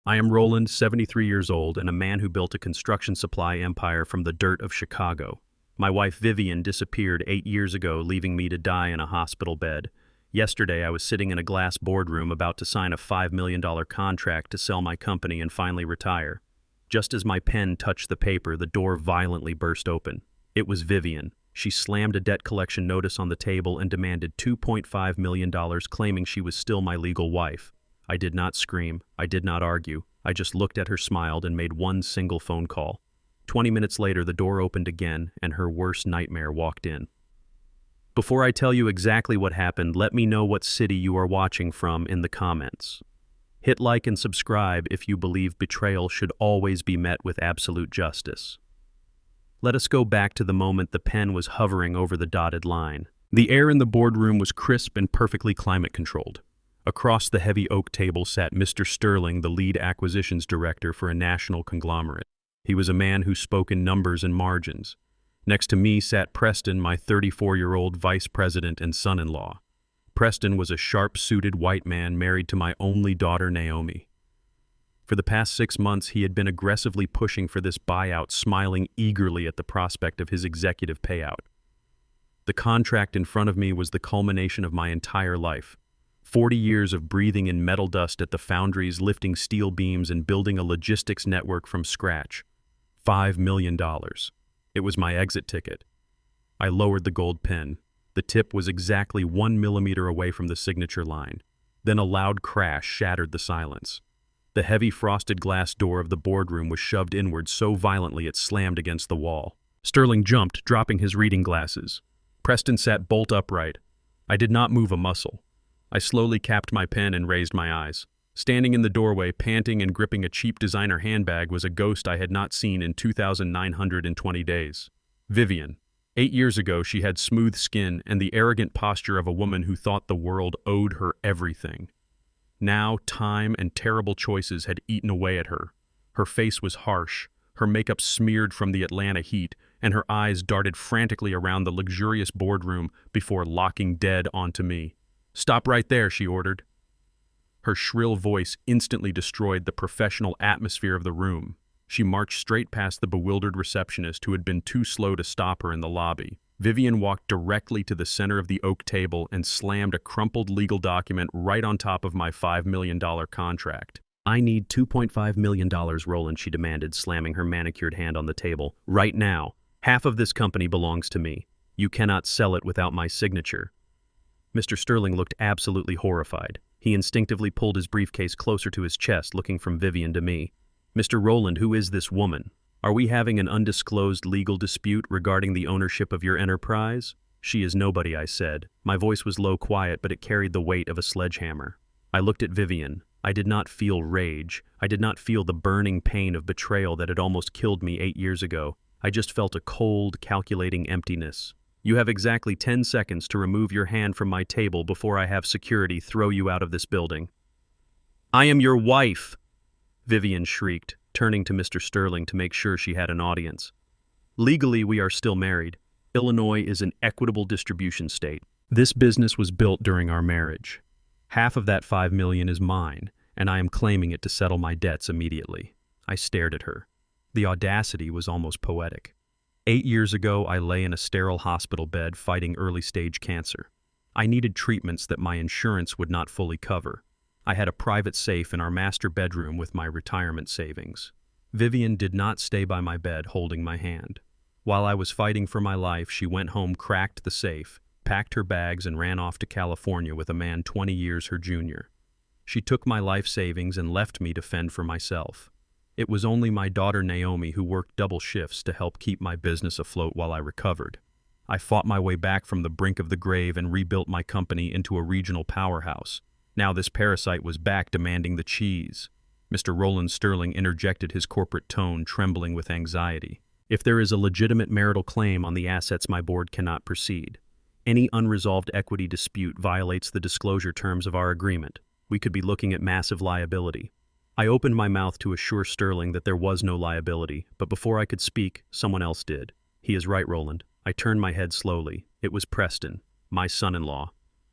I am Roland, 73 years old, and a man who built a construction supply empire from the dirt of Chicago. My wife Vivian disappeared 8 years ago, leaving me to die in a hospital bed. Yesterday, I was sitting in a glass boardroom about to sign a $5 million contract to sell my company and finally retire. Just as my pen touched the paper, the door violently burst open. It was Vivian. She slammed a debt collection notice on the table and demanded $2.5 million, claiming she was still my legal wife. I did not scream. I did not argue. I just looked at her, smiled, and made one single phone call. 20 minutes later, the door opened again, and her worst nightmare walked in. Before I tell you exactly what happened, let me know what city you are watching from in the comments. Hit like and subscribe if you believe betrayal should always be met with absolute justice. Let us go back to the moment the pen was hovering over the dotted line. The air in the boardroom was crisp and perfectly climate-controlled. Across the heavy oak table sat Mr. Sterling, the lead acquisitions director for a national conglomerate. He was a man who spoke in numbers and margins. Next to me sat Preston, my 34-year-old vice president and son-in-law. Preston was a sharp-suited white man married to my only daughter, Naomi. For the past 6 months, he had been aggressively pushing for this buyout, smiling eagerly at the prospect of his executive payout. The contract in front of me was the culmination of my entire life. 40 years of breathing in metal dust at the foundries, lifting steel beams, and building a logistics network from scratch. $5 million. It was my exit ticket. I lowered the gold pen. The tip was exactly 1 millimeter away from the signature line. Then a loud crash shattered the silence. The heavy frosted glass door of the boardroom was shoved inward so violently it slammed against the wall. Sterling jumped, dropping his reading glasses. Preston sat bolt upright. I did not move a muscle. I slowly capped my pen and raised my eyes. Standing in the doorway, panting and gripping a cheap designer handbag, was a ghost I had not seen in 2,920 days. Vivian. 8 years ago, she had smooth skin and the arrogant posture of a woman who thought the world owed her everything. Now, time and terrible choices had eaten away at her. Her face was harsh, her makeup smeared from the Atlanta heat, and her eyes darted frantically around the luxurious boardroom before locking dead onto me. "Stop right there," she ordered. Her shrill voice instantly destroyed the professional atmosphere of the room. She marched straight past the bewildered receptionist who had been too slow to stop her in the lobby. Vivian walked directly to the center of the oak table and slammed a crumpled legal document right on top of my $5 million contract. "I need $2.5 million, Roland," she demanded, slamming her manicured hand on the table. "Right now. Half of this company belongs to me. You cannot sell it without my signature." Mr. Sterling looked absolutely horrified. He instinctively pulled his briefcase closer to his chest, looking from Vivian to me. "Mr. Roland, who is this woman? Are we having an undisclosed legal dispute regarding the ownership of your enterprise?" "She is nobody," I said. My voice was low, quiet, but it carried the weight of a sledgehammer. I looked at Vivian. I did not feel rage. I did not feel the burning pain of betrayal that had almost killed me 8 years ago. I just felt a cold, calculating emptiness. "You have exactly 10 seconds to remove your hand from my table before I have security throw you out of this building." "I am your wife!" Vivian shrieked, turning to Mr. Sterling to make sure she had an audience. "Legally, we are still married. Illinois is an equitable distribution state. This business was built during our marriage. Half of that $5 million is mine, and I am claiming it to settle my debts immediately." I stared at her. The audacity was almost poetic. 8 years ago, I lay in a sterile hospital bed fighting early-stage cancer. I needed treatments that my insurance would not fully cover. I had a private safe in our master bedroom with my retirement savings. Vivian did not stay by my bed holding my hand. While I was fighting for my life, she went home, cracked the safe, packed her bags, and ran off to California with a man 20 years her junior. She took my life savings and left me to fend for myself. It was only my daughter Naomi who worked double shifts to help keep my business afloat while I recovered. I fought my way back from the brink of the grave and rebuilt my company into a regional powerhouse. Now this parasite was back, demanding the cheese. Mr. Roland Sterling interjected, his corporate tone trembling with anxiety. "If there is a legitimate marital claim on the assets, my board cannot proceed. Any unresolved equity dispute violates the disclosure terms of our agreement. We could be looking at massive liability." I opened my mouth to assure Sterling that there was no liability, but before I could speak, someone else did. "He is right, Roland." I turned my head slowly. It was Preston, my son-in-law.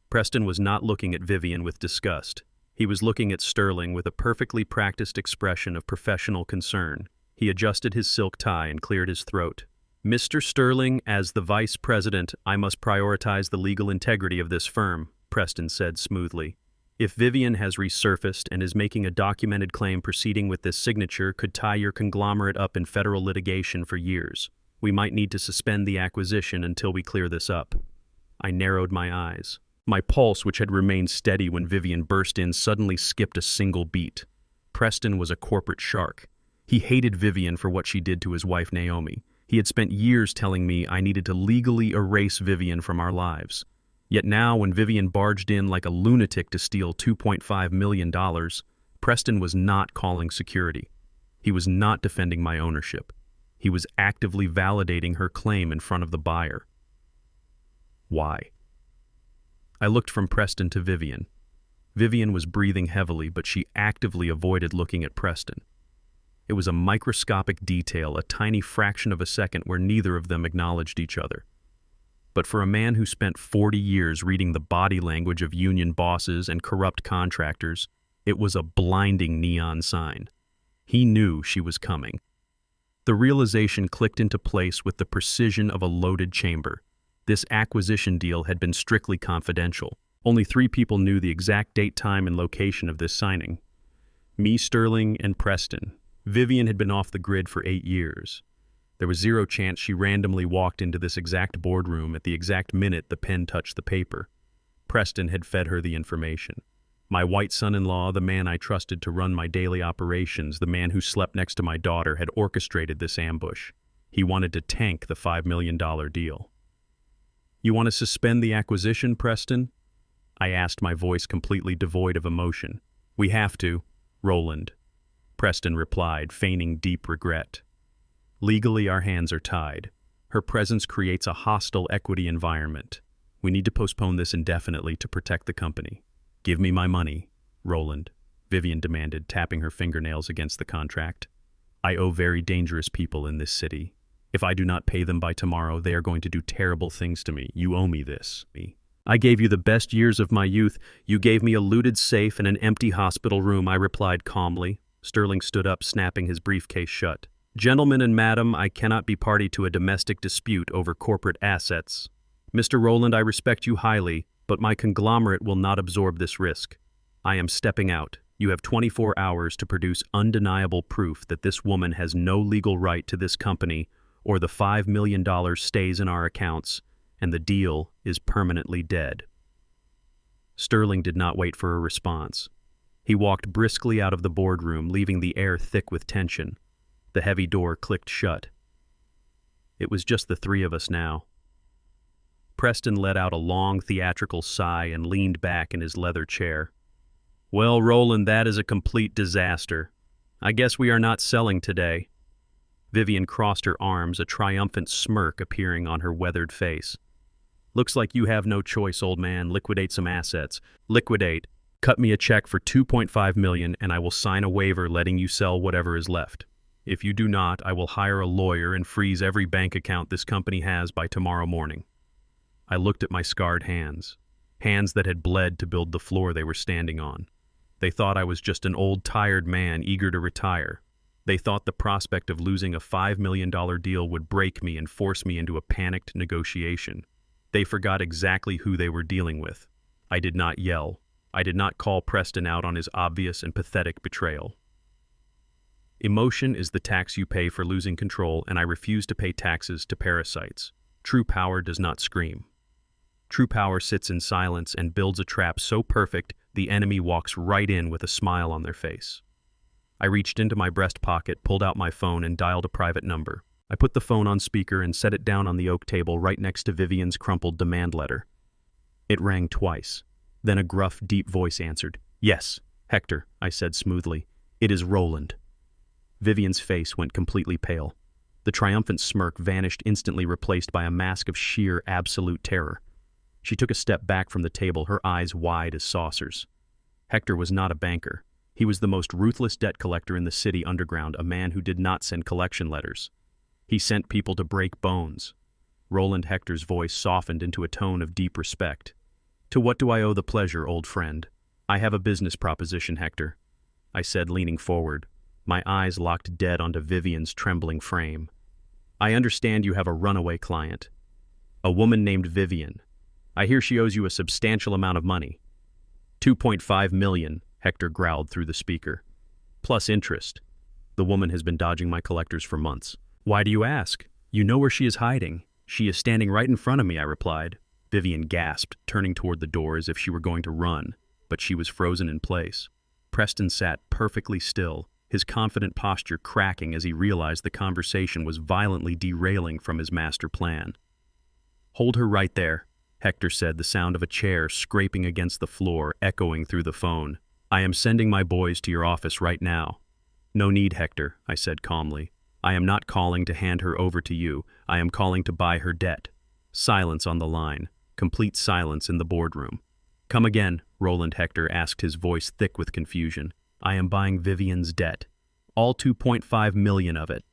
Preston was not looking at Vivian with disgust. He was looking at Sterling with a perfectly practiced expression of professional concern. He adjusted his silk tie and cleared his throat. "Mr. Sterling, as the vice president, I must prioritize the legal integrity of this firm," Preston said smoothly. "If Vivian has resurfaced and is making a documented claim, proceeding with this signature could tie your conglomerate up in federal litigation for years. We might need to suspend the acquisition until we clear this up." I narrowed my eyes. My pulse, which had remained steady when Vivian burst in, suddenly skipped a single beat. Preston was a corporate shark. He hated Vivian for what she did to his wife Naomi. He had spent years telling me I needed to legally erase Vivian from our lives. Yet now, when Vivian barged in like a lunatic to steal $2.5 million, Preston was not calling security. He was not defending my ownership. He was actively validating her claim in front of the buyer. Why? I looked from Preston to Vivian. Vivian was breathing heavily, but she actively avoided looking at Preston. It was a microscopic detail, a tiny fraction of a second where neither of them acknowledged each other. But for a man who spent 40 years reading the body language of union bosses and corrupt contractors, it was a blinding neon sign. He knew she was coming. The realization clicked into place with the precision of a loaded chamber. This acquisition deal had been strictly confidential. Only 3 people knew the exact date, time, and location of this signing. Me, Sterling, and Preston. Vivian had been off the grid for 8 years. There was zero chance she randomly walked into this exact boardroom at the exact minute the pen touched the paper. Preston had fed her the information. My white son-in-law, the man I trusted to run my daily operations, the man who slept next to my daughter, had orchestrated this ambush. He wanted to tank the $5 million deal. "You want to suspend the acquisition, Preston?" I asked, my voice completely devoid of emotion. "We have to, Roland," Preston replied, feigning deep regret. "Legally, our hands are tied. Her presence creates a hostile equity environment. We need to postpone this indefinitely to protect the company." "Give me my money, Roland," Vivian demanded, tapping her fingernails against the contract. "I owe very dangerous people in this city. If I do not pay them by tomorrow, they are going to do terrible things to me. You owe me this." "I gave you the best years of my youth. You gave me a looted safe and an empty hospital room," I replied calmly. Sterling stood up, snapping his briefcase shut. "Gentlemen and madam, I cannot be party to a domestic dispute over corporate assets. Mr. Roland, I respect you highly, but my conglomerate will not absorb this risk. I am stepping out. You have 24 hours to produce undeniable proof that this woman has no legal right to this company, or the $5 million stays in our accounts, and the deal is permanently dead." Sterling did not wait for a response. He walked briskly out of the boardroom, leaving the air thick with tension. The heavy door clicked shut. It was just the 3 of us now. Preston let out a long theatrical sigh and leaned back in his leather chair. "Well, Roland, that is a complete disaster. I guess we are not selling today." Vivian crossed her arms, a triumphant smirk appearing on her weathered face. "Looks like you have no choice, old man. Liquidate some assets." "Liquidate. Cut me a check for $2.5 million and I will sign a waiver letting you sell whatever is left. If you do not, I will hire a lawyer and freeze every bank account this company has by tomorrow morning." I looked at my scarred hands, hands that had bled to build the floor they were standing on. They thought I was just an old, tired man eager to retire. They thought the prospect of losing a $5 million deal would break me and force me into a panicked negotiation. They forgot exactly who they were dealing with. I did not yell. I did not call Preston out on his obvious and pathetic betrayal. Emotion is the tax you pay for losing control, and I refuse to pay taxes to parasites. True power does not scream. True power sits in silence and builds a trap so perfect the enemy walks right in with a smile on their face. I reached into my breast pocket, pulled out my phone, and dialed a private number. I put the phone on speaker and set it down on the oak table right next to Vivian's crumpled demand letter. It rang twice. Then a gruff, deep voice answered. "Yes, Hector," I said smoothly. "It is Roland." Vivian's face went completely pale. The triumphant smirk vanished, instantly replaced by a mask of sheer, absolute terror. She took a step back from the table, her eyes wide as saucers. Hector was not a banker. He was the most ruthless debt collector in the city underground, a man who did not send collection letters. He sent people to break bones. Roland Hector's voice softened into a tone of deep respect. "To what do I owe the pleasure, old friend?" I have a business proposition, Hector, I said, leaning forward, my eyes locked dead onto Vivian's trembling frame. I understand you have a runaway client. A woman named Vivian. I hear she owes you a substantial amount of money. 2.5 million, Hector growled through the speaker. Plus interest. The woman has been dodging my collectors for months. Why do you ask? You know where she is hiding. She is standing right in front of me, I replied. Vivian gasped, turning toward the door as if she were going to run, but she was frozen in place. Preston sat perfectly still, his confident posture cracking as he realized the conversation was violently derailing from his master plan. Hold her right there, Hector said, the sound of a chair scraping against the floor echoing through the phone. I am sending my boys to your office right now. No need, Hector, I said calmly. I am not calling to hand her over to you. I am calling to buy her debt. Silence on the line. Complete silence in the boardroom. Come again, Roland, Hector asked, his voice thick with confusion. I am buying Vivian's debt. All 2.5 million of it.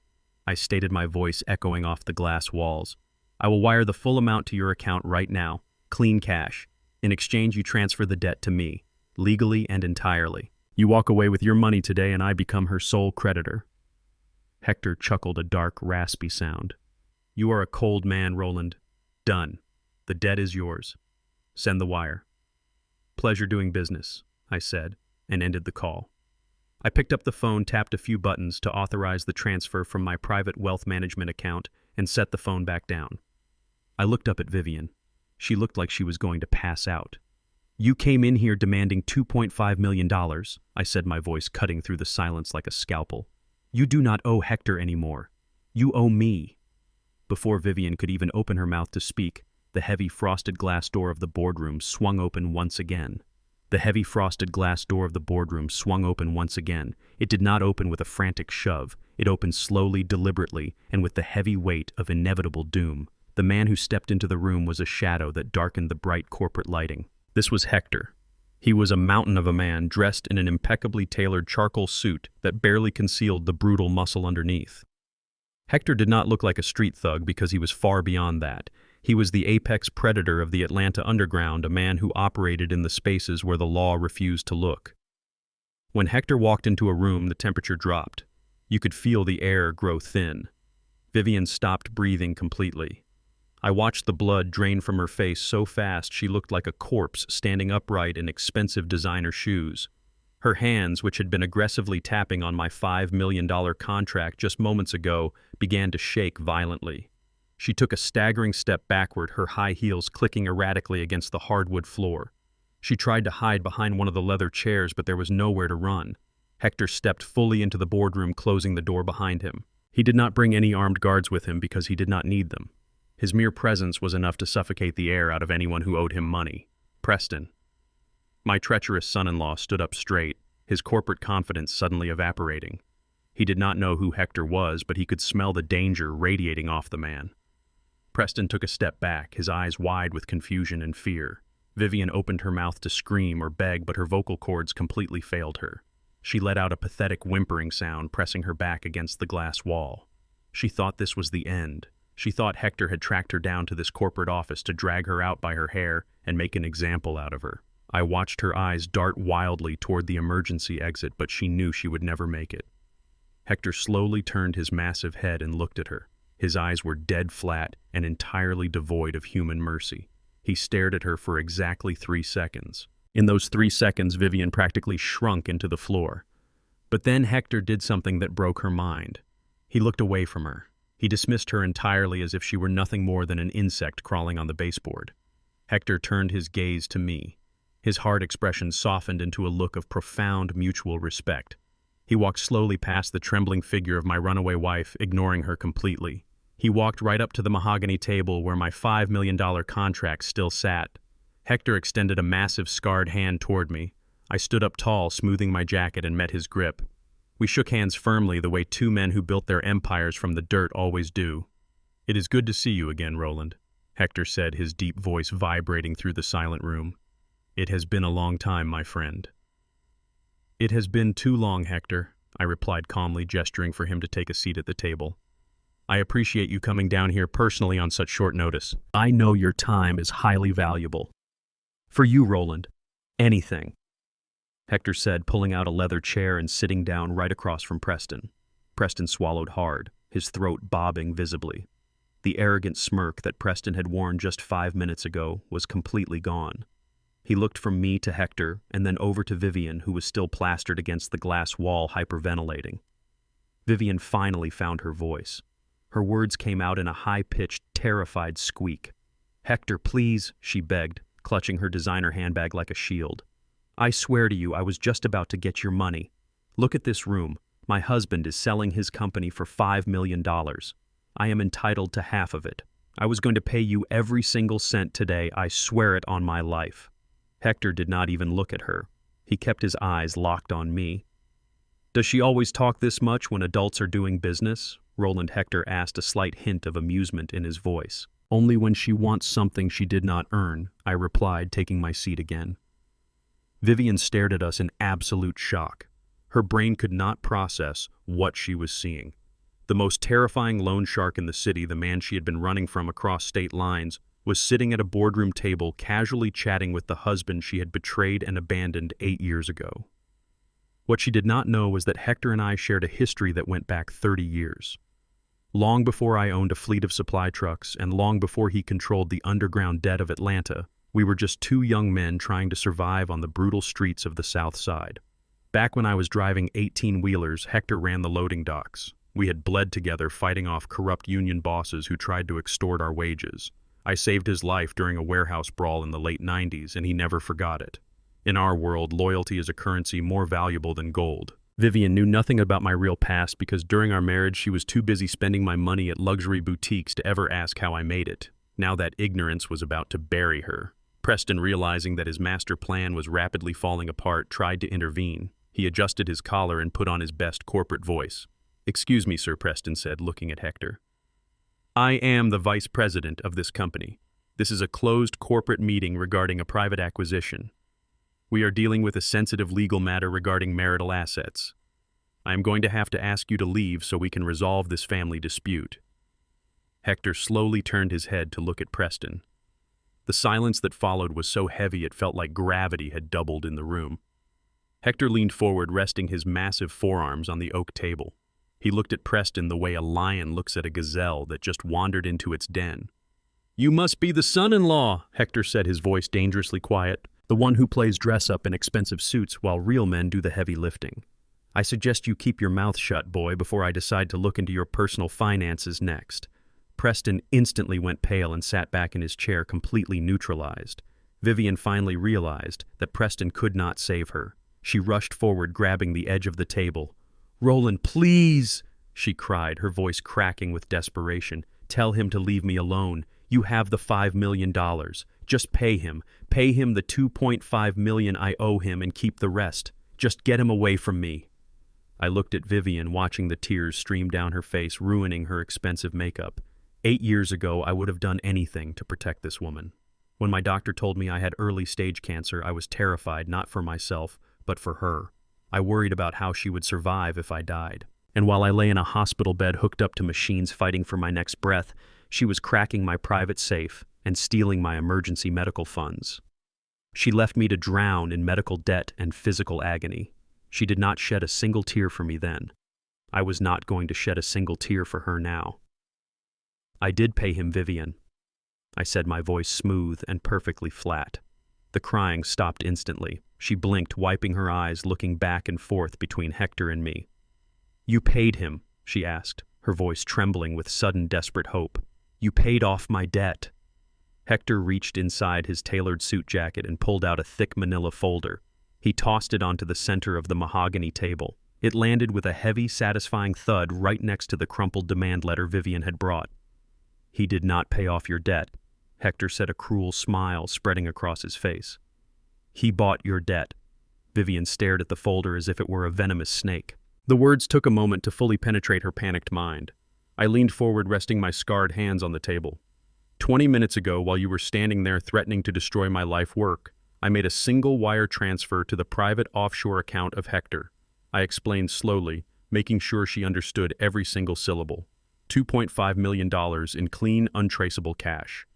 I stated, my voice echoing off the glass walls. I will wire the full amount to your account right now. Clean cash. In exchange, you transfer the debt to me, legally and entirely. You walk away with your money today and I become her sole creditor. Hector chuckled a dark, raspy sound. You are a cold man, Roland. Done. The debt is yours. Send the wire. Pleasure doing business, I said, and ended the call. I picked up the phone, tapped a few buttons to authorize the transfer from my private wealth management account, and set the phone back down. I looked up at Vivian. She looked like she was going to pass out. You came in here demanding $2.5 million, I said, my voice cutting through the silence like a scalpel. You do not owe Hector anymore. You owe me. Before Vivian could even open her mouth to speak, the heavy frosted glass door of the boardroom swung open once again. The heavy frosted glass door of the boardroom swung open once again. It did not open with a frantic shove. It opened slowly, deliberately, and with the heavy weight of inevitable doom. The man who stepped into the room was a shadow that darkened the bright corporate lighting. This was Hector. He was a mountain of a man dressed in an impeccably tailored charcoal suit that barely concealed the brutal muscle underneath. Hector did not look like a street thug because he was far beyond that. He was the apex predator of the Atlanta underground, a man who operated in the spaces where the law refused to look. When Hector walked into a room, the temperature dropped. You could feel the air grow thin. Vivian stopped breathing completely. I watched the blood drain from her face so fast she looked like a corpse standing upright in expensive designer shoes. Her hands, which had been aggressively tapping on my $5 million contract just moments ago, began to shake violently. She took a staggering step backward, her high heels clicking erratically against the hardwood floor. She tried to hide behind one of the leather chairs, but there was nowhere to run. Hector stepped fully into the boardroom, closing the door behind him. He did not bring any armed guards with him because he did not need them. His mere presence was enough to suffocate the air out of anyone who owed him money. Preston. My treacherous son-in-law stood up straight, his corporate confidence suddenly evaporating. He did not know who Hector was, but he could smell the danger radiating off the man. Preston took a step back, his eyes wide with confusion and fear. Vivian opened her mouth to scream or beg, but her vocal cords completely failed her. She let out a pathetic whimpering sound, pressing her back against the glass wall. She thought this was the end. She thought Hector had tracked her down to this corporate office to drag her out by her hair and make an example out of her. I watched her eyes dart wildly toward the emergency exit, but she knew she would never make it. Hector slowly turned his massive head and looked at her. His eyes were dead flat and entirely devoid of human mercy. He stared at her for exactly 3 seconds. In those 3 seconds, Vivian practically shrunk into the floor. But then Hector did something that broke her mind. He looked away from her. He dismissed her entirely as if she were nothing more than an insect crawling on the baseboard. Hector turned his gaze to me. His hard expression softened into a look of profound mutual respect. He walked slowly past the trembling figure of my runaway wife, ignoring her completely. He walked right up to the mahogany table where my $5 million contract still sat. Hector extended a massive scarred hand toward me. I stood up tall, smoothing my jacket, and met his grip. We shook hands firmly, the way two men who built their empires from the dirt always do. "It is good to see you again, Roland," Hector said, his deep voice vibrating through the silent room. "It has been a long time, my friend." "It has been too long, Hector," I replied calmly, gesturing for him to take a seat at the table. "I appreciate you coming down here personally on such short notice. I know your time is highly valuable. For you, Roland, anything. Hector said, pulling out a leather chair and sitting down right across from Preston. Preston swallowed hard, his throat bobbing visibly. The arrogant smirk that Preston had worn just 5 minutes ago was completely gone. He looked from me to Hector and then over to Vivian, who was still plastered against the glass wall, hyperventilating. Vivian finally found her voice. Her words came out in a high-pitched, terrified squeak. "Hector, please," she begged, clutching her designer handbag like a shield. "I swear to you, I was just about to get your money. Look at this room. My husband is selling his company for $5 million. I am entitled to half of it. I was going to pay you every single cent today, I swear it on my life." Hector did not even look at her. He kept his eyes locked on me. "Does she always talk this much when adults are doing business?" Roland Hector asked, a slight hint of amusement in his voice. "Only when she wants something she did not earn," I replied, taking my seat again. Vivian stared at us in absolute shock. Her brain could not process what she was seeing. The most terrifying loan shark in the city, the man she had been running from across state lines, was sitting at a boardroom table casually chatting with the husband she had betrayed and abandoned 8 years ago. What she did not know was that Hector and I shared a history that went back 30 years. Long before I owned a fleet of supply trucks and long before he controlled the underground debt of Atlanta, we were just two young men trying to survive on the brutal streets of the South Side. Back when I was driving 18-wheelers, Hector ran the loading docks. We had bled together fighting off corrupt union bosses who tried to extort our wages. I saved his life during a warehouse brawl in the late 90s, and he never forgot it. In our world, loyalty is a currency more valuable than gold. Vivian knew nothing about my real past because during our marriage she was too busy spending my money at luxury boutiques to ever ask how I made it. Now that ignorance was about to bury her. Preston, realizing that his master plan was rapidly falling apart, tried to intervene. He adjusted his collar and put on his best corporate voice. "Excuse me, sir," Preston said, looking at Hector. "I am the vice president of this company. This is a closed corporate meeting regarding a private acquisition. We are dealing with a sensitive legal matter regarding marital assets. I am going to have to ask you to leave so we can resolve this family dispute." Hector slowly turned his head to look at Preston. The silence that followed was so heavy it felt like gravity had doubled in the room. Hector leaned forward, resting his massive forearms on the oak table. He looked at Preston the way a lion looks at a gazelle that just wandered into its den. "You must be the son-in-law," Hector said, his voice dangerously quiet, "the one who plays dress-up in expensive suits while real men do the heavy lifting. I suggest you keep your mouth shut, boy, before I decide to look into your personal finances next." Preston instantly went pale and sat back in his chair, completely neutralized. Vivian finally realized that Preston could not save her. She rushed forward, grabbing the edge of the table. "Roland, please!" she cried, her voice cracking with desperation. "Tell him to leave me alone. You have the $5 million. Just pay him. Pay him the $2.5 million I owe him and keep the rest. Just get him away from me." I looked at Vivian, watching the tears stream down her face, ruining her expensive makeup. 8 years ago, I would have done anything to protect this woman. When my doctor told me I had early-stage cancer, I was terrified, not for myself, but for her. I worried about how she would survive if I died. And while I lay in a hospital bed hooked up to machines fighting for my next breath, she was cracking my private safe and stealing my emergency medical funds. She left me to drown in medical debt and physical agony. She did not shed a single tear for me then. I was not going to shed a single tear for her now. "I did pay him, Vivian," I said, my voice smooth and perfectly flat. The crying stopped instantly. She blinked, wiping her eyes, looking back and forth between Hector and me. "You paid him?" she asked, her voice trembling with sudden desperate hope. "You paid off my debt?" Hector reached inside his tailored suit jacket and pulled out a thick manila folder. He tossed it onto the center of the mahogany table. It landed with a heavy, satisfying thud right next to the crumpled demand letter Vivian had brought. "He did not pay off your debt," Hector said, a cruel smile spreading across his face. "He bought your debt." Vivian stared at the folder as if it were a venomous snake. The words took a moment to fully penetrate her panicked mind. I leaned forward, resting my scarred hands on the table. 20 minutes ago, while you were standing there threatening to destroy my life work, I made a single wire transfer to the private offshore account of Hector. I explained slowly, making sure she understood every single syllable. $2.5 million in clean, untraceable cash.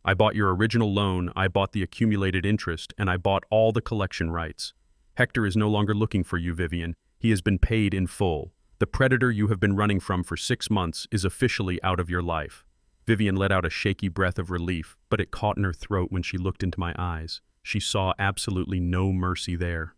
I bought your original loan, I bought the accumulated interest, and I bought all the collection rights. Hector is no longer looking for you, Vivian. He has been paid in full. The predator you have been running from for 6 months is officially out of your life. Vivian let out a shaky breath of relief, but it caught in her throat when she looked into my eyes. She saw absolutely no mercy there.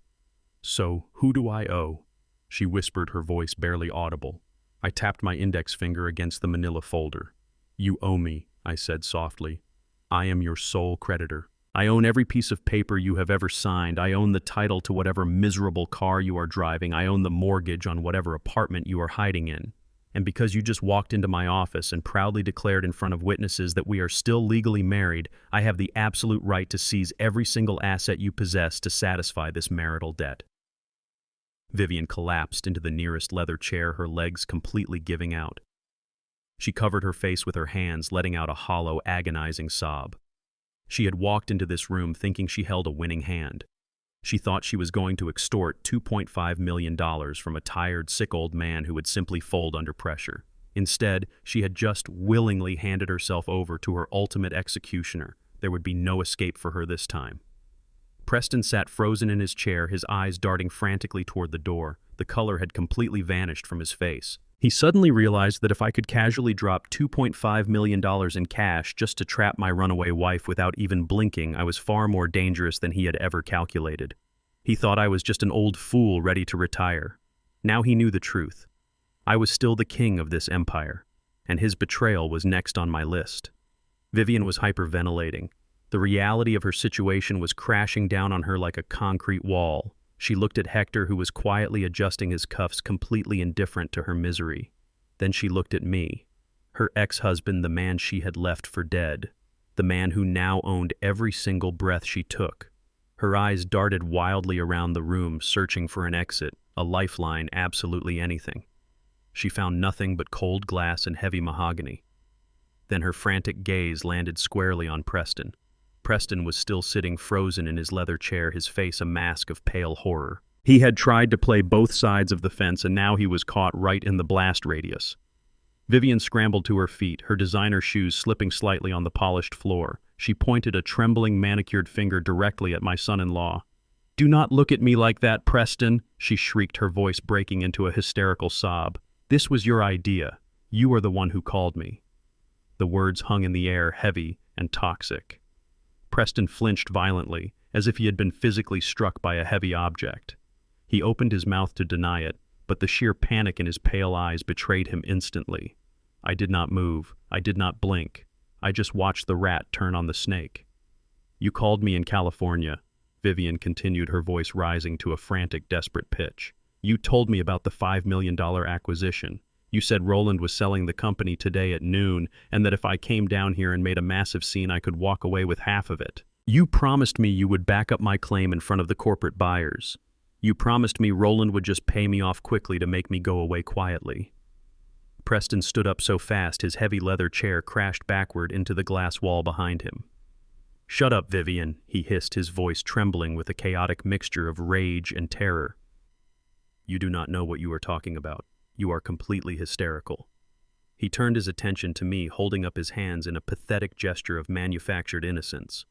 So, who do I owe? She whispered, her voice barely audible. I tapped my index finger against the manila folder. You owe me, I said softly. I am your sole creditor. I own every piece of paper you have ever signed. I own the title to whatever miserable car you are driving. I own the mortgage on whatever apartment you are hiding in. And because you just walked into my office and proudly declared in front of witnesses that we are still legally married, I have the absolute right to seize every single asset you possess to satisfy this marital debt. Vivian collapsed into the nearest leather chair, her legs completely giving out. She covered her face with her hands, letting out a hollow, agonizing sob. She had walked into this room thinking she held a winning hand. She thought she was going to extort $2.5 million from a tired, sick old man who would simply fold under pressure. Instead, she had just willingly handed herself over to her ultimate executioner. There would be no escape for her this time. Preston sat frozen in his chair, his eyes darting frantically toward the door. The color had completely vanished from his face. He suddenly realized that if I could casually drop $2.5 million in cash just to trap my runaway wife without even blinking, I was far more dangerous than he had ever calculated. He thought I was just an old fool ready to retire. Now he knew the truth. I was still the king of this empire, and his betrayal was next on my list. Vivian was hyperventilating. The reality of her situation was crashing down on her like a concrete wall. She looked at Hector, who was quietly adjusting his cuffs, completely indifferent to her misery. Then she looked at me, her ex-husband, the man she had left for dead, the man who now owned every single breath she took. Her eyes darted wildly around the room, searching for an exit, a lifeline, absolutely anything. She found nothing but cold glass and heavy mahogany. Then her frantic gaze landed squarely on Preston. Preston was still sitting frozen in his leather chair, his face a mask of pale horror. He had tried to play both sides of the fence, and now he was caught right in the blast radius. Vivian scrambled to her feet, her designer shoes slipping slightly on the polished floor. She pointed a trembling, manicured finger directly at my son-in-law. "Do not look at me like that, Preston," she shrieked, her voice breaking into a hysterical sob. "This was your idea. You are the one who called me." The words hung in the air, heavy and toxic. Preston flinched violently, as if he had been physically struck by a heavy object. He opened his mouth to deny it, but the sheer panic in his pale eyes betrayed him instantly. I did not move. I did not blink. I just watched the rat turn on the snake. "You called me in California," Vivian continued, her voice rising to a frantic, desperate pitch. "You told me about the $5 million acquisition. You said Roland was selling the company today at noon, and that if I came down here and made a massive scene, I could walk away with half of it. You promised me you would back up my claim in front of the corporate buyers. You promised me Roland would just pay me off quickly to make me go away quietly." Preston stood up so fast his heavy leather chair crashed backward into the glass wall behind him. "Shut up, Vivian," he hissed, his voice trembling with a chaotic mixture of rage and terror. "You do not know what you are talking about. You are completely hysterical." He turned his attention to me, holding up his hands in a pathetic gesture of manufactured innocence.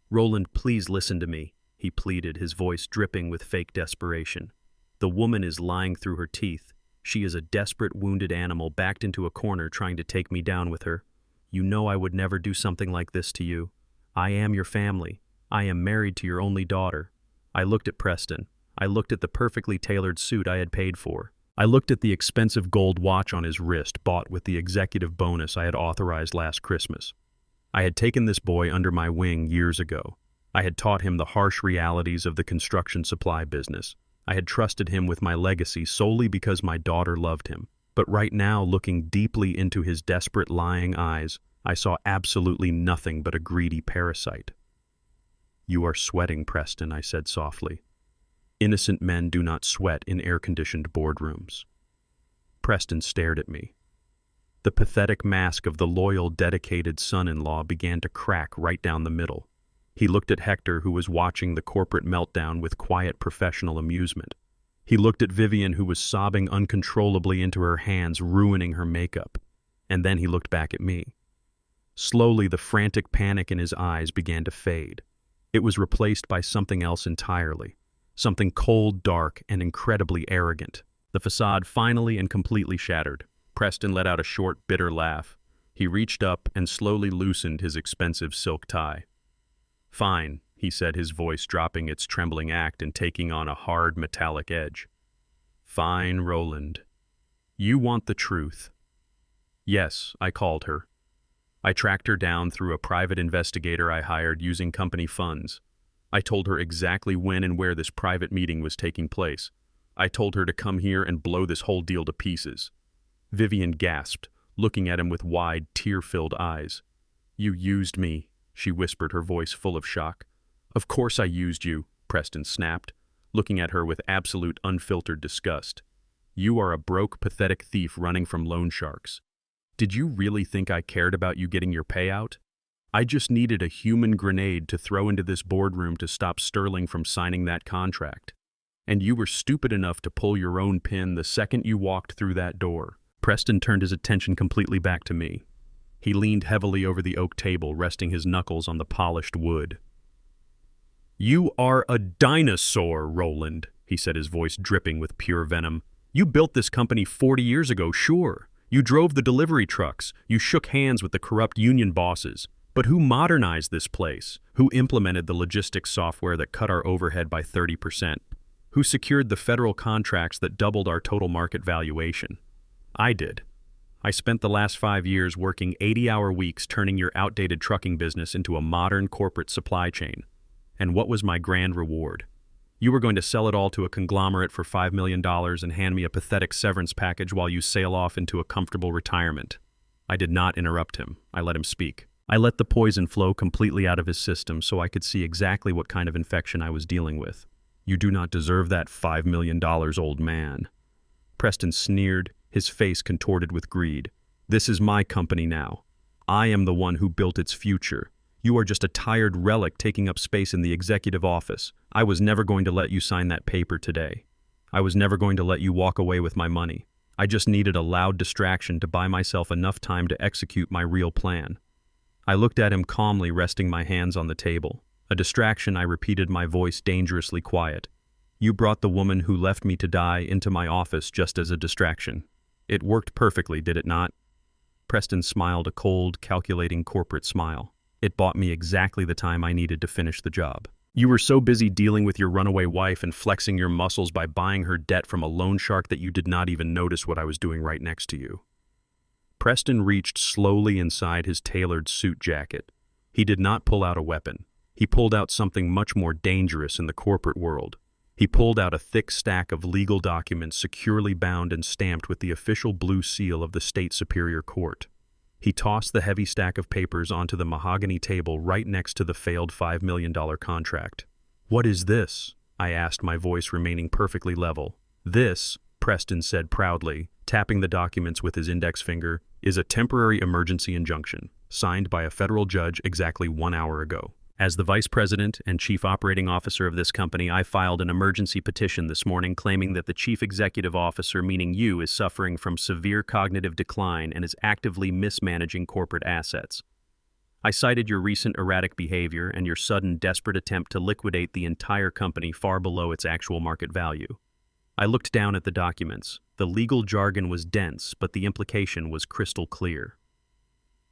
"Roland, please listen to me," he pleaded, his voice dripping with fake desperation. "The woman is lying through her teeth. She is a desperate, wounded animal backed into a corner trying to take me down with her. You know I would never do something like this to you. I am your family. I am married to your only daughter." I looked at Preston. I looked at the perfectly tailored suit I had paid for. I looked at the expensive gold watch on his wrist, bought with the executive bonus I had authorized last Christmas. I had taken this boy under my wing years ago. I had taught him the harsh realities of the construction supply business. I had trusted him with my legacy solely because my daughter loved him. But right now, looking deeply into his desperate, lying eyes, I saw absolutely nothing but a greedy parasite. "You are sweating, Preston," I said softly. "Innocent men do not sweat in air-conditioned boardrooms." Preston stared at me. The pathetic mask of the loyal, dedicated son-in-law began to crack right down the middle. He looked at Hector, who was watching the corporate meltdown with quiet professional amusement. He looked at Vivian, who was sobbing uncontrollably into her hands, ruining her makeup. And then he looked back at me. Slowly, the frantic panic in his eyes began to fade. It was replaced by something else entirely. Something cold, dark, and incredibly arrogant. The facade finally and completely shattered. Preston let out a short, bitter laugh. He reached up and slowly loosened his expensive silk tie. "Fine," he said, his voice dropping its trembling act and taking on a hard, metallic edge. "Fine, Roland. You want the truth." Yes, I called her. I tracked her down through a private investigator I hired using company funds. I told her exactly when and where this private meeting was taking place. I told her to come here and blow this whole deal to pieces. Vivian gasped, looking at him with wide, tear-filled eyes. "You used me," she whispered, her voice full of shock. "Of course I used you," Preston snapped, looking at her with absolute unfiltered disgust. "You are a broke, pathetic thief running from loan sharks. Did you really think I cared about you getting your payout? I just needed a human grenade to throw into this boardroom to stop Sterling from signing that contract. And you were stupid enough to pull your own pin the second you walked through that door." Preston turned his attention completely back to me. He leaned heavily over the oak table, resting his knuckles on the polished wood. "You are a dinosaur, Roland," he said, his voice dripping with pure venom. "You built this company 40 years ago, sure. You drove the delivery trucks. You shook hands with the corrupt union bosses. But who modernized this place? Who implemented the logistics software that cut our overhead by 30%? Who secured the federal contracts that doubled our total market valuation? I did. I spent the last 5 years working 80-hour weeks turning your outdated trucking business into a modern corporate supply chain. And what was my grand reward? You were going to sell it all to a conglomerate for $5 million and hand me a pathetic severance package while you sail off into a comfortable retirement. I did not interrupt him. I let him speak. I let the poison flow completely out of his system so I could see exactly what kind of infection I was dealing with. "You do not deserve that $5 million, old man." Preston sneered, his face contorted with greed. "This is my company now. I am the one who built its future. You are just a tired relic taking up space in the executive office. I was never going to let you sign that paper today. I was never going to let you walk away with my money. I just needed a loud distraction to buy myself enough time to execute my real plan." I looked at him calmly, resting my hands on the table. "A distraction," I repeated, my voice dangerously quiet. "You brought the woman who left me to die into my office just as a distraction. It worked perfectly, did it not?" Preston smiled, a cold, calculating corporate smile. "It bought me exactly the time I needed to finish the job. You were so busy dealing with your runaway wife and flexing your muscles by buying her debt from a loan shark that you did not even notice what I was doing right next to you." Preston reached slowly inside his tailored suit jacket. He did not pull out a weapon. He pulled out something much more dangerous in the corporate world. He pulled out a thick stack of legal documents securely bound and stamped with the official blue seal of the state superior court. He tossed the heavy stack of papers onto the mahogany table right next to the failed $5 million contract. "What is this?" I asked, my voice remaining perfectly level. "This," Preston said proudly, tapping the documents with his index finger, "is a temporary emergency injunction, signed by a federal judge exactly 1 hour ago. As the vice president and chief operating officer of this company, I filed an emergency petition this morning claiming that the chief executive officer, meaning you, is suffering from severe cognitive decline and is actively mismanaging corporate assets. I cited your recent erratic behavior and your sudden, desperate attempt to liquidate the entire company far below its actual market value." I looked down at the documents. The legal jargon was dense, but the implication was crystal clear.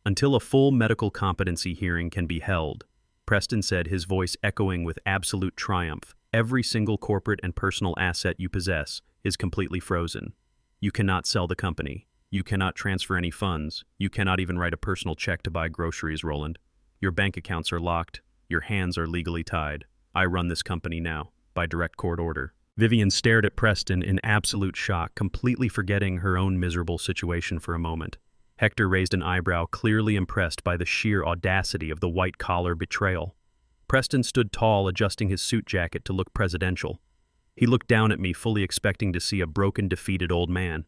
"Until a full medical competency hearing can be held," Preston said, his voice echoing with absolute triumph, "every single corporate and personal asset you possess is completely frozen. You cannot sell the company. You cannot transfer any funds. You cannot even write a personal check to buy groceries, Roland. Your bank accounts are locked. Your hands are legally tied. I run this company now, by direct court order." Vivian stared at Preston in absolute shock, completely forgetting her own miserable situation for a moment. Hector raised an eyebrow, clearly impressed by the sheer audacity of the white-collar betrayal. Preston stood tall, adjusting his suit jacket to look presidential. He looked down at me, fully expecting to see a broken, defeated old man.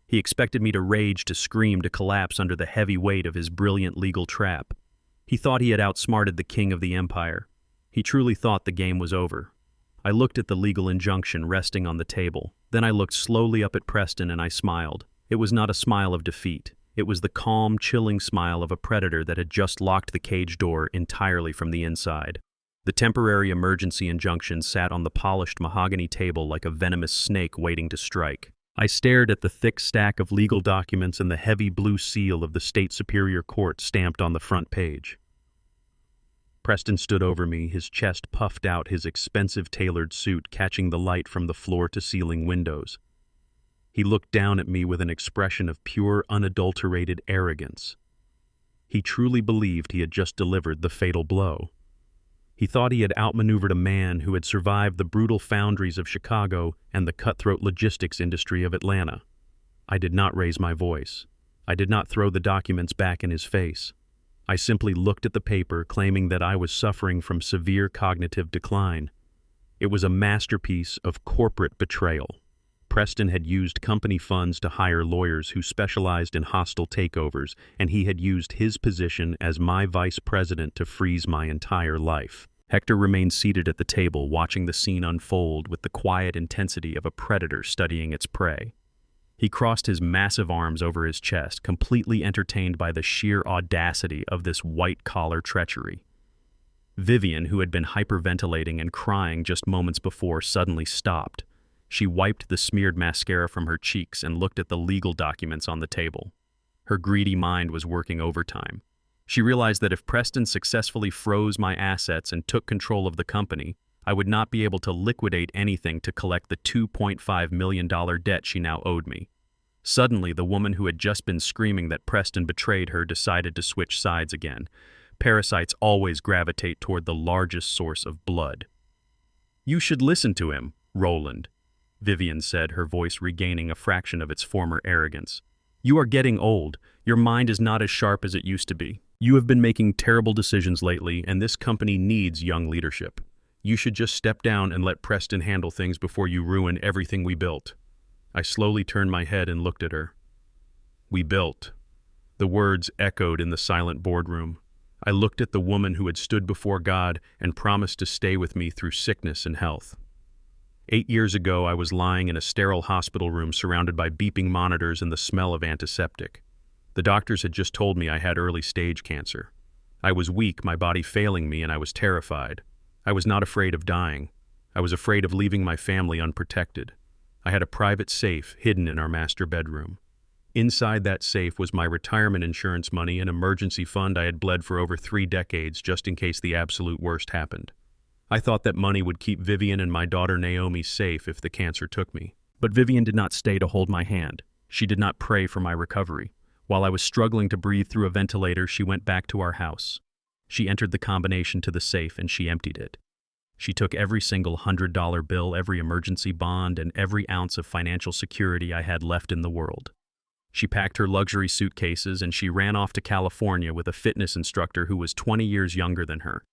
He expected me to rage, to scream, to collapse under the heavy weight of his brilliant legal trap. He thought he had outsmarted the king of the empire. He truly thought the game was over. I looked at the legal injunction resting on the table. Then I looked slowly up at Preston and I smiled. It was not a smile of defeat. It was the calm, chilling smile of a predator that had just locked the cage door entirely from the inside. The temporary emergency injunction sat on the polished mahogany table like a venomous snake waiting to strike. I stared at the thick stack of legal documents and the heavy blue seal of the State Superior Court stamped on the front page. Preston stood over me, his chest puffed out, his expensive tailored suit catching the light from the floor-to-ceiling windows. He looked down at me with an expression of pure, unadulterated arrogance. He truly believed he had just delivered the fatal blow. He thought he had outmaneuvered a man who had survived the brutal foundries of Chicago and the cutthroat logistics industry of Atlanta. I did not raise my voice. I did not throw the documents back in his face. I simply looked at the paper, claiming that I was suffering from severe cognitive decline. It was a masterpiece of corporate betrayal. Preston had used company funds to hire lawyers who specialized in hostile takeovers, and he had used his position as my vice president to freeze my entire life. Hector remained seated at the table, watching the scene unfold with the quiet intensity of a predator studying its prey. He crossed his massive arms over his chest, completely entertained by the sheer audacity of this white-collar treachery. Vivian, who had been hyperventilating and crying just moments before, suddenly stopped. She wiped the smeared mascara from her cheeks and looked at the legal documents on the table. Her greedy mind was working overtime. She realized that if Preston successfully froze my assets and took control of the company, I would not be able to liquidate anything to collect the $2.5 million debt she now owed me. Suddenly, the woman who had just been screaming that Preston betrayed her decided to switch sides again. Parasites always gravitate toward the largest source of blood. "You should listen to him, Roland," Vivian said, her voice regaining a fraction of its former arrogance. "You are getting old. Your mind is not as sharp as it used to be. You have been making terrible decisions lately, and this company needs young leadership. You should just step down and let Preston handle things before you ruin everything we built." I slowly turned my head and looked at her. "We built." The words echoed in the silent boardroom. I looked at the woman who had stood before God and promised to stay with me through sickness and health. 8 years ago, I was lying in a sterile hospital room surrounded by beeping monitors and the smell of antiseptic. The doctors had just told me I had early-stage cancer. I was weak, my body failing me, and I was terrified. I was not afraid of dying. I was afraid of leaving my family unprotected. I had a private safe hidden in our master bedroom. Inside that safe was my retirement insurance money, an emergency fund I had bled for over 3 decades just in case the absolute worst happened. I thought that money would keep Vivian and my daughter Naomi safe if the cancer took me. But Vivian did not stay to hold my hand. She did not pray for my recovery. While I was struggling to breathe through a ventilator, she went back to our house. She entered the combination to the safe and she emptied it. She took every single $100 bill, every emergency bond, and every ounce of financial security I had left in the world. She packed her luxury suitcases and she ran off to California with a fitness instructor who was 20 years younger than her.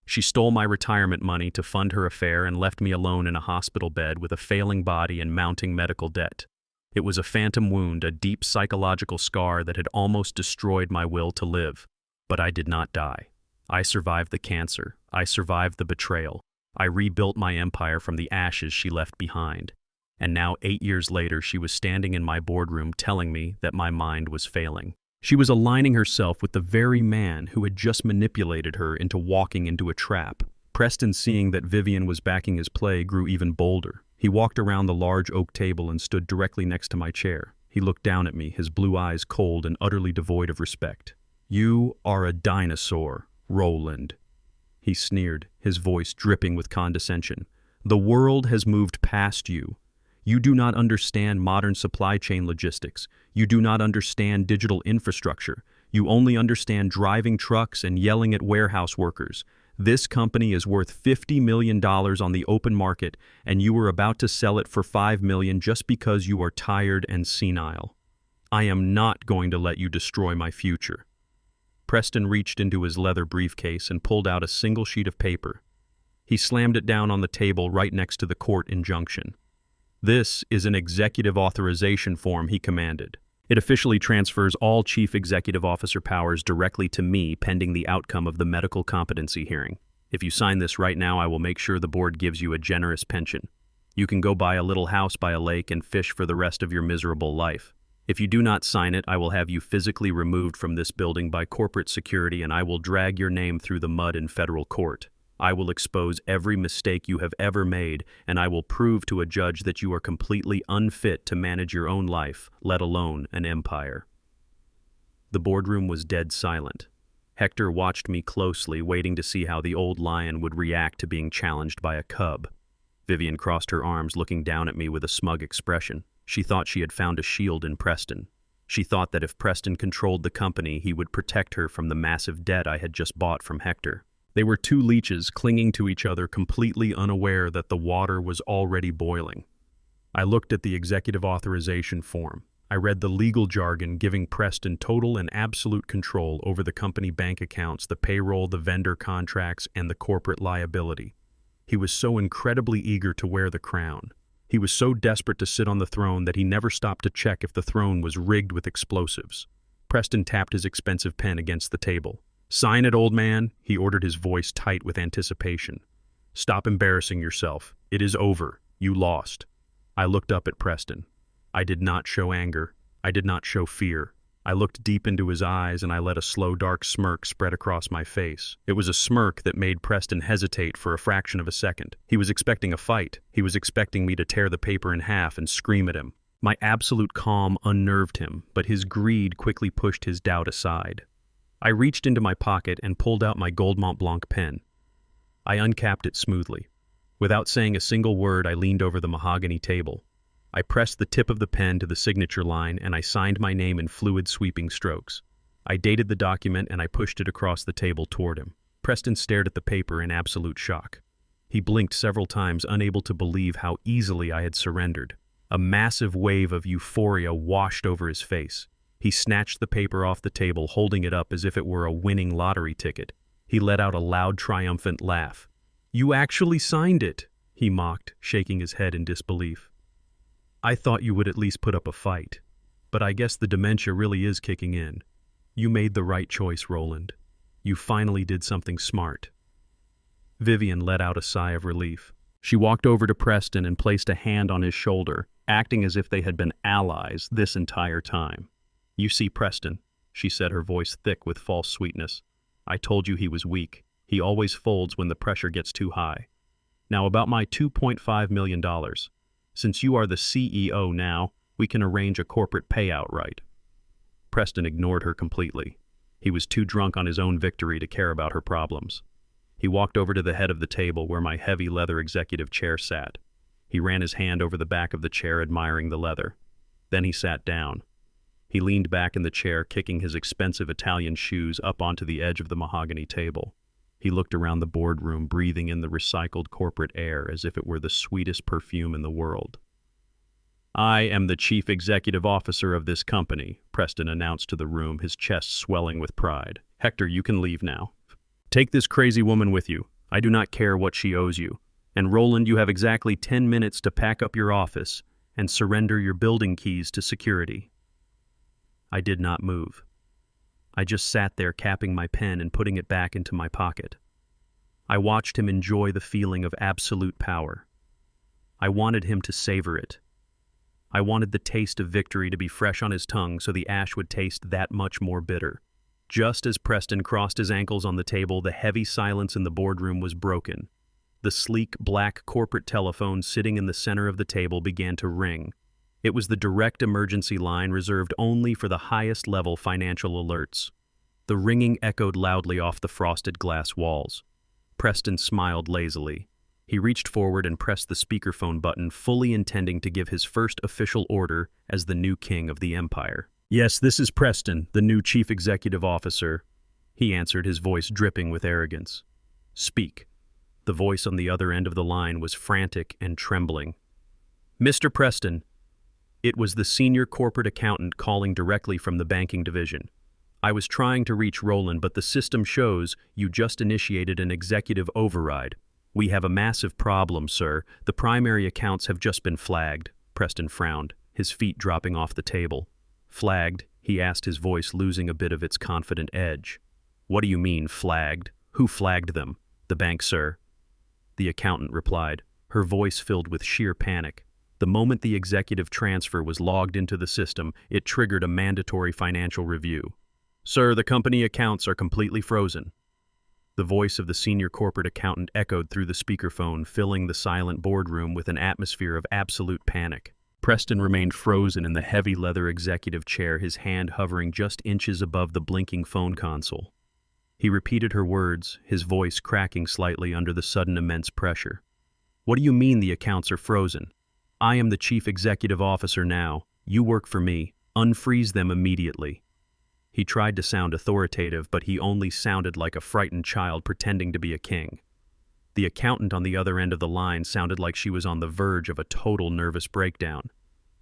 She stole my retirement money to fund her affair and left me alone in a hospital bed with a failing body and mounting medical debt. It was a phantom wound, a deep psychological scar that had almost destroyed my will to live. But I did not die. I survived the cancer. I survived the betrayal. I rebuilt my empire from the ashes she left behind. And now, 8 years later, she was standing in my boardroom telling me that my mind was failing. She was aligning herself with the very man who had just manipulated her into walking into a trap. Preston, seeing that Vivian was backing his play, grew even bolder. He walked around the large oak table and stood directly next to my chair. He looked down at me, his blue eyes cold and utterly devoid of respect. "You are a dinosaur, Roland," he sneered, his voice dripping with condescension. "The world has moved past you. You do not understand modern supply chain logistics. You do not understand digital infrastructure. You only understand driving trucks and yelling at warehouse workers. This company is worth $50 million on the open market, and you are about to sell it for $5 million just because you are tired and senile. I am not going to let you destroy my future." Preston reached into his leather briefcase and pulled out a single sheet of paper. He slammed it down on the table right next to the court injunction. "This is an executive authorization form," he commanded. "It officially transfers all chief executive officer powers directly to me pending the outcome of the medical competency hearing. If you sign this right now, I will make sure the board gives you a generous pension. You can go buy a little house by a lake and fish for the rest of your miserable life. If you do not sign it, I will have you physically removed from this building by corporate security and I will drag your name through the mud in federal court. I will expose every mistake you have ever made, and I will prove to a judge that you are completely unfit to manage your own life, let alone an empire." The boardroom was dead silent. Hector watched me closely, waiting to see how the old lion would react to being challenged by a cub. Vivian crossed her arms, looking down at me with a smug expression. She thought she had found a shield in Preston. She thought that if Preston controlled the company, he would protect her from the massive debt I had just bought from Hector. They were two leeches clinging to each other, completely unaware that the water was already boiling. I looked at the executive authorization form. I read the legal jargon giving Preston total and absolute control over the company bank accounts, the payroll, the vendor contracts, and the corporate liability. He was so incredibly eager to wear the crown. He was so desperate to sit on the throne that he never stopped to check if the throne was rigged with explosives. Preston tapped his expensive pen against the table. "Sign it, old man," he ordered, his voice tight with anticipation. "Stop embarrassing yourself. It is over. You lost." I looked up at Preston. I did not show anger. I did not show fear. I looked deep into his eyes, and I let a slow, dark smirk spread across my face. It was a smirk that made Preston hesitate for a fraction of a second. He was expecting a fight. He was expecting me to tear the paper in half and scream at him. My absolute calm unnerved him, but his greed quickly pushed his doubt aside. I reached into my pocket and pulled out my Gold Mont Blanc pen. I uncapped it smoothly. Without saying a single word, I leaned over the mahogany table. I pressed the tip of the pen to the signature line, and I signed my name in fluid, sweeping strokes. I dated the document, and I pushed it across the table toward him. Preston stared at the paper in absolute shock. He blinked several times, unable to believe how easily I had surrendered. A massive wave of euphoria washed over his face. He snatched the paper off the table, holding it up as if it were a winning lottery ticket. He let out a loud, triumphant laugh. "You actually signed it," he mocked, shaking his head in disbelief. "I thought you would at least put up a fight. But I guess the dementia really is kicking in. You made the right choice, Roland. You finally did something smart." Vivian let out a sigh of relief. She walked over to Preston and placed a hand on his shoulder, acting as if they had been allies this entire time. "You see, Preston," she said, her voice thick with false sweetness. "I told you he was weak. He always folds when the pressure gets too high. Now about my $2.5 million. Since you are the CEO now, we can arrange a corporate payout, right?" Preston ignored her completely. He was too drunk on his own victory to care about her problems. He walked over to the head of the table where my heavy leather executive chair sat. He ran his hand over the back of the chair, admiring the leather. Then he sat down. He leaned back in the chair, kicking his expensive Italian shoes up onto the edge of the mahogany table. He looked around the boardroom, breathing in the recycled corporate air as if it were the sweetest perfume in the world. "I am the chief executive officer of this company," Preston announced to the room, his chest swelling with pride. "Hector, you can leave now. Take this crazy woman with you. I do not care what she owes you. And Roland, you have exactly 10 minutes to pack up your office and surrender your building keys to security." I did not move. I just sat there, capping my pen and putting it back into my pocket. I watched him enjoy the feeling of absolute power. I wanted him to savor it. I wanted the taste of victory to be fresh on his tongue so the ash would taste that much more bitter. Just as Preston crossed his ankles on the table, the heavy silence in the boardroom was broken. The sleek, black corporate telephone sitting in the center of the table began to ring. It was the direct emergency line reserved only for the highest level financial alerts. The ringing echoed loudly off the frosted glass walls. Preston smiled lazily. He reached forward and pressed the speakerphone button, fully intending to give his first official order as the new king of the empire. "Yes, this is Preston, the new chief executive officer," he answered, his voice dripping with arrogance. "Speak." The voice on the other end of the line was frantic and trembling. "Mr. Preston." It was the senior corporate accountant calling directly from the banking division. "I was trying to reach Roland, but the system shows you just initiated an executive override. We have a massive problem, sir. The primary accounts have just been flagged." Preston frowned, his feet dropping off the table. "Flagged?" he asked, his voice losing a bit of its confident edge. "What do you mean, flagged? Who flagged them?" "The bank, sir." The accountant replied, her voice filled with sheer panic. The moment the executive transfer was logged into the system, it triggered a mandatory financial review. "Sir, the company accounts are completely frozen." The voice of the senior corporate accountant echoed through the speakerphone, filling the silent boardroom with an atmosphere of absolute panic. Preston remained frozen in the heavy leather executive chair, his hand hovering just inches above the blinking phone console. He repeated her words, his voice cracking slightly under the sudden immense pressure. "What do you mean the accounts are frozen? I am the chief executive officer now. You work for me. Unfreeze them immediately." He tried to sound authoritative, but he only sounded like a frightened child pretending to be a king. The accountant on the other end of the line sounded like she was on the verge of a total nervous breakdown.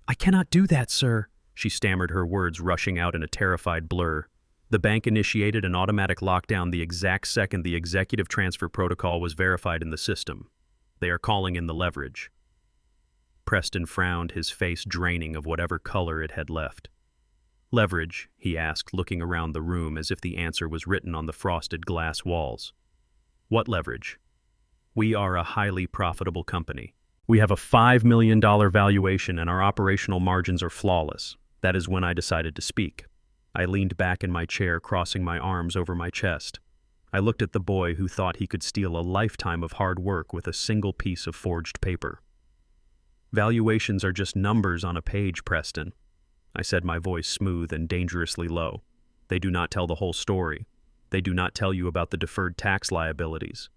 "I cannot do that, sir," she stammered, her words rushing out in a terrified blur. "The bank initiated an automatic lockdown the exact second the executive transfer protocol was verified in the system. They are calling in the leverage." Preston frowned, his face draining of whatever color it had left. "Leverage?" he asked, looking around the room as if the answer was written on the frosted glass walls. "What leverage?" "We are a highly profitable company. We have a $5 million valuation and our operational margins are flawless." That is when I decided to speak. I leaned back in my chair, crossing my arms over my chest. I looked at the boy who thought he could steal a lifetime of hard work with a single piece of forged paper. "Valuations are just numbers on a page, Preston," I said, my voice smooth and dangerously low. "They do not tell the whole story. They do not tell you about the deferred tax liabilities.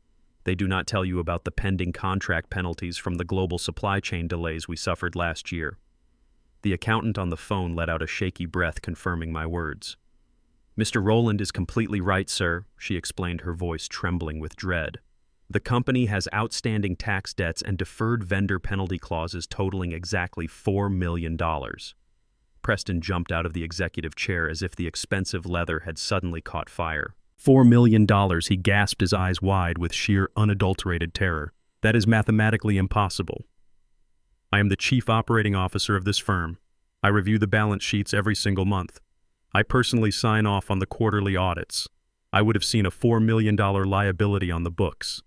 They do not tell you about the pending contract penalties from the global supply chain delays we suffered last year." The accountant on the phone let out a shaky breath, confirming my words. "Mr. Rowland is completely right, sir," she explained, her voice trembling with dread. "The company has outstanding tax debts and deferred vendor penalty clauses totaling exactly $4 million. Preston jumped out of the executive chair as if the expensive leather had suddenly caught fire. $4 million, he gasped, his eyes wide with sheer unadulterated terror. "That is mathematically impossible. I am the chief operating officer of this firm. I review the balance sheets every single month. I personally sign off on the quarterly audits. I would have seen a $4 million liability on the books."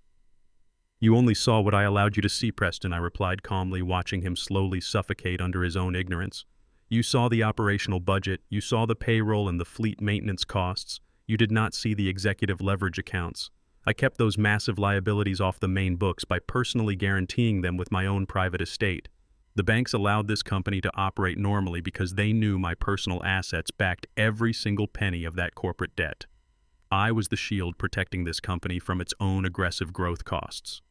"You only saw what I allowed you to see, Preston," I replied calmly, watching him slowly suffocate under his own ignorance. "You saw the operational budget, you saw the payroll and the fleet maintenance costs. You did not see the executive leverage accounts. I kept those massive liabilities off the main books by personally guaranteeing them with my own private estate. The banks allowed this company to operate normally because they knew my personal assets backed every single penny of that corporate debt. I was the shield protecting this company from its own aggressive growth costs."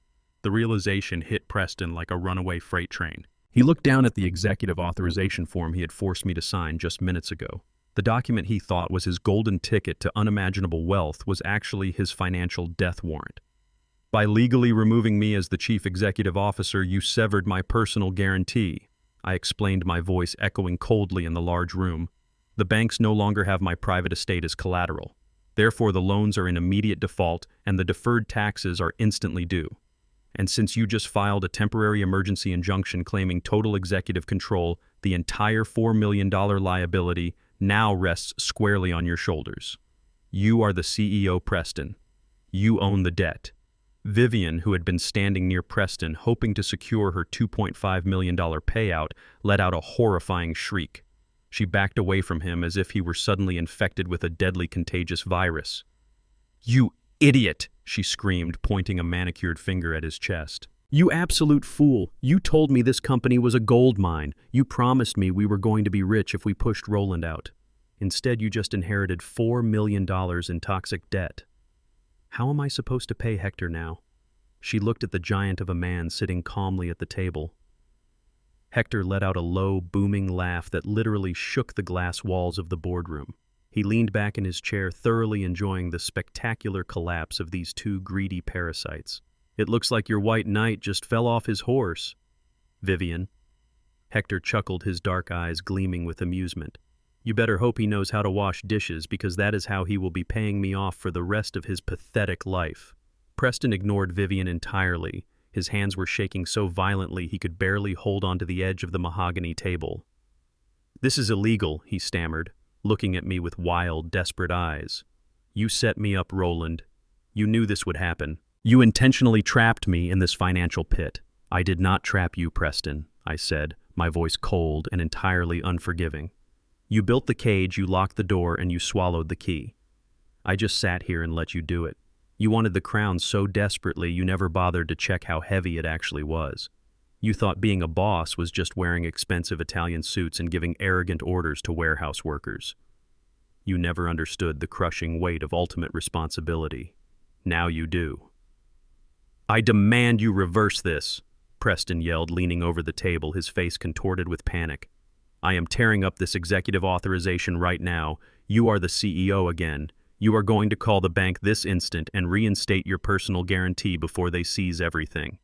The realization hit Preston like a runaway freight train. He looked down at the executive authorization form he had forced me to sign just minutes ago. The document he thought was his golden ticket to unimaginable wealth was actually his financial death warrant. "By legally removing me as the chief executive officer, you severed my personal guarantee," I explained, my voice echoing coldly in the large room. "The banks no longer have my private estate as collateral. Therefore, the loans are in immediate default and the deferred taxes are instantly due. And since you just filed a temporary emergency injunction claiming total executive control, the entire $4 million liability now rests squarely on your shoulders. You are the CEO, Preston. You own the debt." Vivian, who had been standing near Preston hoping to secure her $2.5 million payout, let out a horrifying shriek. She backed away from him as if he were suddenly infected with a deadly contagious virus. "You idiot!" she screamed, pointing a manicured finger at his chest. "You absolute fool! You told me this company was a gold mine. You promised me we were going to be rich if we pushed Rowland out. Instead, you just inherited $4 million in toxic debt. How am I supposed to pay Hector now?" She looked at the giant of a man sitting calmly at the table. Hector let out a low, booming laugh that literally shook the glass walls of the boardroom. He leaned back in his chair, thoroughly enjoying the spectacular collapse of these two greedy parasites. "It looks like your white knight just fell off his horse, Vivian." Hector chuckled, his dark eyes gleaming with amusement. "You better hope he knows how to wash dishes, because that is how he will be paying me off for the rest of his pathetic life." Preston ignored Vivian entirely. His hands were shaking so violently he could barely hold onto the edge of the mahogany table. "This is illegal," he stammered, looking at me with wild, desperate eyes. "You set me up, Rowland. You knew this would happen. You intentionally trapped me in this financial pit." "I did not trap you, Preston," I said, my voice cold and entirely unforgiving. "You built the cage, you locked the door, and you swallowed the key. I just sat here and let you do it. You wanted the crown so desperately you never bothered to check how heavy it actually was. You thought being a boss was just wearing expensive Italian suits and giving arrogant orders to warehouse workers. You never understood the crushing weight of ultimate responsibility. Now you do. "I demand you reverse this," Preston yelled, leaning over the table, his face contorted with panic. "I am tearing up this executive authorization right now. You are the CEO again. You are going to call the bank this instant and reinstate your personal guarantee before they seize everything."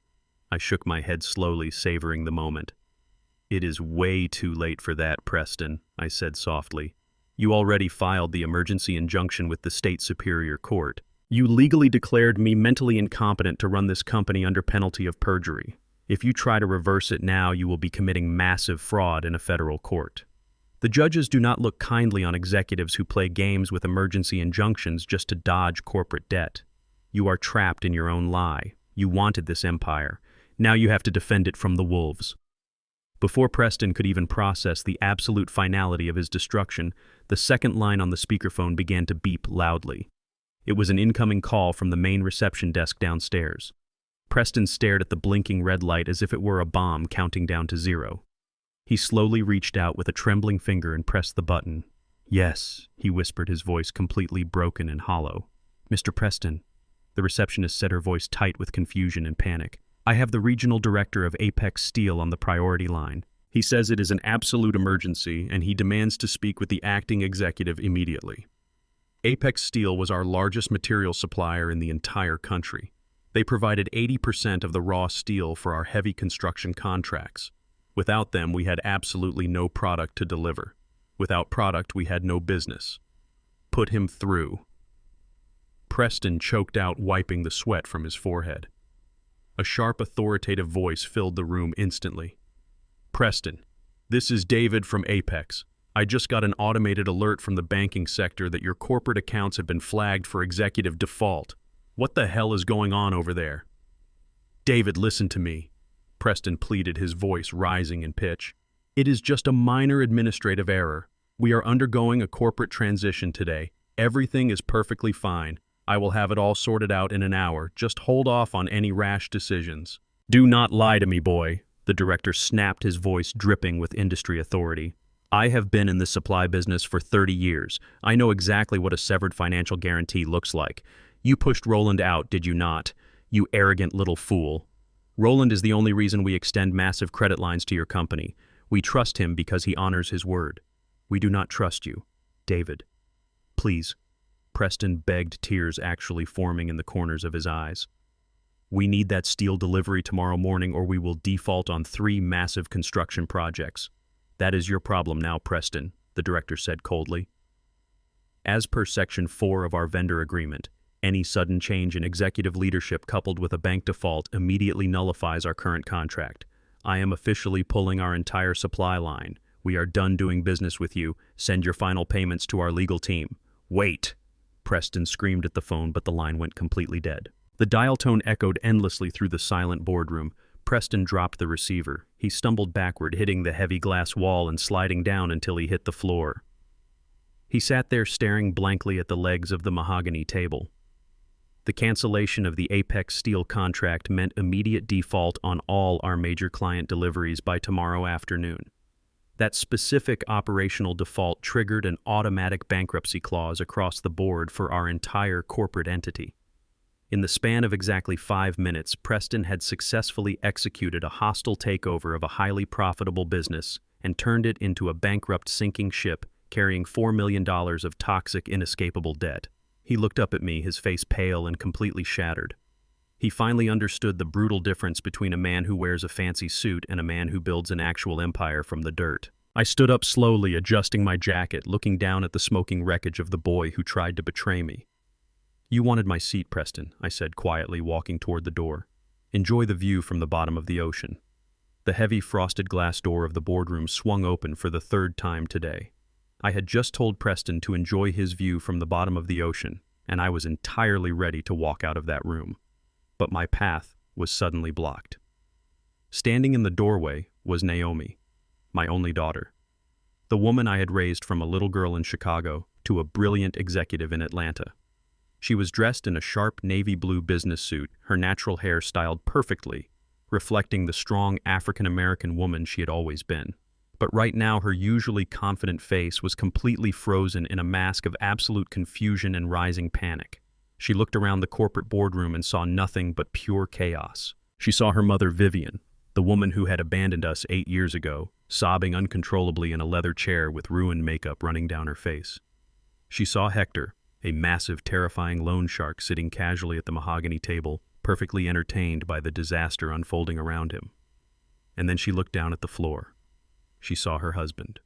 I shook my head slowly, savoring the moment. "It is way too late for that, Preston," I said softly. "You already filed the emergency injunction with the state superior court. You legally declared me mentally incompetent to run this company under penalty of perjury. If you try to reverse it now, you will be committing massive fraud in a federal court. The judges do not look kindly on executives who play games with emergency injunctions just to dodge corporate debt. You are trapped in your own lie. You wanted this empire. Now you have to defend it from the wolves." Before Preston could even process the absolute finality of his destruction, the second line on the speakerphone began to beep loudly. It was an incoming call from the main reception desk downstairs. Preston stared at the blinking red light as if it were a bomb counting down to 0. He slowly reached out with a trembling finger and pressed the button. "Yes," he whispered, his voice completely broken and hollow. "Mr. Preston." The receptionist said, her voice tight with confusion and panic. "I have the regional director of Apex Steel on the priority line. He says it is an absolute emergency and he demands to speak with the acting executive immediately. Apex Steel was our largest material supplier in the entire country. They provided 80% of the raw steel for our heavy construction contracts. Without them, we had absolutely no product to deliver. Without product, we had no business. Put him through." Preston choked out, wiping the sweat from his forehead. A sharp, authoritative voice filled the room instantly. "Preston, this is David from Apex. I just got an automated alert from the banking sector that your corporate accounts have been flagged for executive default. What the hell is going on over there?" "David, listen to me," Preston pleaded, his voice rising in pitch. "It is just a minor administrative error. We are undergoing a corporate transition today. Everything is perfectly fine. I will have it all sorted out in an hour. Just hold off on any rash decisions." "Do not lie to me, boy," the director snapped, his voice dripping with industry authority. "I have been in the supply business for 30 years. I know exactly what a severed financial guarantee looks like. You pushed Roland out, did you not? You arrogant little fool. Roland is the only reason we extend massive credit lines to your company. We trust him because he honors his word. We do not trust you, David. Please." Preston begged, tears actually forming in the corners of his eyes. "We need that steel delivery tomorrow morning or we will default on 3 massive construction projects. That is your problem now, Preston," the director said coldly. "As per Section 4 of our vendor agreement, any sudden change in executive leadership coupled with a bank default immediately nullifies our current contract. I am officially pulling our entire supply line. We are done doing business with you. Send your final payments to our legal team." "Wait!" Preston screamed at the phone, but the line went completely dead. The dial tone echoed endlessly through the silent boardroom. Preston dropped the receiver. He stumbled backward, hitting the heavy glass wall and sliding down until he hit the floor. He sat there staring blankly at the legs of the mahogany table. The cancellation of the Apex Steel contract meant immediate default on all our major client deliveries by tomorrow afternoon. That specific operational default triggered an automatic bankruptcy clause across the board for our entire corporate entity. In the span of exactly 5 minutes, Preston had successfully executed a hostile takeover of a highly profitable business and turned it into a bankrupt sinking ship carrying $4 million of toxic, inescapable debt. He looked up at me, his face pale and completely shattered. He finally understood the brutal difference between a man who wears a fancy suit and a man who builds an actual empire from the dirt. I stood up slowly, adjusting my jacket, looking down at the smoking wreckage of the boy who tried to betray me. "You wanted my seat, Preston," I said quietly, walking toward the door. "Enjoy the view from the bottom of the ocean." The heavy frosted glass door of the boardroom swung open for the 3rd time today. I had just told Preston to enjoy his view from the bottom of the ocean, and I was entirely ready to walk out of that room. But my path was suddenly blocked. Standing in the doorway was Naomi, my only daughter, the woman I had raised from a little girl in Chicago to a brilliant executive in Atlanta. She was dressed in a sharp navy blue business suit, her natural hair styled perfectly, reflecting the strong African-American woman she had always been. But right now her usually confident face was completely frozen in a mask of absolute confusion and rising panic. She looked around the corporate boardroom and saw nothing but pure chaos. She saw her mother Vivian, the woman who had abandoned us 8 years ago, sobbing uncontrollably in a leather chair with ruined makeup running down her face. She saw Hector, a massive, terrifying loan shark sitting casually at the mahogany table, perfectly entertained by the disaster unfolding around him. And then she looked down at the floor. She saw her husband.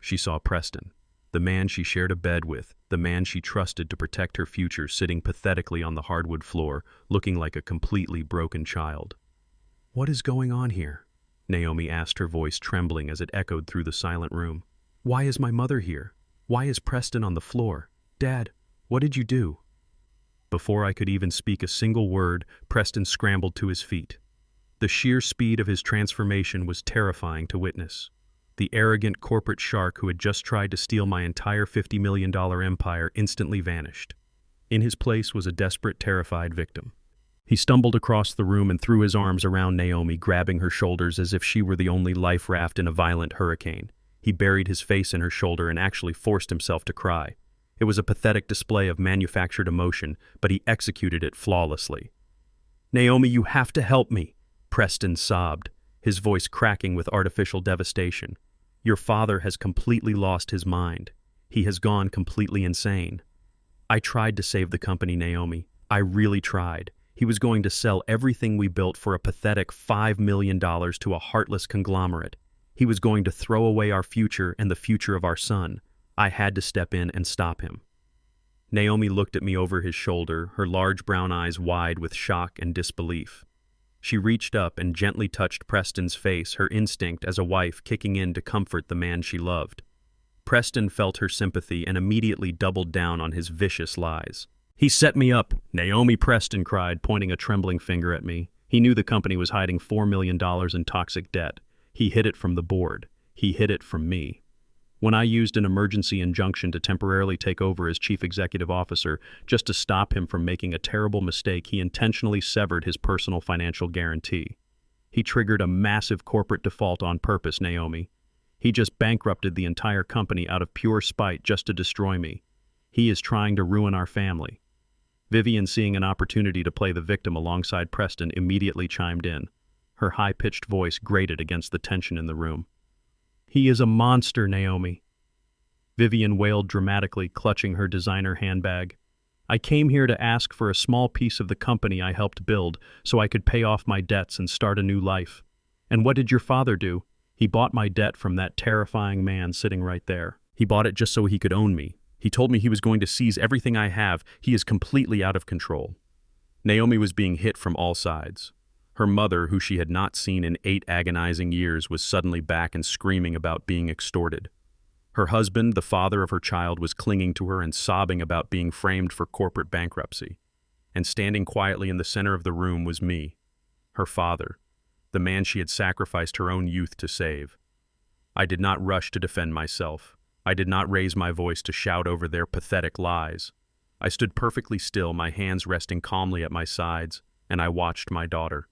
She saw Preston, the man she shared a bed with, the man she trusted to protect her future, sitting pathetically on the hardwood floor, looking like a completely broken child. "What is going on here?" Naomi asked, her voice trembling as it echoed through the silent room. "Why is my mother here? Why is Preston on the floor? Dad, what did you do?" Before I could even speak a single word, Preston scrambled to his feet. The sheer speed of his transformation was terrifying to witness. The arrogant corporate shark who had just tried to steal my entire $50 million empire instantly vanished. In his place was a desperate, terrified victim. He stumbled across the room and threw his arms around Naomi, grabbing her shoulders as if she were the only life raft in a violent hurricane. He buried his face in her shoulder and actually forced himself to cry. It was a pathetic display of manufactured emotion, but he executed it flawlessly. "Naomi, you have to help me," Preston sobbed, his voice cracking with artificial devastation. "Your father has completely lost his mind. He has gone completely insane. I tried to save the company, Naomi. I really tried. He was going to sell everything we built for a pathetic $5 million to a heartless conglomerate. He was going to throw away our future and the future of our son. I had to step in and stop him." Naomi looked at me over his shoulder, her large brown eyes wide with shock and disbelief. She reached up and gently touched Preston's face, her instinct as a wife kicking in to comfort the man she loved. Preston felt her sympathy and immediately doubled down on his vicious lies. "He set me up," Naomi, Preston cried, pointing a trembling finger at me. He knew the company was hiding $4 million in toxic debt. He hid it from the board. He hid it from me. When I used an emergency injunction to temporarily take over as chief executive officer, just to stop him from making a terrible mistake, he intentionally severed his personal financial guarantee. He triggered a massive corporate default on purpose, Naomi. He just bankrupted the entire company out of pure spite just to destroy me. He is trying to ruin our family. Vivian, seeing an opportunity to play the victim alongside Preston, immediately chimed in. Her high-pitched voice grated against the tension in the room. "He is a monster, Naomi." Vivian wailed dramatically, clutching her designer handbag. "I came here to ask for a small piece of the company I helped build so I could pay off my debts and start a new life. And what did your father do? He bought my debt from that terrifying man sitting right there. He bought it just so he could own me. He told me he was going to seize everything I have. He is completely out of control." Naomi was being hit from all sides. Her mother, who she had not seen in 8 agonizing years, was suddenly back and screaming about being extorted. Her husband, the father of her child, was clinging to her and sobbing about being framed for corporate bankruptcy. And standing quietly in the center of the room was me, her father, the man she had sacrificed her own youth to save. I did not rush to defend myself. I did not raise my voice to shout over their pathetic lies. I stood perfectly still, my hands resting calmly at my sides, and I watched my daughter.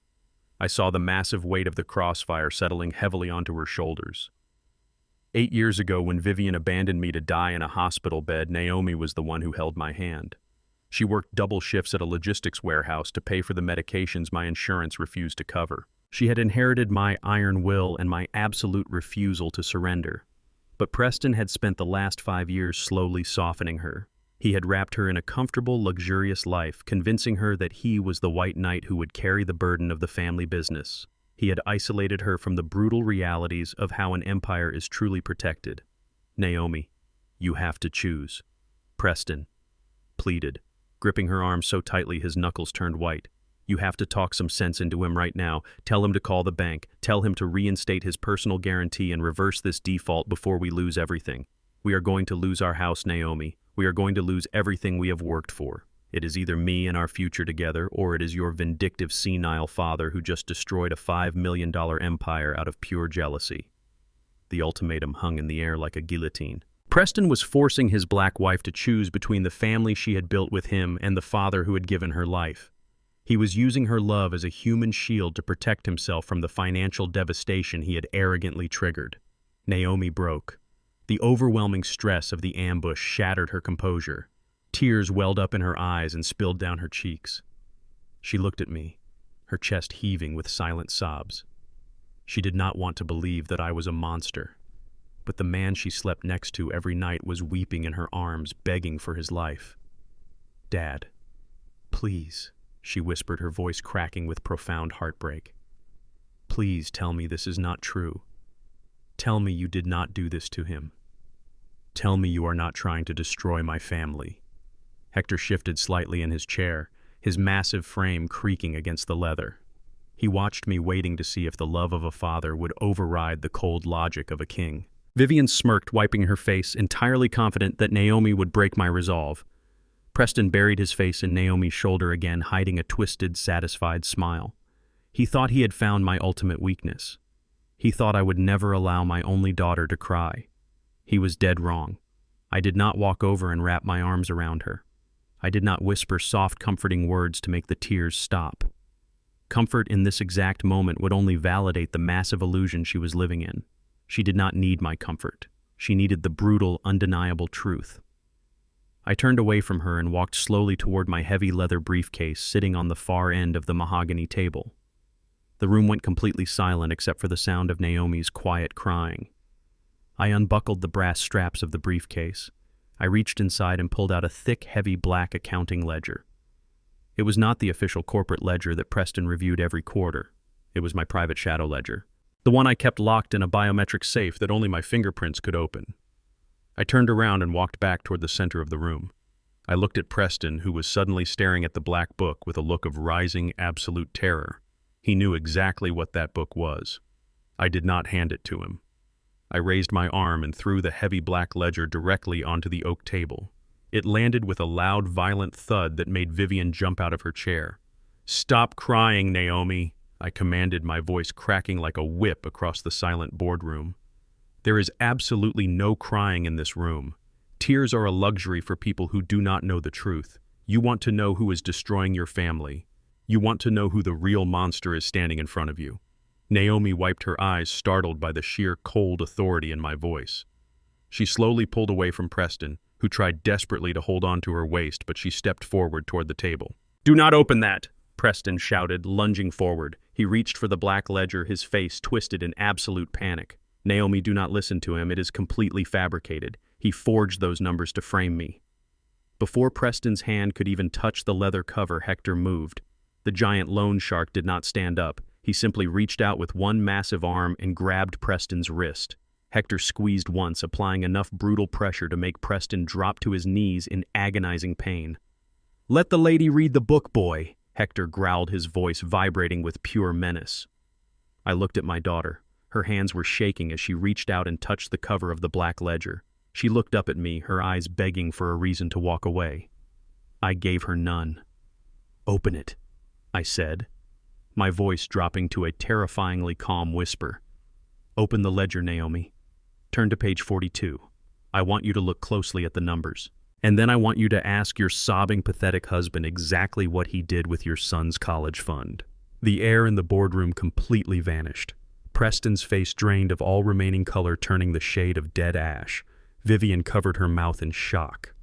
I saw the massive weight of the crossfire settling heavily onto her shoulders. 8 years ago, when Vivian abandoned me to die in a hospital bed, Naomi was the one who held my hand. She worked double shifts at a logistics warehouse to pay for the medications my insurance refused to cover. She had inherited my iron will and my absolute refusal to surrender. But Preston had spent the last 5 years slowly softening her. He had wrapped her in a comfortable, luxurious life, convincing her that he was the white knight who would carry the burden of the family business. He had isolated her from the brutal realities of how an empire is truly protected. "Naomi, you have to choose." Preston pleaded, gripping her arm so tightly his knuckles turned white. "You have to talk some sense into him right now. Tell him to call the bank. Tell him to reinstate his personal guarantee and reverse this default before we lose everything. We are going to lose our house, Naomi. We are going to lose everything we have worked for. It is either me and our future together, or it is your vindictive, senile father who just destroyed a $5 million empire out of pure jealousy." The ultimatum hung in the air like a guillotine. Preston was forcing his black wife to choose between the family she had built with him and the father who had given her life. He was using her love as a human shield to protect himself from the financial devastation he had arrogantly triggered. Naomi broke. The overwhelming stress of the ambush shattered her composure. Tears welled up in her eyes and spilled down her cheeks. She looked at me, her chest heaving with silent sobs. She did not want to believe that I was a monster, but the man she slept next to every night was weeping in her arms, begging for his life. "Dad, please," she whispered, her voice cracking with profound heartbreak. "Please tell me this is not true. Tell me you did not do this to him. Tell me you are not trying to destroy my family." Hector shifted slightly in his chair, his massive frame creaking against the leather. He watched me, waiting to see if the love of a father would override the cold logic of a king. Vivian smirked, wiping her face, entirely confident that Naomi would break my resolve. Preston buried his face in Naomi's shoulder again, hiding a twisted, satisfied smile. He thought he had found my ultimate weakness. He thought I would never allow my only daughter to cry. He was dead wrong. I did not walk over and wrap my arms around her. I did not whisper soft, comforting words to make the tears stop. Comfort in this exact moment would only validate the massive illusion she was living in. She did not need my comfort. She needed the brutal, undeniable truth. I turned away from her and walked slowly toward my heavy leather briefcase sitting on the far end of the mahogany table. The room went completely silent except for the sound of Naomi's quiet crying. I unbuckled the brass straps of the briefcase. I reached inside and pulled out a thick, heavy black accounting ledger. It was not the official corporate ledger that Preston reviewed every quarter. It was my private shadow ledger, the one I kept locked in a biometric safe that only my fingerprints could open. I turned around and walked back toward the center of the room. I looked at Preston, who was suddenly staring at the black book with a look of rising, absolute terror. He knew exactly what that book was. I did not hand it to him. I raised my arm and threw the heavy black ledger directly onto the oak table. It landed with a loud, violent thud that made Vivian jump out of her chair. "Stop crying, Naomi," I commanded, my voice cracking like a whip across the silent boardroom. "There is absolutely no crying in this room. Tears are a luxury for people who do not know the truth. You want to know who is destroying your family. You want to know who the real monster is standing in front of you." Naomi wiped her eyes, startled by the sheer cold authority in my voice. She slowly pulled away from Preston, who tried desperately to hold on to her waist, but she stepped forward toward the table. "Do not open that!" Preston shouted, lunging forward. He reached for the black ledger, his face twisted in absolute panic. "Naomi, do not listen to him. It is completely fabricated. He forged those numbers to frame me." Before Preston's hand could even touch the leather cover, Hector moved. The giant loan shark did not stand up. He simply reached out with one massive arm and grabbed Preston's wrist. Hector squeezed once, applying enough brutal pressure to make Preston drop to his knees in agonizing pain. "Let the lady read the book, boy," Hector growled, his voice vibrating with pure menace. I looked at my daughter. Her hands were shaking as she reached out and touched the cover of the black ledger. She looked up at me, her eyes begging for a reason to walk away. I gave her none. "Open it," I said, my voice dropping to a terrifyingly calm whisper. "Open the ledger, Naomi. Turn to page 42. I want you to look closely at the numbers. And then I want you to ask your sobbing, pathetic husband exactly what he did with your son's college fund." The air in the boardroom completely vanished. Preston's face drained of all remaining color, turning the shade of dead ash. Vivian covered her mouth in shock.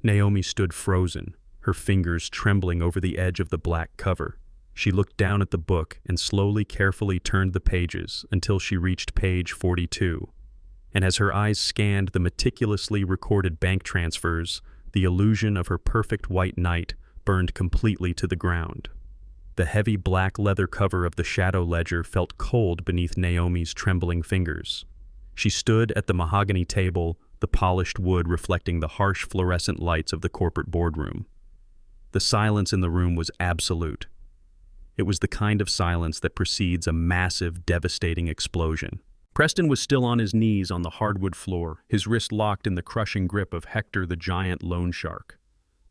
Naomi stood frozen, her fingers trembling over the edge of the black cover. She looked down at the book and slowly, carefully turned the pages until she reached page 42. And as her eyes scanned the meticulously recorded bank transfers, the illusion of her perfect white night burned completely to the ground. The heavy black leather cover of the shadow ledger felt cold beneath Naomi's trembling fingers. She stood at the mahogany table, the polished wood reflecting the harsh fluorescent lights of the corporate boardroom. The silence in the room was absolute. It was the kind of silence that precedes a massive, devastating explosion. Preston was still on his knees on the hardwood floor, his wrist locked in the crushing grip of Hector the giant loan shark.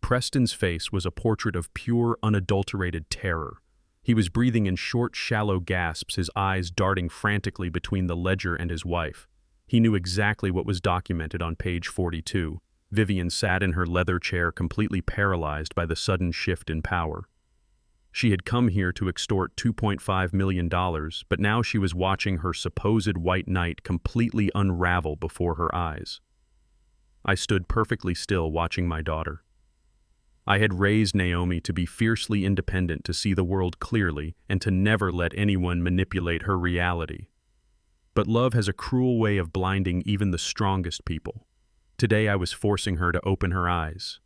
Preston's face was a portrait of pure, unadulterated terror. He was breathing in short, shallow gasps, his eyes darting frantically between the ledger and his wife. He knew exactly what was documented on page 42. Vivian sat in her leather chair completely paralyzed by the sudden shift in power. She had come here to extort $2.5 million, but now she was watching her supposed white knight completely unravel before her eyes. I stood perfectly still watching my daughter. I had raised Naomi to be fiercely independent, to see the world clearly, and to never let anyone manipulate her reality. But love has a cruel way of blinding even the strongest people. Today I was forcing her to open her eyes.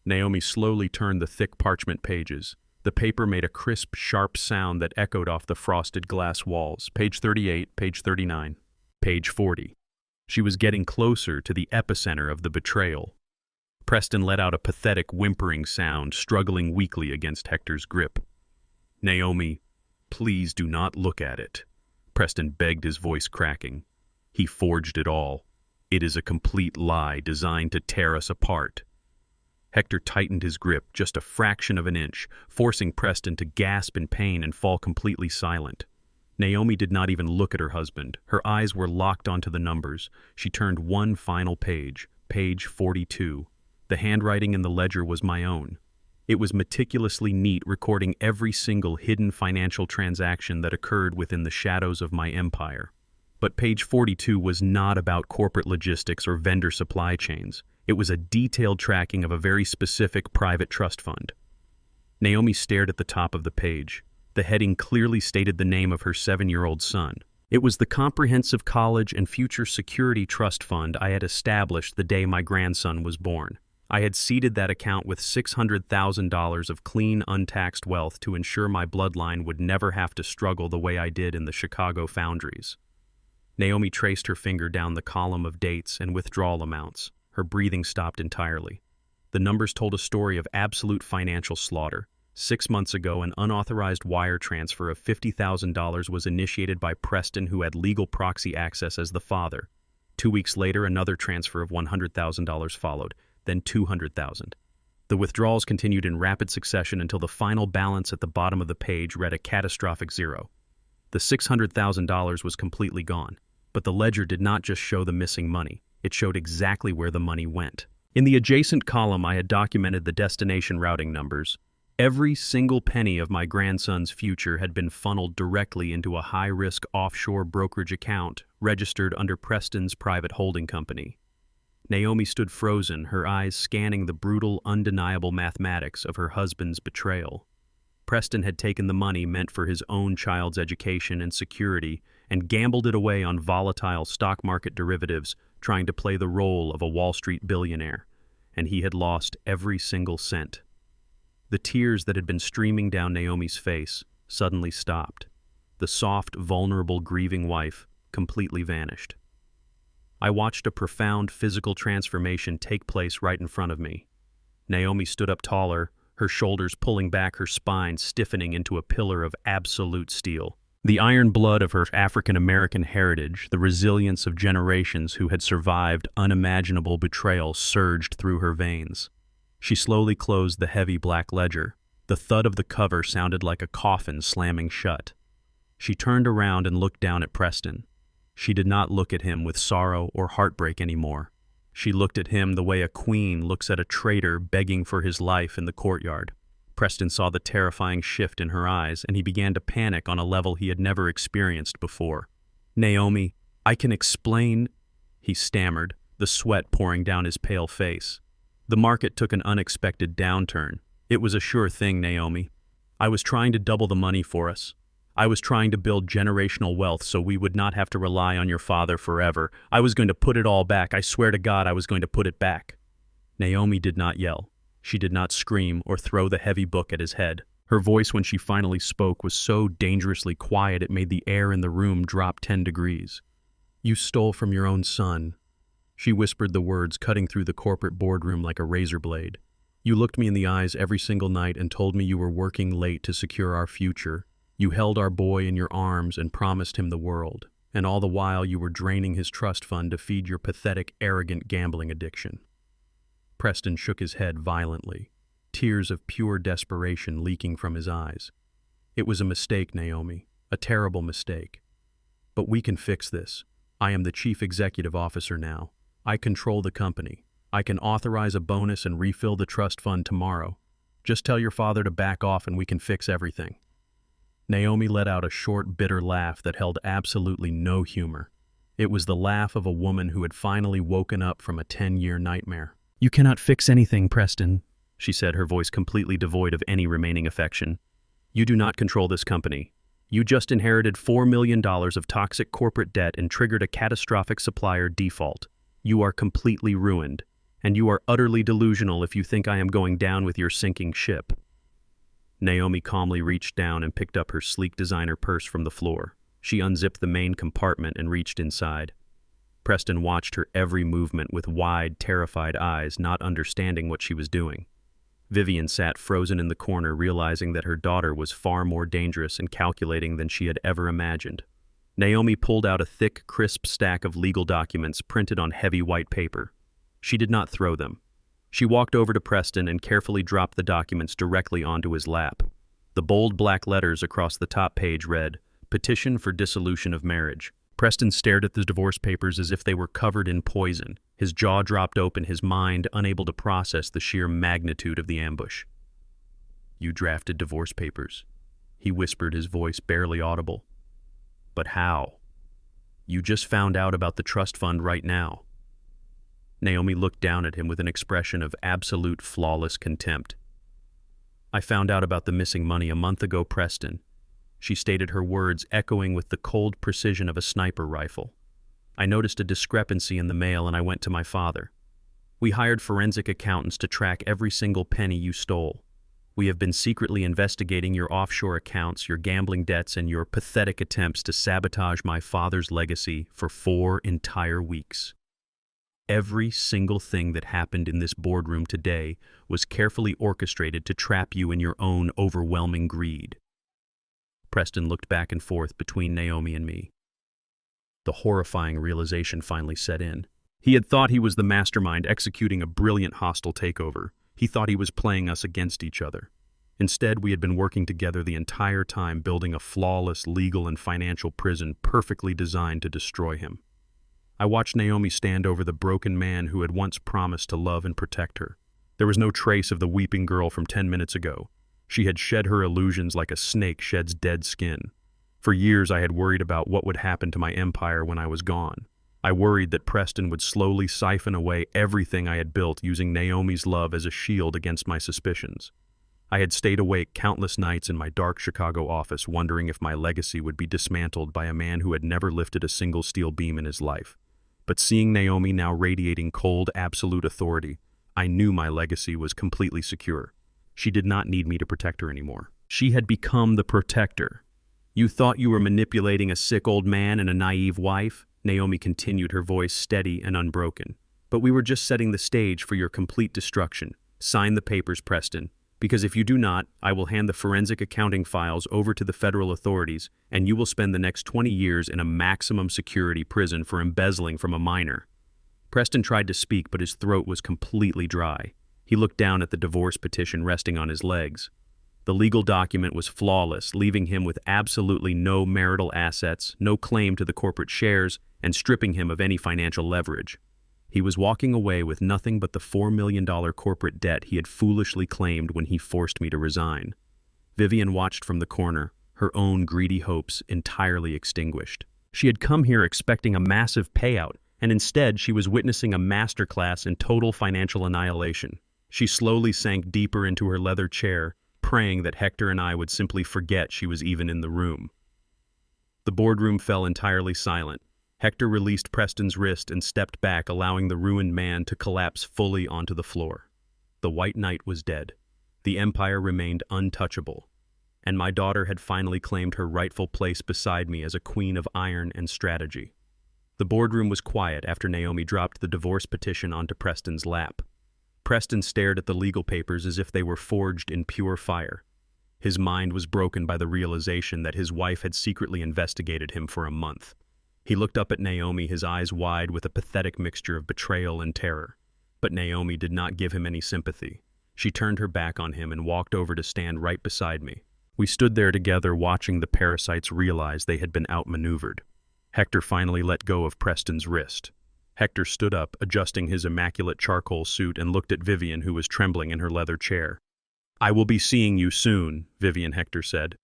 Naomi slowly turned the thick parchment pages. The paper made a crisp, sharp sound that echoed off the frosted glass walls. Page 38, page 39, page 40. She was getting closer to the epicenter of the betrayal. Preston let out a pathetic whimpering sound, struggling weakly against Hector's grip. "Naomi, please do not look at it," Preston begged, his voice cracking. "He forged it all. It is a complete lie designed to tear us apart." Hector tightened his grip just a fraction of an inch, forcing Preston to gasp in pain and fall completely silent. Naomi did not even look at her husband. Her eyes were locked onto the numbers. She turned one final page, page 42. The handwriting in the ledger was my own. It was meticulously neat, recording every single hidden financial transaction that occurred within the shadows of my empire. But page 42 was not about corporate logistics or vendor supply chains. It was a detailed tracking of a very specific private trust fund. Naomi stared at the top of the page. The heading clearly stated the name of her 7-year-old son. It was the Comprehensive College and Future Security Trust Fund I had established the day my grandson was born. I had seeded that account with $600,000 of clean, untaxed wealth to ensure my bloodline would never have to struggle the way I did in the Chicago foundries. Naomi traced her finger down the column of dates and withdrawal amounts. Her breathing stopped entirely. The numbers told a story of absolute financial slaughter. 6 months ago, an unauthorized wire transfer of $50,000 was initiated by Preston, who had legal proxy access as the father. 2 weeks later, another transfer of $100,000 followed, then $200,000. The withdrawals continued in rapid succession until the final balance at the bottom of the page read a catastrophic zero. The $600,000 was completely gone, but the ledger did not just show the missing money. It showed exactly where the money went. In the adjacent column, I had documented the destination routing numbers. Every single penny of my grandson's future had been funneled directly into a high-risk offshore brokerage account registered under Preston's private holding company. Naomi stood frozen, her eyes scanning the brutal, undeniable mathematics of her husband's betrayal. Preston had taken the money meant for his own child's education and security and gambled it away on volatile stock market derivatives, trying to play the role of a Wall Street billionaire, and he had lost every single cent. The tears that had been streaming down Naomi's face suddenly stopped. The soft, vulnerable, grieving wife completely vanished. I watched a profound physical transformation take place right in front of me. Naomi stood up taller, her shoulders pulling back, her spine stiffening into a pillar of absolute steel. The iron blood of her African-American heritage, the resilience of generations who had survived unimaginable betrayal, surged through her veins. She slowly closed the heavy black ledger. The thud of the cover sounded like a coffin slamming shut. She turned around and looked down at Preston. She did not look at him with sorrow or heartbreak anymore. She looked at him the way a queen looks at a traitor begging for his life in the courtyard. Preston saw the terrifying shift in her eyes, and he began to panic on a level he had never experienced before. "Naomi, I can explain," he stammered, the sweat pouring down his pale face. "The market took an unexpected downturn. It was a sure thing, Naomi. I was trying to double the money for us. I was trying to build generational wealth so we would not have to rely on your father forever. I was going to put it all back. I swear to God I was going to put it back." Naomi did not yell. She did not scream or throw the heavy book at his head. Her voice, when she finally spoke, was so dangerously quiet it made the air in the room drop 10 degrees. "You stole from your own son." She whispered the words, cutting through the corporate boardroom like a razor blade. "You looked me in the eyes every single night and told me you were working late to secure our future. You held our boy in your arms and promised him the world. And all the while you were draining his trust fund to feed your pathetic, arrogant gambling addiction." Preston shook his head violently, tears of pure desperation leaking from his eyes. "It was a mistake, Naomi, a terrible mistake. But we can fix this. I am the chief executive officer now. I control the company. I can authorize a bonus and refill the trust fund tomorrow. Just tell your father to back off and we can fix everything." Naomi let out a short, bitter laugh that held absolutely no humor. It was the laugh of a woman who had finally woken up from a 10-year nightmare. "You cannot fix anything, Preston," she said, her voice completely devoid of any remaining affection. "You do not control this company. You just inherited $4 million of toxic corporate debt and triggered a catastrophic supplier default. You are completely ruined, and you are utterly delusional if you think I am going down with your sinking ship." Naomi calmly reached down and picked up her sleek designer purse from the floor. She unzipped the main compartment and reached inside. Preston watched her every movement with wide, terrified eyes, not understanding what she was doing. Vivian sat frozen in the corner, realizing that her daughter was far more dangerous and calculating than she had ever imagined. Naomi pulled out a thick, crisp stack of legal documents printed on heavy white paper. She did not throw them. She walked over to Preston and carefully dropped the documents directly onto his lap. The bold black letters across the top page read, "Petition for dissolution of marriage." Preston stared at the divorce papers as if they were covered in poison. His jaw dropped open, his mind unable to process the sheer magnitude of the ambush. "You drafted divorce papers," he whispered, his voice barely audible. "But how? You just found out about the trust fund right now." Naomi looked down at him with an expression of absolute flawless contempt. "I found out about the missing money a month ago, Preston." She stated, her words echoing with the cold precision of a sniper rifle. "I noticed a discrepancy in the mail and I went to my father. We hired forensic accountants to track every single penny you stole. We have been secretly investigating your offshore accounts, your gambling debts, and your pathetic attempts to sabotage my father's legacy for 4 entire weeks. Every single thing that happened in this boardroom today was carefully orchestrated to trap you in your own overwhelming greed." Preston looked back and forth between Naomi and me. The horrifying realization finally set in. He had thought he was the mastermind executing a brilliant hostile takeover. He thought he was playing us against each other. Instead, we had been working together the entire time, building a flawless legal and financial prison perfectly designed to destroy him. I watched Naomi stand over the broken man who had once promised to love and protect her. There was no trace of the weeping girl from 10 minutes ago. She had shed her illusions like a snake sheds dead skin. For years I had worried about what would happen to my empire when I was gone. I worried that Preston would slowly siphon away everything I had built, using Naomi's love as a shield against my suspicions. I had stayed awake countless nights in my dark Chicago office, wondering if my legacy would be dismantled by a man who had never lifted a single steel beam in his life. But seeing Naomi now radiating cold, absolute authority, I knew my legacy was completely secure. She did not need me to protect her anymore. She had become the protector. "You thought you were manipulating a sick old man and a naive wife?" Naomi continued, her voice steady and unbroken. "But we were just setting the stage for your complete destruction. Sign the papers, Preston, because if you do not, I will hand the forensic accounting files over to the federal authorities, and you will spend the next 20 years in a maximum security prison for embezzling from a minor." Preston tried to speak, but his throat was completely dry. He looked down at the divorce petition resting on his legs. The legal document was flawless, leaving him with absolutely no marital assets, no claim to the corporate shares, and stripping him of any financial leverage. He was walking away with nothing but the $4 million corporate debt he had foolishly claimed when he forced me to resign. Vivian watched from the corner, her own greedy hopes entirely extinguished. She had come here expecting a massive payout, and instead she was witnessing a masterclass in total financial annihilation. She slowly sank deeper into her leather chair, praying that Hector and I would simply forget she was even in the room. The boardroom fell entirely silent. Hector released Preston's wrist and stepped back, allowing the ruined man to collapse fully onto the floor. The White Knight was dead. The Empire remained untouchable. And my daughter had finally claimed her rightful place beside me as a queen of iron and strategy. The boardroom was quiet after Naomi dropped the divorce petition onto Preston's lap. Preston stared at the legal papers as if they were forged in pure fire. His mind was broken by the realization that his wife had secretly investigated him for a month. He looked up at Naomi, his eyes wide with a pathetic mixture of betrayal and terror. But Naomi did not give him any sympathy. She turned her back on him and walked over to stand right beside me. We stood there together, watching the parasites realize they had been outmaneuvered. Hector finally let go of Preston's wrist. Hector stood up, adjusting his immaculate charcoal suit, and looked at Vivian, who was trembling in her leather chair. "I will be seeing you soon," Vivian, Hector said.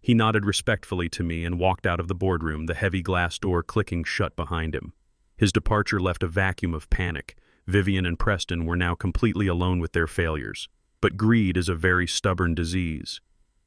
He nodded respectfully to me and walked out of the boardroom, the heavy glass door clicking shut behind him. His departure left a vacuum of panic. Vivian and Preston were now completely alone with their failures. But greed is a very stubborn disease.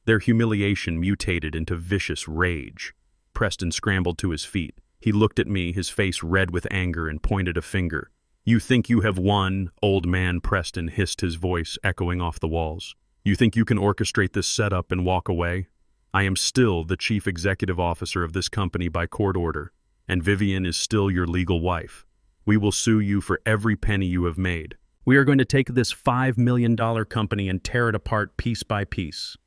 Their humiliation mutated into vicious rage. Preston scrambled to his feet. He looked at me, his face red with anger, and pointed a finger. "You think you have won, old man," Preston hissed, his voice echoing off the walls. "You think you can orchestrate this setup and walk away? I am still the chief executive officer of this company by court order, and Vivian is still your legal wife. We will sue you for every penny you have made. We are going to take this $5 million company and tear it apart piece by piece."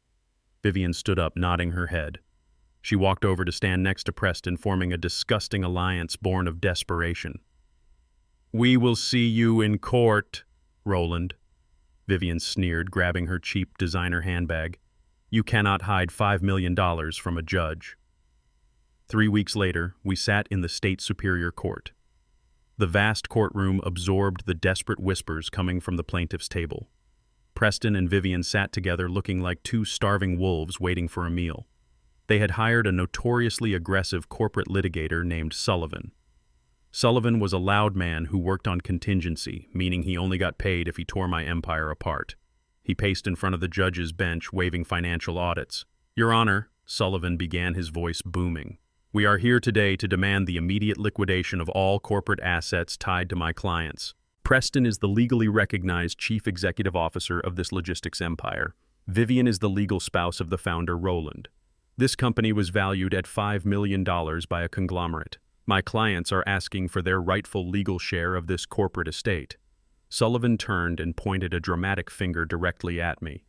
Vivian stood up, nodding her head. She walked over to stand next to Preston, forming a disgusting alliance born of desperation. "We will see you in court, Roland," Vivian sneered, grabbing her cheap designer handbag. "You cannot hide $5 million from a judge." 3 weeks later, we sat in the state superior court. The vast courtroom absorbed the desperate whispers coming from the plaintiff's table. Preston and Vivian sat together, looking like two starving wolves waiting for a meal. They had hired a notoriously aggressive corporate litigator named Sullivan. Sullivan was a loud man who worked on contingency, meaning he only got paid if he tore my empire apart. He paced in front of the judge's bench, waving financial audits. "Your Honor," Sullivan began, his voice booming, "we are here today to demand the immediate liquidation of all corporate assets tied to my clients. Preston is the legally recognized chief executive officer of this logistics empire. Vivian is the legal spouse of the founder, Roland. This company was valued at $5 million by a conglomerate. My clients are asking for their rightful legal share of this corporate estate." Sullivan turned and pointed a dramatic finger directly at me.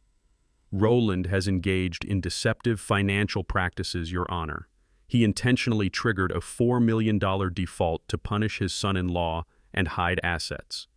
"Roland has engaged in deceptive financial practices, Your Honor. He intentionally triggered a $4 million default to punish his son-in-law and hide assets.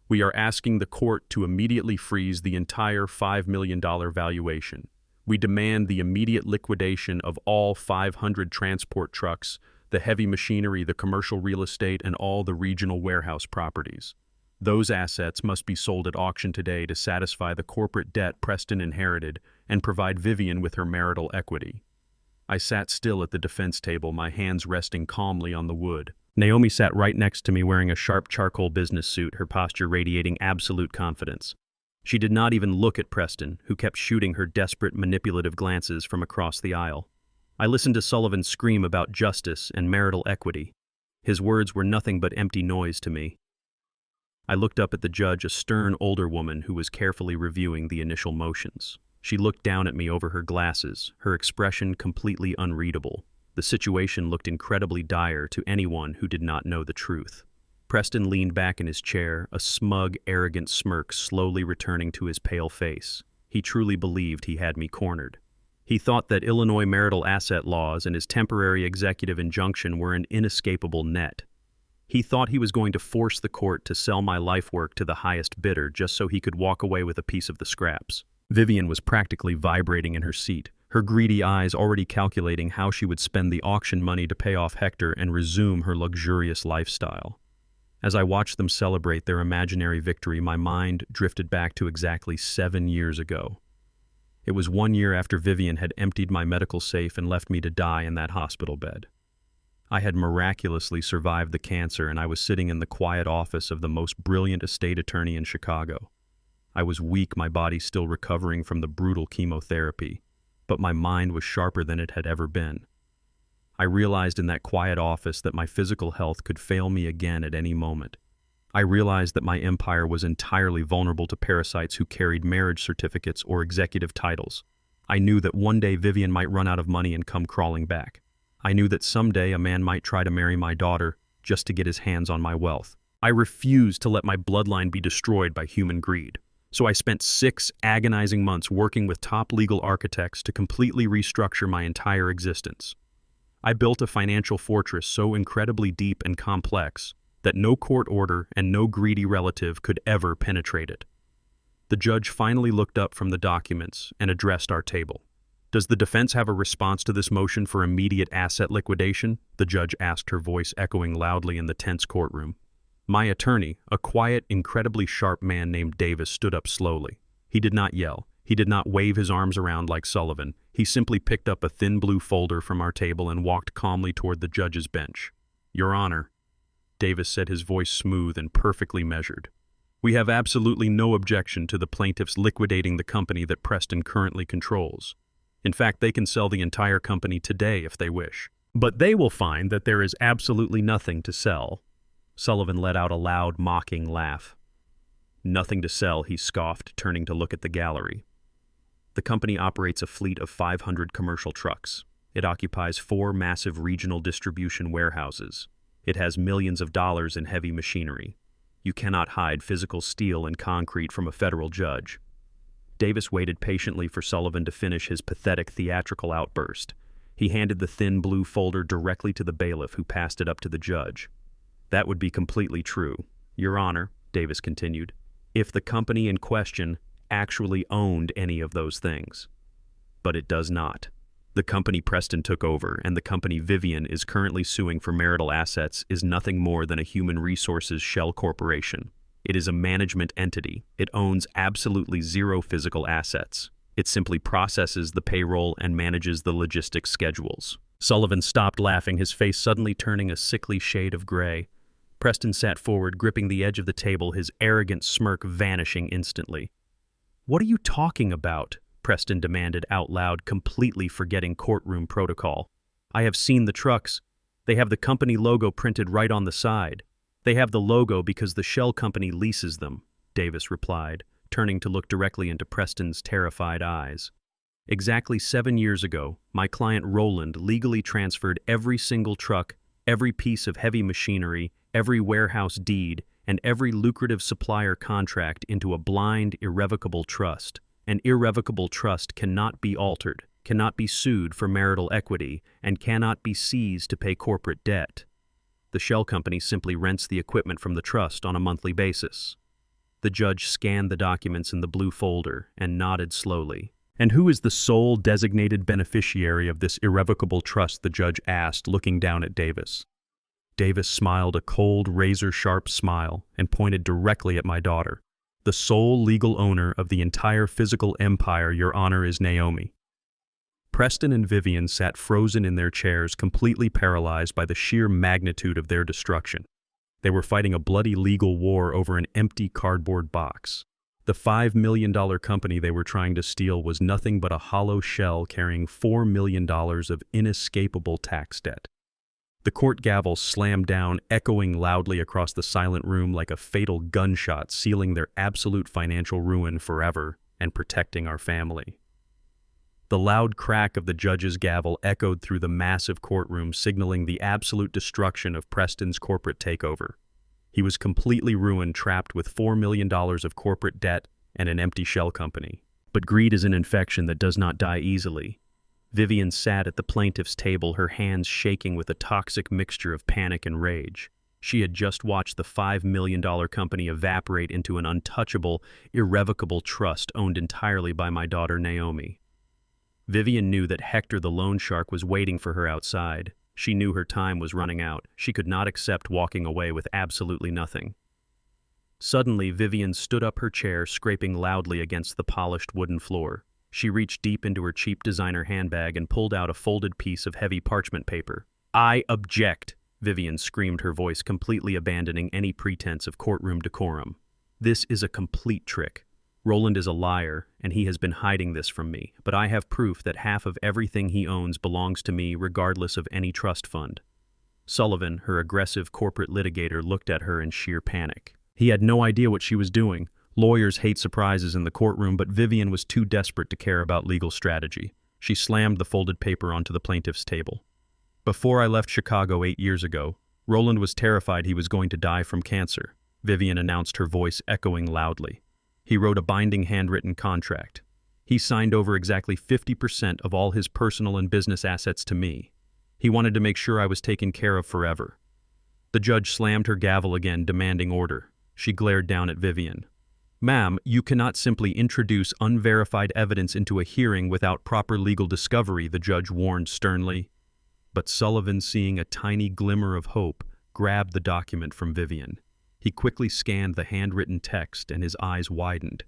We are asking the court to immediately freeze the entire $5 million valuation. We demand the immediate liquidation of all 500 transport trucks, the heavy machinery, the commercial real estate, and all the regional warehouse properties. Those assets must be sold at auction today to satisfy the corporate debt Preston inherited and provide Vivian with her marital equity." I sat still at the defense table, my hands resting calmly on the wood. Naomi sat right next to me, wearing a sharp charcoal business suit, her posture radiating absolute confidence. She did not even look at Preston, who kept shooting her desperate, manipulative glances from across the aisle. I listened to Sullivan scream about justice and marital equity. His words were nothing but empty noise to me. I looked up at the judge, a stern older woman who was carefully reviewing the initial motions. She looked down at me over her glasses, her expression completely unreadable. The situation looked incredibly dire to anyone who did not know the truth. Preston leaned back in his chair, a smug, arrogant smirk slowly returning to his pale face. He truly believed he had me cornered. He thought that Illinois marital asset laws and his temporary executive injunction were an inescapable net. He thought he was going to force the court to sell my life work to the highest bidder just so he could walk away with a piece of the scraps. Vivian was practically vibrating in her seat, her greedy eyes already calculating how she would spend the auction money to pay off Hector and resume her luxurious lifestyle. As I watched them celebrate their imaginary victory, my mind drifted back to exactly 7 years ago. It was 1 year after Vivian had emptied my medical safe and left me to die in that hospital bed. I had miraculously survived the cancer, and I was sitting in the quiet office of the most brilliant estate attorney in Chicago. I was weak, my body still recovering from the brutal chemotherapy, but my mind was sharper than it had ever been. I realized in that quiet office that my physical health could fail me again at any moment. I realized that my empire was entirely vulnerable to parasites who carried marriage certificates or executive titles. I knew that one day Vivian might run out of money and come crawling back. I knew that someday a man might try to marry my daughter just to get his hands on my wealth. I refused to let my bloodline be destroyed by human greed. So I spent 6 agonizing months working with top legal architects to completely restructure my entire existence. I built a financial fortress so incredibly deep and complex that no court order and no greedy relative could ever penetrate it. The judge finally looked up from the documents and addressed our table. Does the defense have a response to this motion for immediate asset liquidation? The judge asked, her voice echoing loudly in the tense courtroom. My attorney, a quiet, incredibly sharp man named Davis, stood up slowly. He did not yell. He did not wave his arms around like Sullivan. He simply picked up a thin blue folder from our table and walked calmly toward the judge's bench. Your Honor, Davis said, his voice smooth and perfectly measured. We have absolutely no objection to the plaintiffs liquidating the company that Preston currently controls. In fact, they can sell the entire company today if they wish. But they will find that there is absolutely nothing to sell. Sullivan let out a loud, mocking laugh. Nothing to sell, he scoffed, turning to look at the gallery. The company operates a fleet of 500 commercial trucks. It occupies 4 massive regional distribution warehouses. It has millions of dollars in heavy machinery. You cannot hide physical steel and concrete from a federal judge. Davis waited patiently for Sullivan to finish his pathetic theatrical outburst. He handed the thin blue folder directly to the bailiff, who passed it up to the judge. That would be completely true, Your Honor, Davis continued, if the company in question actually owned any of those things. But it does not. The company Preston took over and the company Vivian is currently suing for marital assets is nothing more than a human resources shell corporation. It is a management entity. It owns absolutely zero physical assets. It simply processes the payroll and manages the logistics schedules. Sullivan stopped laughing, his face suddenly turning a sickly shade of gray. Preston sat forward, gripping the edge of the table, his arrogant smirk vanishing instantly. What are you talking about? Preston demanded out loud, completely forgetting courtroom protocol. I have seen the trucks. They have the company logo printed right on the side. They have the logo because the shell company leases them, Davis replied, turning to look directly into Preston's terrified eyes. Exactly 7 years ago, my client Roland legally transferred every single truck, every piece of heavy machinery, every warehouse deed, and every lucrative supplier contract into a blind, irrevocable trust. An irrevocable trust cannot be altered, cannot be sued for marital equity, and cannot be seized to pay corporate debt. The shell company simply rents the equipment from the trust on a monthly basis. The judge scanned the documents in the blue folder and nodded slowly. And who is the sole designated beneficiary of this irrevocable trust? The judge asked, looking down at Davis. Davis smiled a cold, razor-sharp smile and pointed directly at my daughter. The sole legal owner of the entire physical empire, Your Honor, is Naomi. Preston and Vivian sat frozen in their chairs, completely paralyzed by the sheer magnitude of their destruction. They were fighting a bloody legal war over an empty cardboard box. The $5 million company they were trying to steal was nothing but a hollow shell carrying $4 million of inescapable tax debt. The court gavel slammed down, echoing loudly across the silent room like a fatal gunshot, sealing their absolute financial ruin forever and protecting our family. The loud crack of the judge's gavel echoed through the massive courtroom, signaling the absolute destruction of Preston's corporate takeover. He was completely ruined, trapped with $4 million of corporate debt and an empty shell company. But greed is an infection that does not die easily. Vivian sat at the plaintiff's table, her hands shaking with a toxic mixture of panic and rage. She had just watched the $5 million company evaporate into an untouchable, irrevocable trust owned entirely by my daughter Naomi. Vivian knew that Hector the loan shark was waiting for her outside. She knew her time was running out. She could not accept walking away with absolutely nothing. Suddenly, Vivian stood up her chair, scraping loudly against the polished wooden floor. She reached deep into her cheap designer handbag and pulled out a folded piece of heavy parchment paper. I object, Vivian screamed, her voice completely abandoning any pretense of courtroom decorum. This is a complete trick. Roland is a liar, and he has been hiding this from me, but I have proof that half of everything he owns belongs to me regardless of any trust fund. Sullivan, her aggressive corporate litigator, looked at her in sheer panic. He had no idea what she was doing. Lawyers hate surprises in the courtroom, but Vivian was too desperate to care about legal strategy. She slammed the folded paper onto the plaintiff's table. Before I left Chicago 8 years ago, Roland was terrified he was going to die from cancer, Vivian announced, her voice echoing loudly. He wrote a binding handwritten contract. He signed over exactly 50% of all his personal and business assets to me. He wanted to make sure I was taken care of forever. The judge slammed her gavel again, demanding order. She glared down at Vivian. Ma'am, you cannot simply introduce unverified evidence into a hearing without proper legal discovery, the judge warned sternly. But Sullivan, seeing a tiny glimmer of hope, grabbed the document from Vivian. He quickly scanned the handwritten text and his eyes widened.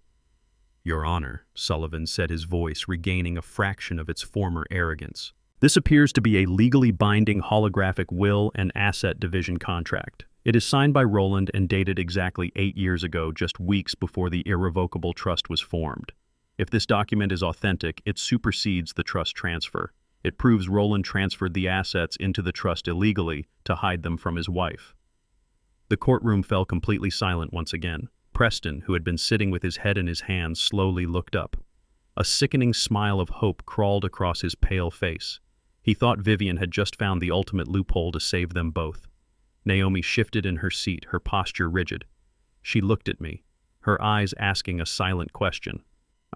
Your Honor, Sullivan said, his voice regaining a fraction of its former arrogance. This appears to be a legally binding holographic will and asset division contract. It is signed by Roland and dated exactly 8 years ago, just weeks before the irrevocable trust was formed. If this document is authentic, it supersedes the trust transfer. It proves Roland transferred the assets into the trust illegally to hide them from his wife. The courtroom fell completely silent once again. Preston, who had been sitting with his head in his hands, slowly looked up. A sickening smile of hope crawled across his pale face. He thought Vivian had just found the ultimate loophole to save them both. Naomi shifted in her seat, her posture rigid. She looked at me, her eyes asking a silent question.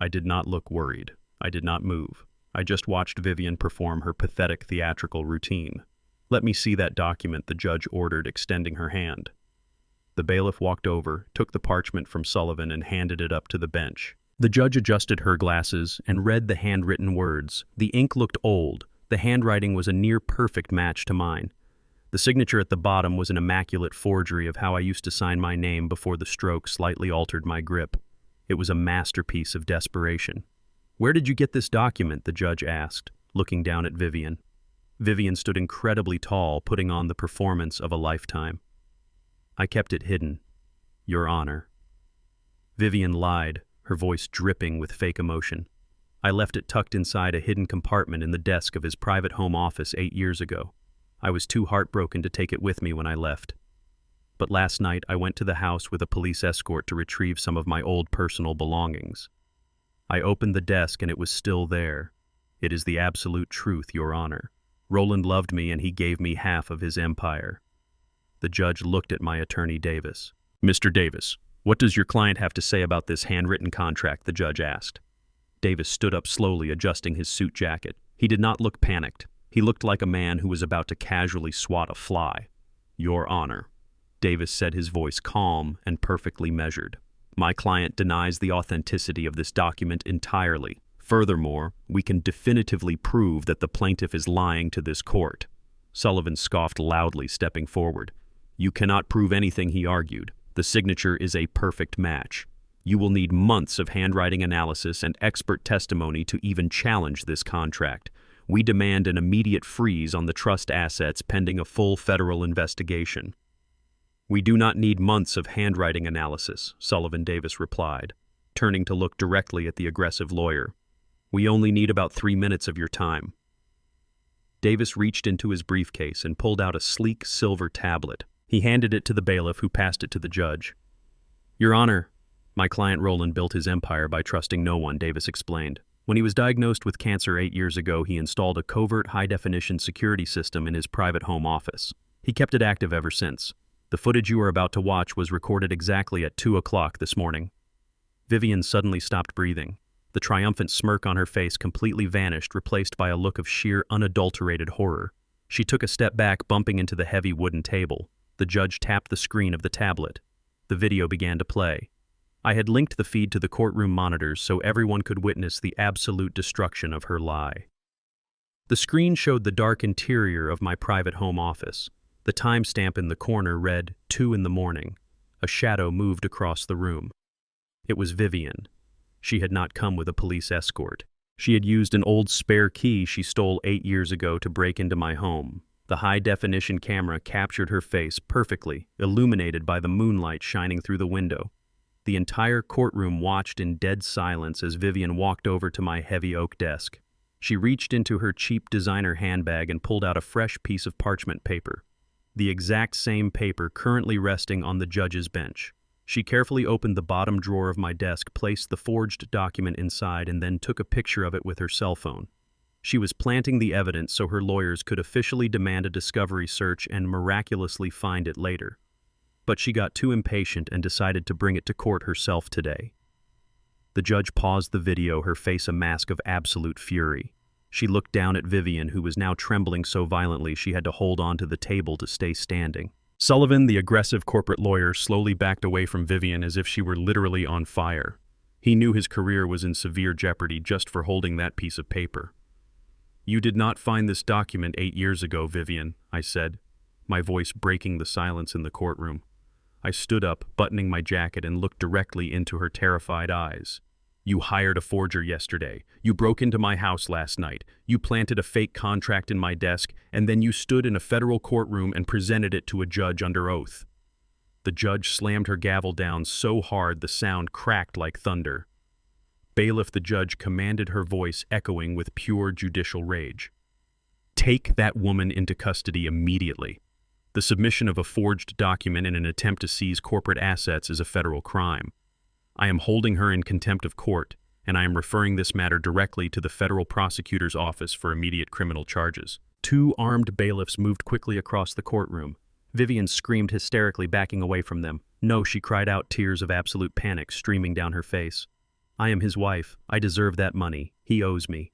I did not look worried. I did not move. I just watched Vivian perform her pathetic theatrical routine. Let me see that document, the judge ordered, extending her hand. The bailiff walked over, took the parchment from Sullivan, and handed it up to the bench. The judge adjusted her glasses and read the handwritten words. The ink looked old. The handwriting was a near-perfect match to mine. The signature at the bottom was an immaculate forgery of how I used to sign my name before the stroke slightly altered my grip. It was a masterpiece of desperation. Where did you get this document? The judge asked, looking down at Vivian. Vivian stood incredibly tall, putting on the performance of a lifetime. I kept it hidden, Your Honor. Vivian lied, her voice dripping with fake emotion. I left it tucked inside a hidden compartment in the desk of his private home office 8 years ago. I was too heartbroken to take it with me when I left. But last night I went to the house with a police escort to retrieve some of my old personal belongings. I opened the desk and it was still there. It is the absolute truth, Your Honor. Roland loved me and he gave me half of his empire. The judge looked at my attorney, Davis. Mr. Davis, what does your client have to say about this handwritten contract? The judge asked. Davis stood up slowly, adjusting his suit jacket. He did not look panicked. He looked like a man who was about to casually swat a fly. Your Honor, Davis said, his voice calm and perfectly measured. My client denies the authenticity of this document entirely. Furthermore, we can definitively prove that the plaintiff is lying to this court. Sullivan scoffed loudly, stepping forward. You cannot prove anything, he argued. The signature is a perfect match. You will need months of handwriting analysis and expert testimony to even challenge this contract. We demand an immediate freeze on the trust assets pending a full federal investigation. We do not need months of handwriting analysis, Sullivan Davis replied, turning to look directly at the aggressive lawyer. We only need about 3 minutes of your time. Davis reached into his briefcase and pulled out a sleek silver tablet. He handed it to the bailiff, who passed it to the judge. Your Honor, my client Roland built his empire by trusting no one, Davis explained. When he was diagnosed with cancer 8 years ago, he installed a covert high-definition security system in his private home office. He kept it active ever since. The footage you are about to watch was recorded exactly at 2 o'clock this morning. Vivian suddenly stopped breathing. The triumphant smirk on her face completely vanished, replaced by a look of sheer, unadulterated horror. She took a step back, bumping into the heavy wooden table. The judge tapped the screen of the tablet. The video began to play. I had linked the feed to the courtroom monitors so everyone could witness the absolute destruction of her lie. The screen showed the dark interior of my private home office. The timestamp in the corner read 2 in the morning. A shadow moved across the room. It was Vivian. She had not come with a police escort. She had used an old spare key she stole 8 years ago to break into my home. The high-definition camera captured her face perfectly, illuminated by the moonlight shining through the window. The entire courtroom watched in dead silence as Vivian walked over to my heavy oak desk. She reached into her cheap designer handbag and pulled out a fresh piece of parchment paper, the exact same paper currently resting on the judge's bench. She carefully opened the bottom drawer of my desk, placed the forged document inside, and then took a picture of it with her cell phone. She was planting the evidence so her lawyers could officially demand a discovery search and miraculously find it later. But she got too impatient and decided to bring it to court herself today. The judge paused the video, her face a mask of absolute fury. She looked down at Vivian, who was now trembling so violently she had to hold on to the table to stay standing. Sullivan, the aggressive corporate lawyer, slowly backed away from Vivian as if she were literally on fire. He knew his career was in severe jeopardy just for holding that piece of paper. "You did not find this document 8 years ago, Vivian," I said, my voice breaking the silence in the courtroom. I stood up, buttoning my jacket, and looked directly into her terrified eyes. "You hired a forger yesterday. You broke into my house last night. You planted a fake contract in my desk, and then you stood in a federal courtroom and presented it to a judge under oath." The judge slammed her gavel down so hard the sound cracked like thunder. "Bailiff," the judge commanded, her voice echoing with pure judicial rage. "Take that woman into custody immediately. The submission of a forged document in an attempt to seize corporate assets is a federal crime. I am holding her in contempt of court, and I am referring this matter directly to the federal prosecutor's office for immediate criminal charges." 2 armed bailiffs moved quickly across the courtroom. Vivian screamed hysterically, backing away from them. "No," she cried out, tears of absolute panic streaming down her face. "I am his wife. I deserve that money. He owes me."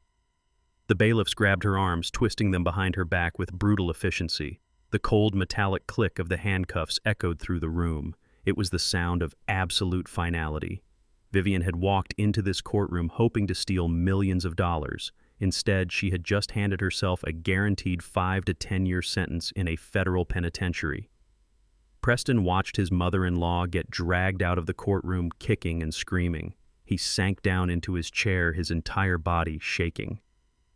The bailiffs grabbed her arms, twisting them behind her back with brutal efficiency. The cold metallic click of the handcuffs echoed through the room. It was the sound of absolute finality. Vivian had walked into this courtroom hoping to steal millions of dollars. Instead, she had just handed herself a guaranteed 5 to 10-year sentence in a federal penitentiary. Preston watched his mother-in-law get dragged out of the courtroom, kicking and screaming. He sank down into his chair, his entire body shaking.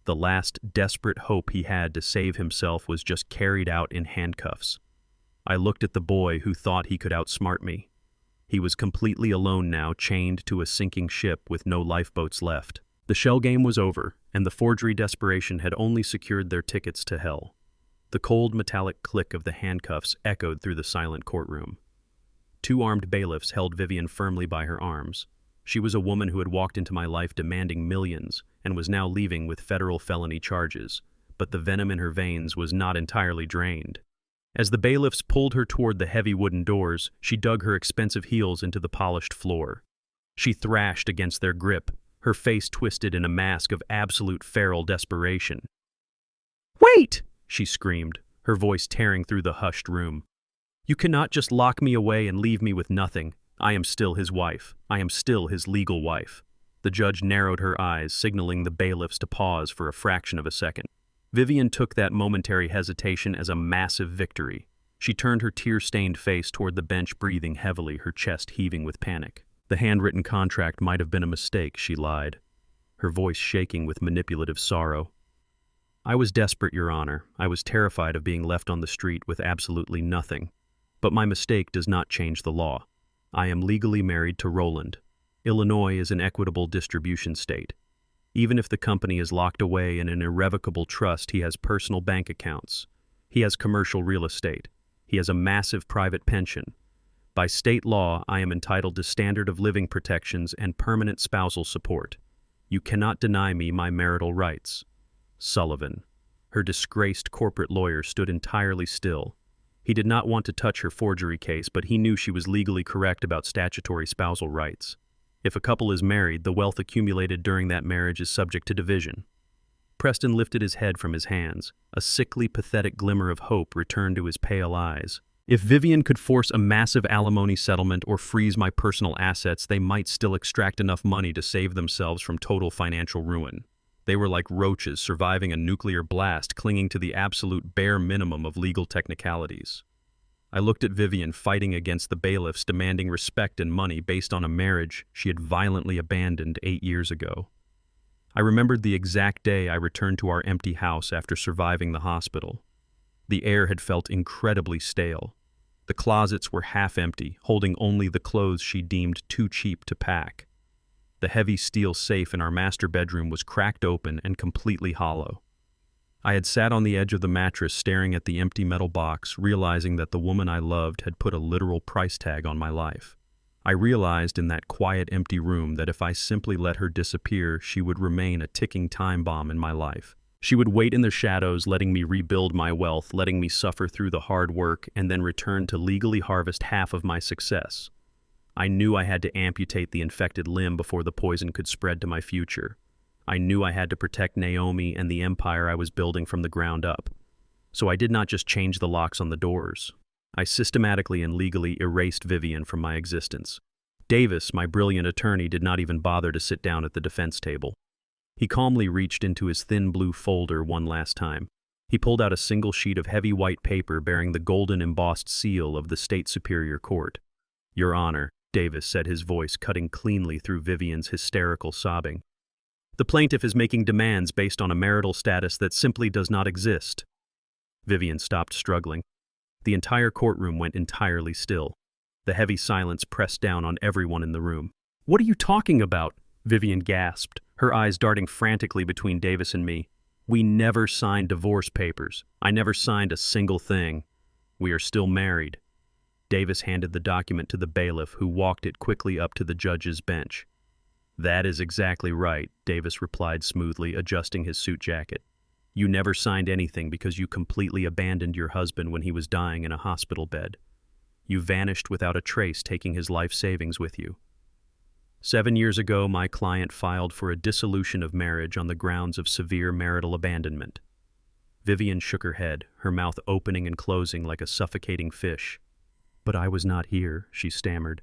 The last desperate hope he had to save himself was just carried out in handcuffs. I looked at the boy who thought he could outsmart me. He was completely alone now, chained to a sinking ship with no lifeboats left. The shell game was over, and the forgery desperation had only secured their tickets to hell. The cold metallic click of the handcuffs echoed through the silent courtroom. 2 armed bailiffs held Vivian firmly by her arms. She was a woman who had walked into my life demanding millions and was now leaving with federal felony charges, but the venom in her veins was not entirely drained. As the bailiffs pulled her toward the heavy wooden doors, she dug her expensive heels into the polished floor. She thrashed against their grip, her face twisted in a mask of absolute feral desperation. "Wait!" she screamed, her voice tearing through the hushed room. "You cannot just lock me away and leave me with nothing. I am still his wife. I am still his legal wife." The judge narrowed her eyes, signaling the bailiffs to pause for a fraction of a second. Vivian took that momentary hesitation as a massive victory. She turned her tear-stained face toward the bench, breathing heavily, her chest heaving with panic. "The handwritten contract might have been a mistake," she lied, her voice shaking with manipulative sorrow. "I was desperate, Your Honor. I was terrified of being left on the street with absolutely nothing. But my mistake does not change the law. I am legally married to Roland. Illinois is an equitable distribution state. Even if the company is locked away in an irrevocable trust, he has personal bank accounts. He has commercial real estate. He has a massive private pension. By state law, I am entitled to standard of living protections and permanent spousal support. You cannot deny me my marital rights." Sullivan, her disgraced corporate lawyer, stood entirely still. He did not want to touch her forgery case, but he knew she was legally correct about statutory spousal rights. If a couple is married, the wealth accumulated during that marriage is subject to division. Preston lifted his head from his hands. A sickly, pathetic glimmer of hope returned to his pale eyes. "If Vivian could force a massive alimony settlement or freeze my personal assets, they might still extract enough money to save themselves from total financial ruin. They were like roaches surviving a nuclear blast, clinging to the absolute bare minimum of legal technicalities." I looked at Vivian, fighting against the bailiffs, demanding respect and money based on a marriage she had violently abandoned 8 years ago. I remembered the exact day I returned to our empty house after surviving the hospital. The air had felt incredibly stale. The closets were half empty, holding only the clothes she deemed too cheap to pack. The heavy steel safe in our master bedroom was cracked open and completely hollow. I had sat on the edge of the mattress staring at the empty metal box, realizing that the woman I loved had put a literal price tag on my life. I realized in that quiet, empty room that if I simply let her disappear, she would remain a ticking time bomb in my life. She would wait in the shadows, letting me rebuild my wealth, letting me suffer through the hard work, and then return to legally harvest half of my success. I knew I had to amputate the infected limb before the poison could spread to my future. I knew I had to protect Naomi and the empire I was building from the ground up. So I did not just change the locks on the doors. I systematically and legally erased Vivian from my existence. Davis, my brilliant attorney, did not even bother to sit down at the defense table. He calmly reached into his thin blue folder one last time. He pulled out a single sheet of heavy white paper bearing the golden embossed seal of the State Superior Court. "Your Honor," Davis said, his voice cutting cleanly through Vivian's hysterical sobbing. "The plaintiff is making demands based on a marital status that simply does not exist." Vivian stopped struggling. The entire courtroom went entirely still. The heavy silence pressed down on everyone in the room. "What are you talking about?" Vivian gasped, her eyes darting frantically between Davis and me. "We never signed divorce papers. I never signed a single thing. We are still married." Davis handed the document to the bailiff, who walked it quickly up to the judge's bench. "That is exactly right," Davis replied smoothly, adjusting his suit jacket. "You never signed anything because you completely abandoned your husband when he was dying in a hospital bed. You vanished without a trace, taking his life savings with you. 7 years ago, my client filed for a dissolution of marriage on the grounds of severe marital abandonment." Vivian shook her head, her mouth opening and closing like a suffocating fish. "But I was not here," she stammered.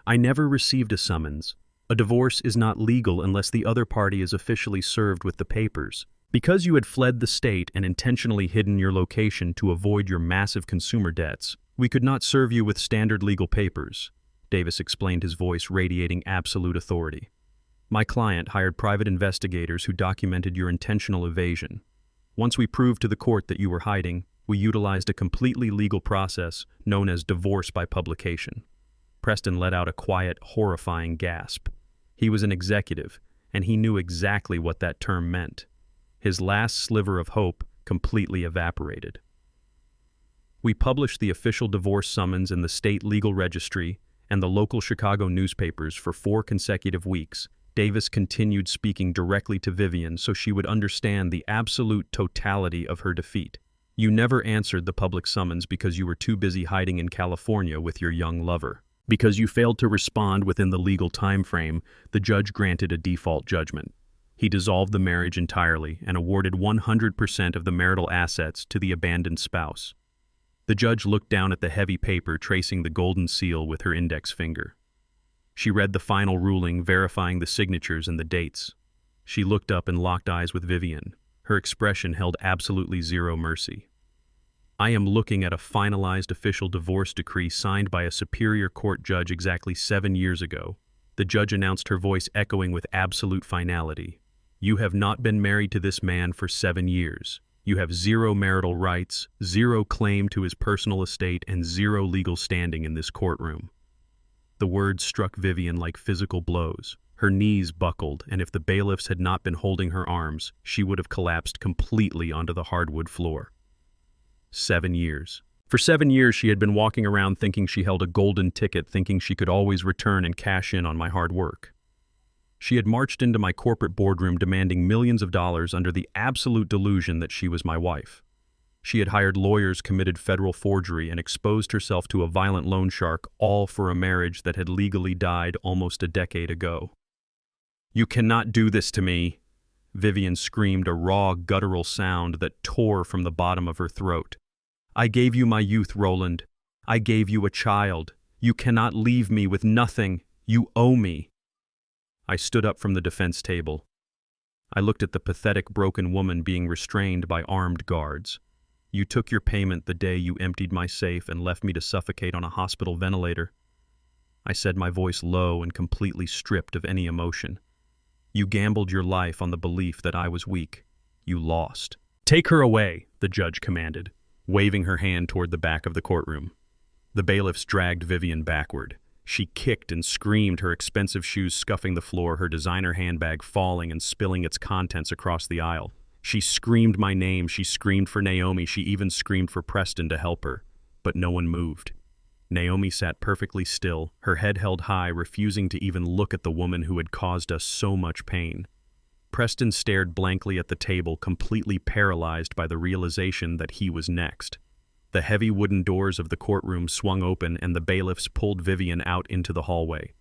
"I never received a summons. A divorce is not legal unless the other party is officially served with the papers. Because you had fled the state and intentionally hidden your location to avoid your massive consumer debts, we could not serve you with standard legal papers," Davis explained, his voice radiating absolute authority. "My client hired private investigators who documented your intentional evasion. Once we proved to the court that you were hiding, we utilized a completely legal process known as divorce by publication." Preston let out a quiet, horrifying gasp. He was an executive, and he knew exactly what that term meant. His last sliver of hope completely evaporated. "We published the official divorce summons in the state legal registry and the local Chicago newspapers for 4 consecutive weeks." Davis continued, speaking directly to Vivian so she would understand the absolute totality of her defeat. "You never answered the public summons because you were too busy hiding in California with your young lover. Because you failed to respond within the legal time frame, the judge granted a default judgment. He dissolved the marriage entirely and awarded 100% of the marital assets to the abandoned spouse." The judge looked down at the heavy paper, tracing the golden seal with her index finger. She read the final ruling, verifying the signatures and the dates. She looked up and locked eyes with Vivian. Her expression held absolutely zero mercy. "I am looking at a finalized official divorce decree signed by a Superior Court judge exactly 7 years ago," the judge announced, her voice echoing with absolute finality. "You have not been married to this man for 7 years. You have 0 marital rights, 0 claim to his personal estate, and 0 legal standing in this courtroom." The words struck Vivian like physical blows. Her knees buckled, and if the bailiffs had not been holding her arms, she would have collapsed completely onto the hardwood floor. 7 years. For 7 years she had been walking around thinking she held a golden ticket, thinking she could always return and cash in on my hard work. She had marched into my corporate boardroom demanding millions of dollars under the absolute delusion that she was my wife. She had hired lawyers, committed federal forgery, and exposed herself to a violent loan shark, all for a marriage that had legally died almost a decade ago. "You cannot do this to me," Vivian screamed, a raw, guttural sound that tore from the bottom of her throat. "I gave you my youth, Roland. I gave you a child. You cannot leave me with nothing. You owe me." I stood up from the defense table. I looked at the pathetic, broken woman being restrained by armed guards. "You took your payment the day you emptied my safe and left me to suffocate on a hospital ventilator," I said, my voice low and completely stripped of any emotion. "You gambled your life on the belief that I was weak. You lost." "Take her away," the judge commanded, waving her hand toward the back of the courtroom. The bailiffs dragged Vivian backward. She kicked and screamed, her expensive shoes scuffing the floor, her designer handbag falling and spilling its contents across the aisle. She screamed my name, she screamed for Naomi, she even screamed for Preston to help her. But no one moved. Naomi sat perfectly still, her head held high, refusing to even look at the woman who had caused us so much pain. Preston stared blankly at the table, completely paralyzed by the realization that he was next. The heavy wooden doors of the courtroom swung open and the bailiffs pulled Vivian out into the hallway.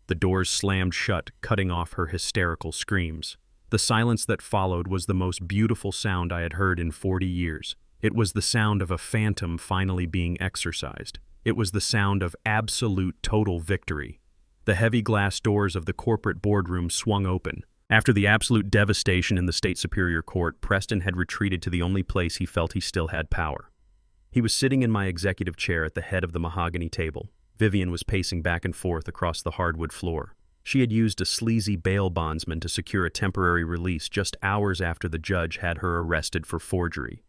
The doors slammed shut, cutting off her hysterical screams. The silence that followed was the most beautiful sound I had heard in 40 years. It was the sound of a phantom finally being exorcised. It was the sound of absolute total victory. The heavy glass doors of the corporate boardroom swung open. After the absolute devastation in the state superior court, Preston had retreated to the only place he felt he still had power. He was sitting in my executive chair at the head of the mahogany table. Vivian was pacing back and forth across the hardwood floor. She had used a sleazy bail bondsman to secure a temporary release just hours after the judge had her arrested for forgery.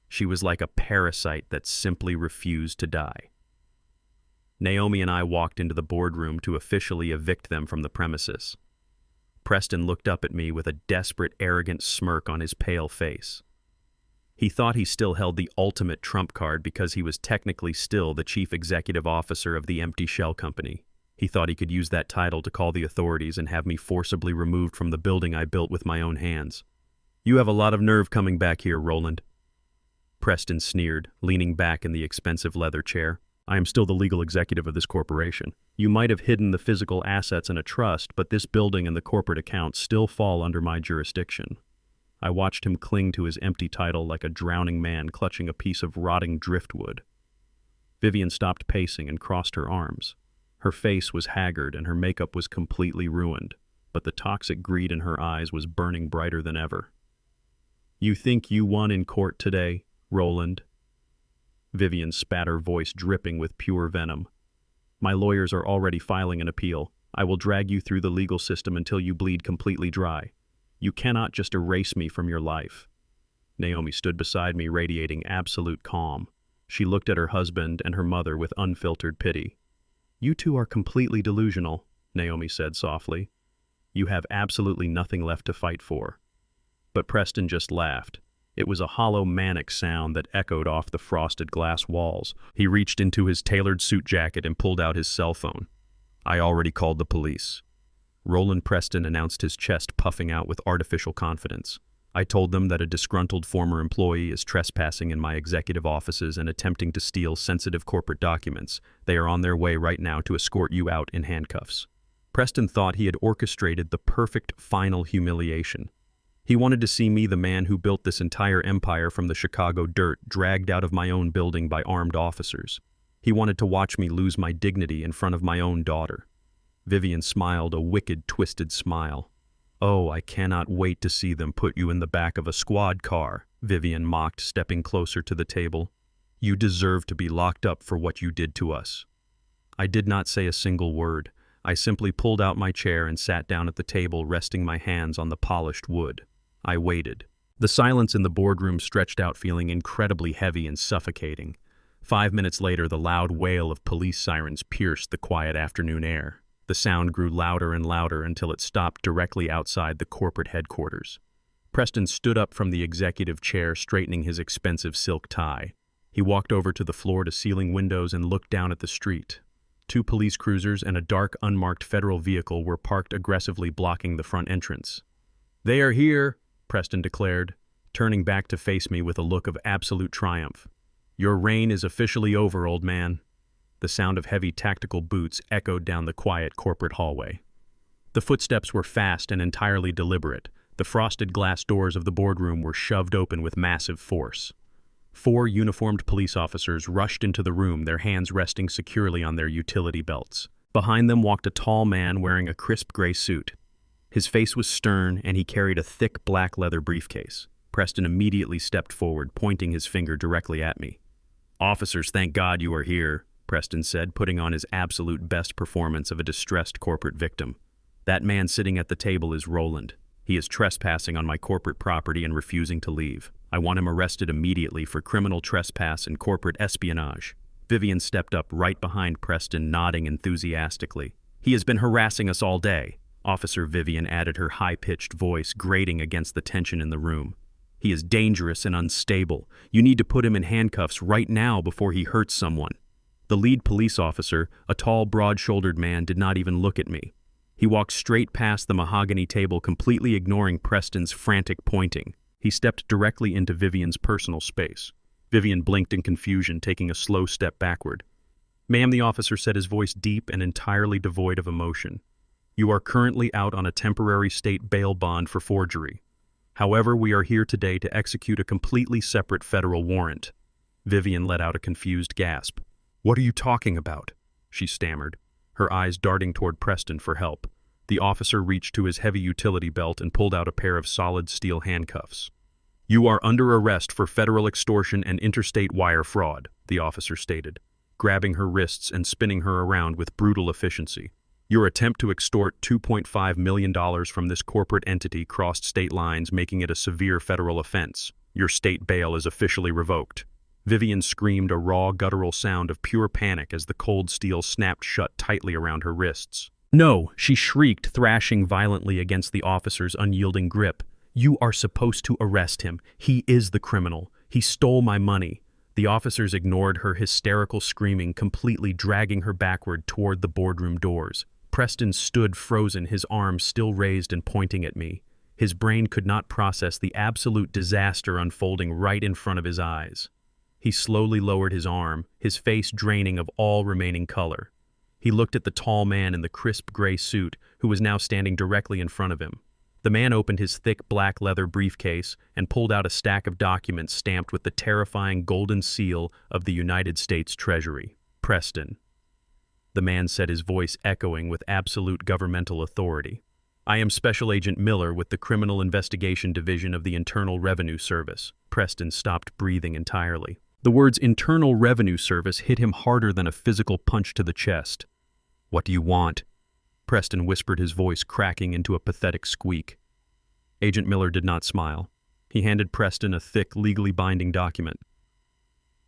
She was like a parasite that simply refused to die. Naomi and I walked into the boardroom to officially evict them from the premises. Preston looked up at me with a desperate, arrogant smirk on his pale face. He thought he still held the ultimate trump card because he was technically still the chief executive officer of the empty shell company. He thought he could use that title to call the authorities and have me forcibly removed from the building I built with my own hands. "You have a lot of nerve coming back here, Roland," Preston sneered, leaning back in the expensive leather chair. "I am still the legal executive of this corporation. You might have hidden the physical assets in a trust, but this building and the corporate accounts still fall under my jurisdiction." I watched him cling to his empty title like a drowning man clutching a piece of rotting driftwood. Vivian stopped pacing and crossed her arms. Her face was haggard and her makeup was completely ruined, but the toxic greed in her eyes was burning brighter than ever. "You think you won in court today, Roland?" Vivian spat, her voice dripping with pure venom. "My lawyers are already filing an appeal. I will drag you through the legal system until you bleed completely dry. You cannot just erase me from your life." Naomi stood beside me, radiating absolute calm. She looked at her husband and her mother with unfiltered pity. "You two are completely delusional," Naomi said softly. "You have absolutely nothing left to fight for." But Preston just laughed. It was a hollow, manic sound that echoed off the frosted glass walls. He reached into his tailored suit jacket and pulled out his cell phone. "I already called the police." Roland Preston announced, his chest puffing out with artificial confidence. "I told them that a disgruntled former employee is trespassing in my executive offices and attempting to steal sensitive corporate documents. They are on their way right now to escort you out in handcuffs." Preston thought he had orchestrated the perfect final humiliation. He wanted to see me, the man who built this entire empire from the Chicago dirt, dragged out of my own building by armed officers. He wanted to watch me lose my dignity in front of my own daughter. Vivian smiled, a wicked, twisted smile. "Oh, I cannot wait to see them put you in the back of a squad car," Vivian mocked, stepping closer to the table. "You deserve to be locked up for what you did to us." I did not say a single word. I simply pulled out my chair and sat down at the table, resting my hands on the polished wood. I waited. The silence in the boardroom stretched out, feeling incredibly heavy and suffocating. 5 minutes later, the loud wail of police sirens pierced the quiet afternoon air. The sound grew louder and louder until it stopped directly outside the corporate headquarters. Preston stood up from the executive chair, straightening his expensive silk tie. He walked over to the floor-to-ceiling windows and looked down at the street. 2 police cruisers and a dark, unmarked federal vehicle were parked aggressively, blocking the front entrance. "They are here," Preston declared, turning back to face me with a look of absolute triumph. "Your reign is officially over, old man." The sound of heavy tactical boots echoed down the quiet corporate hallway. The footsteps were fast and entirely deliberate. The frosted glass doors of the boardroom were shoved open with massive force. 4 uniformed police officers rushed into the room, their hands resting securely on their utility belts. Behind them walked a tall man wearing a crisp gray suit. His face was stern, and he carried a thick black leather briefcase. Preston immediately stepped forward, pointing his finger directly at me. "Officers, thank God you are here," Preston said, putting on his absolute best performance of a distressed corporate victim. "That man sitting at the table is Roland. He is trespassing on my corporate property and refusing to leave. I want him arrested immediately for criminal trespass and corporate espionage." Vivian stepped up right behind Preston, nodding enthusiastically. "He has been harassing us all day," Officer Vivian added, her high-pitched voice grating against the tension in the room. "He is dangerous and unstable. You need to put him in handcuffs right now before he hurts someone." The lead police officer, a tall, broad-shouldered man, did not even look at me. He walked straight past the mahogany table, completely ignoring Preston's frantic pointing. He stepped directly into Vivian's personal space. Vivian blinked in confusion, taking a slow step backward. "Ma'am," the officer said, his voice deep and entirely devoid of emotion, "you are currently out on a temporary state bail bond for forgery. However, we are here today to execute a completely separate federal warrant." Vivian let out a confused gasp. "What are you talking about?" she stammered, her eyes darting toward Preston for help. The officer reached to his heavy utility belt and pulled out a pair of solid steel handcuffs. "You are under arrest for federal extortion and interstate wire fraud," the officer stated, grabbing her wrists and spinning her around with brutal efficiency. "Your attempt to extort $2.5 million from this corporate entity crossed state lines, making it a severe federal offense. Your state bail is officially revoked." Vivian screamed a raw, guttural sound of pure panic as the cold steel snapped shut tightly around her wrists. "No," she shrieked, thrashing violently against the officer's unyielding grip. "You are supposed to arrest him. He is the criminal. He stole my money." The officers ignored her hysterical screaming, completely dragging her backward toward the boardroom doors. Preston stood frozen, his arms still raised and pointing at me. His brain could not process the absolute disaster unfolding right in front of his eyes. He slowly lowered his arm, his face draining of all remaining color. He looked at the tall man in the crisp gray suit, who was now standing directly in front of him. The man opened his thick black leather briefcase and pulled out a stack of documents stamped with the terrifying golden seal of the United States Treasury. "Preston," the man said, his voice echoing with absolute governmental authority. "I am Special Agent Miller with the Criminal Investigation Division of the Internal Revenue Service." Preston stopped breathing entirely. The words Internal Revenue Service hit him harder than a physical punch to the chest. "What do you want?" Preston whispered, his voice cracking into a pathetic squeak. Agent Miller did not smile. He handed Preston a thick, legally binding document.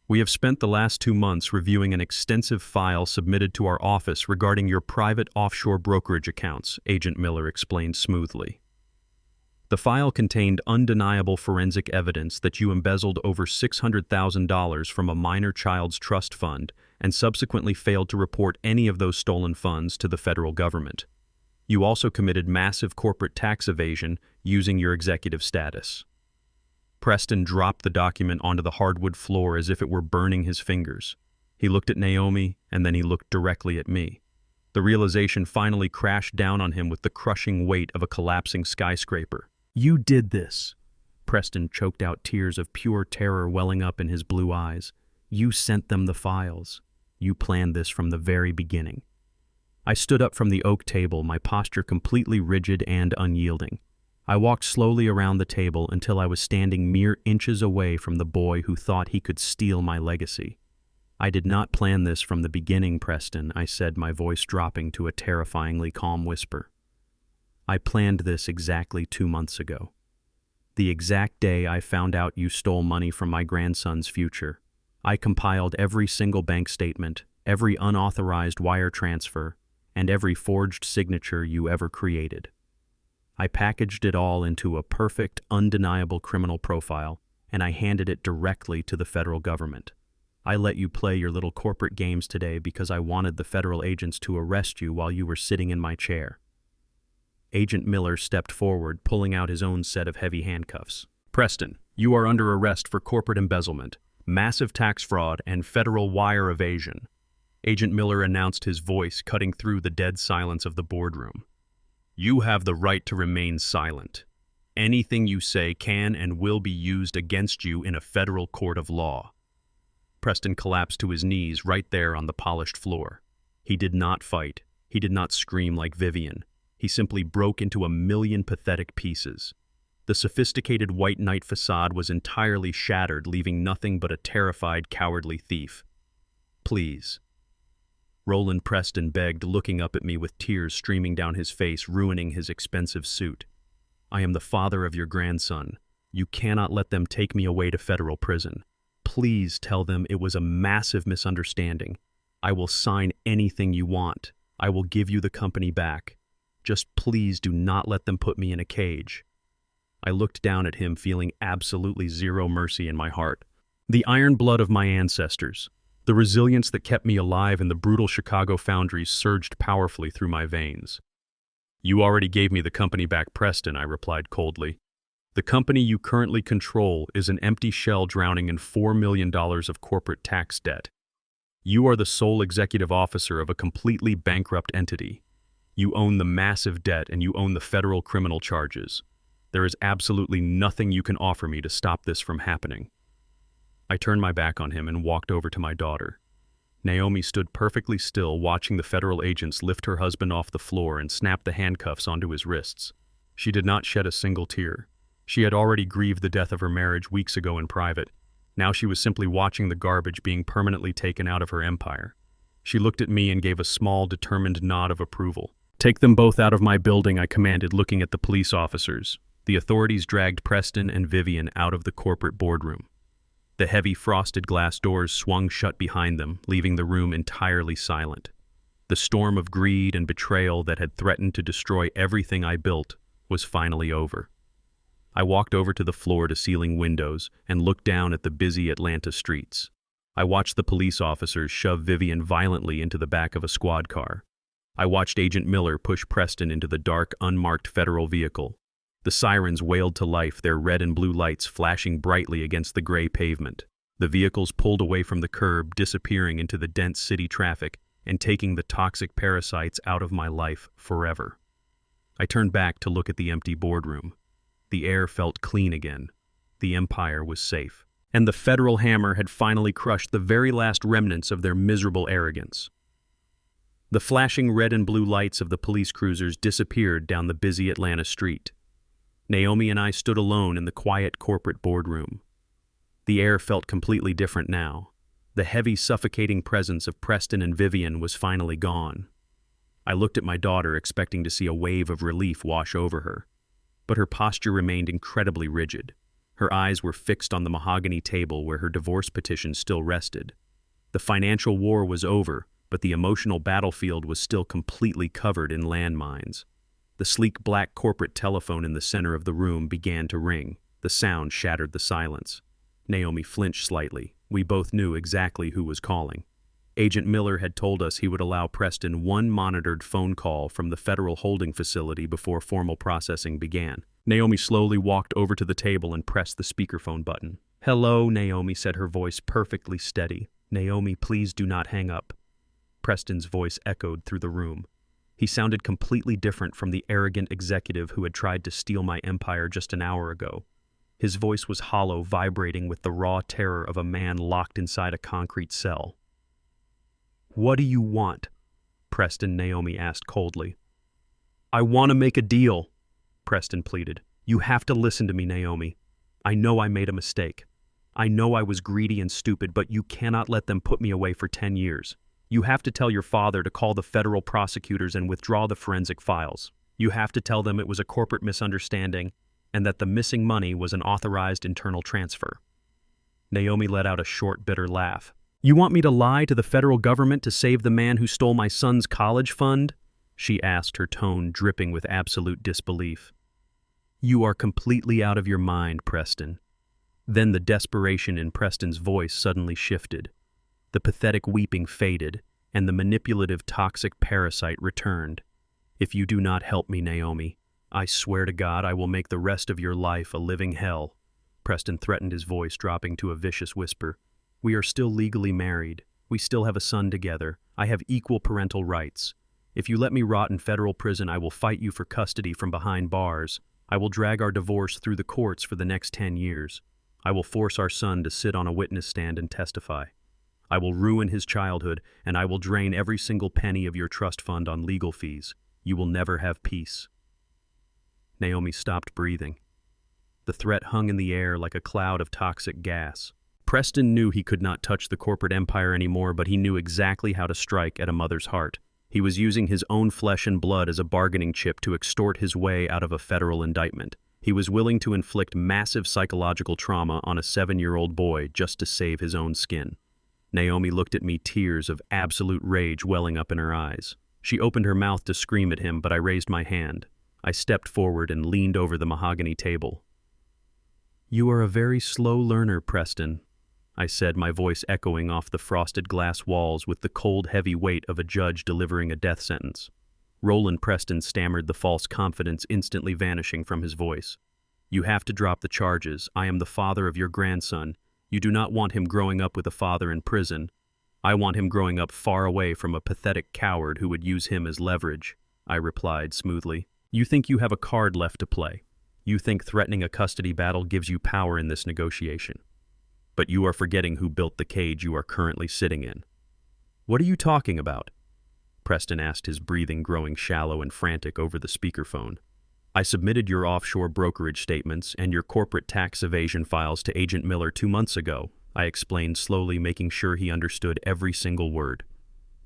"We have spent the last 2 months reviewing an extensive file submitted to our office regarding your private offshore brokerage accounts," Agent Miller explained smoothly. "The file contained undeniable forensic evidence that you embezzled over $600,000 from a minor child's trust fund and subsequently failed to report any of those stolen funds to the federal government. You also committed massive corporate tax evasion using your executive status." Preston dropped the document onto the hardwood floor as if it were burning his fingers. He looked at Naomi, and then he looked directly at me. The realization finally crashed down on him with the crushing weight of a collapsing skyscraper. "You did this." Preston choked out, tears of pure terror welling up in his blue eyes. "You sent them the files. You planned this from the very beginning." I stood up from the oak table, my posture completely rigid and unyielding. I walked slowly around the table until I was standing mere inches away from the boy who thought he could steal my legacy. "I did not plan this from the beginning, Preston," I said, my voice dropping to a terrifyingly calm whisper. "I planned this exactly 2 months ago. The exact day I found out you stole money from my grandson's future. I compiled every single bank statement, every unauthorized wire transfer, and every forged signature you ever created. I packaged it all into a perfect, undeniable criminal profile, and I handed it directly to the federal government. I let you play your little corporate games today because I wanted the federal agents to arrest you while you were sitting in my chair." Agent Miller stepped forward, pulling out his own set of heavy handcuffs. "Preston, you are under arrest for corporate embezzlement, massive tax fraud, and federal wire evasion." Agent Miller announced, his voice cutting through the dead silence of the boardroom. "You have the right to remain silent. Anything you say can and will be used against you in a federal court of law." Preston collapsed to his knees right there on the polished floor. He did not fight. He did not scream like Vivian. He simply broke into a million pathetic pieces. The sophisticated white knight facade was entirely shattered, leaving nothing but a terrified, cowardly thief. "Please." Roland Preston begged, looking up at me with tears streaming down his face, ruining his expensive suit. "I am the father of your grandson. You cannot let them take me away to federal prison. Please tell them it was a massive misunderstanding. I will sign anything you want. I will give you the company back. Just please do not let them put me in a cage." I looked down at him, feeling absolutely zero mercy in my heart. The iron blood of my ancestors, the resilience that kept me alive in the brutal Chicago foundries, surged powerfully through my veins. "You already gave me the company back, Preston," I replied coldly. "The company you currently control is an empty shell drowning in $4 million of corporate tax debt. You are the sole executive officer of a completely bankrupt entity. You own the massive debt and you own the federal criminal charges. There is absolutely nothing you can offer me to stop this from happening. I turned my back on him and walked over to my daughter. Naomi stood perfectly still, watching the federal agents lift her husband off the floor and snap the handcuffs onto his wrists. She did not shed a single tear. She had already grieved the death of her marriage weeks ago in private. Now she was simply watching the garbage being permanently taken out of her empire. She looked at me and gave a small, determined nod of approval. "Take them both out of my building," I commanded, looking at the police officers. The authorities dragged Preston and Vivian out of the corporate boardroom. The heavy frosted glass doors swung shut behind them, leaving the room entirely silent. The storm of greed and betrayal that had threatened to destroy everything I built was finally over. I walked over to the floor-to-ceiling windows and looked down at the busy Atlanta streets. I watched the police officers shove Vivian violently into the back of a squad car. I watched Agent Miller push Preston into the dark, unmarked federal vehicle. The sirens wailed to life, their red and blue lights flashing brightly against the gray pavement. The vehicles pulled away from the curb, disappearing into the dense city traffic and taking the toxic parasites out of my life forever. I turned back to look at the empty boardroom. The air felt clean again. The empire was safe. And the federal hammer had finally crushed the very last remnants of their miserable arrogance. The flashing red and blue lights of the police cruisers disappeared down the busy Atlanta street. Naomi and I stood alone in the quiet corporate boardroom. The air felt completely different now. The heavy, suffocating presence of Preston and Vivian was finally gone. I looked at my daughter, expecting to see a wave of relief wash over her. But her posture remained incredibly rigid. Her eyes were fixed on the mahogany table where her divorce petition still rested. The financial war was over, but the emotional battlefield was still completely covered in landmines. The sleek black corporate telephone in the center of the room began to ring. The sound shattered the silence. Naomi flinched slightly. We both knew exactly who was calling. Agent Miller had told us he would allow Preston one monitored phone call from the federal holding facility before formal processing began. Naomi slowly walked over to the table and pressed the speakerphone button. "Hello," Naomi said, her voice perfectly steady. "Naomi, please do not hang up." Preston's voice echoed through the room. He sounded completely different from the arrogant executive who had tried to steal my empire just an hour ago. His voice was hollow, vibrating with the raw terror of a man locked inside a concrete cell. "What do you want?" Preston, Naomi asked coldly. "I want to make a deal," Preston pleaded. "You have to listen to me, Naomi. I know I made a mistake. I know I was greedy and stupid, but you cannot let them put me away for 10 years. You have to tell your father to call the federal prosecutors and withdraw the forensic files. You have to tell them it was a corporate misunderstanding and that the missing money was an authorized internal transfer." Naomi let out a short, bitter laugh. "You want me to lie to the federal government to save the man who stole my son's college fund?" she asked, her tone dripping with absolute disbelief. "You are completely out of your mind, Preston." Then the desperation in Preston's voice suddenly shifted. The pathetic weeping faded, and the manipulative, toxic parasite returned. "If you do not help me, Naomi, I swear to God I will make the rest of your life a living hell." Preston threatened, his voice dropping to a vicious whisper. "We are still legally married. We still have a son together. I have equal parental rights. If you let me rot in federal prison, I will fight you for custody from behind bars. I will drag our divorce through the courts for the next 10 years. I will force our son to sit on a witness stand and testify. I will ruin his childhood, and I will drain every single penny of your trust fund on legal fees. You will never have peace." Naomi stopped breathing. The threat hung in the air like a cloud of toxic gas. Preston knew he could not touch the corporate empire anymore, but he knew exactly how to strike at a mother's heart. He was using his own flesh and blood as a bargaining chip to extort his way out of a federal indictment. He was willing to inflict massive psychological trauma on a 7-year-old boy just to save his own skin. Naomi looked at me, tears of absolute rage welling up in her eyes. She opened her mouth to scream at him, but I raised my hand. I stepped forward and leaned over the mahogany table. "You are a very slow learner, Preston," I said, my voice echoing off the frosted glass walls with the cold, heavy weight of a judge delivering a death sentence. Roland Preston stammered, the false confidence instantly vanishing from his voice. "You have to drop the charges. I am the father of your grandson. You do not want him growing up with a father in prison. I want him growing up far away from a pathetic coward who would use him as leverage," I replied smoothly. "You think you have a card left to play. You think threatening a custody battle gives you power in this negotiation. But you are forgetting who built the cage you are currently sitting in. What are you talking about? Preston asked, his breathing growing shallow and frantic over the speakerphone. I submitted your offshore brokerage statements and your corporate tax evasion files to Agent Miller 2 months ago, I explained slowly, making sure he understood every single word.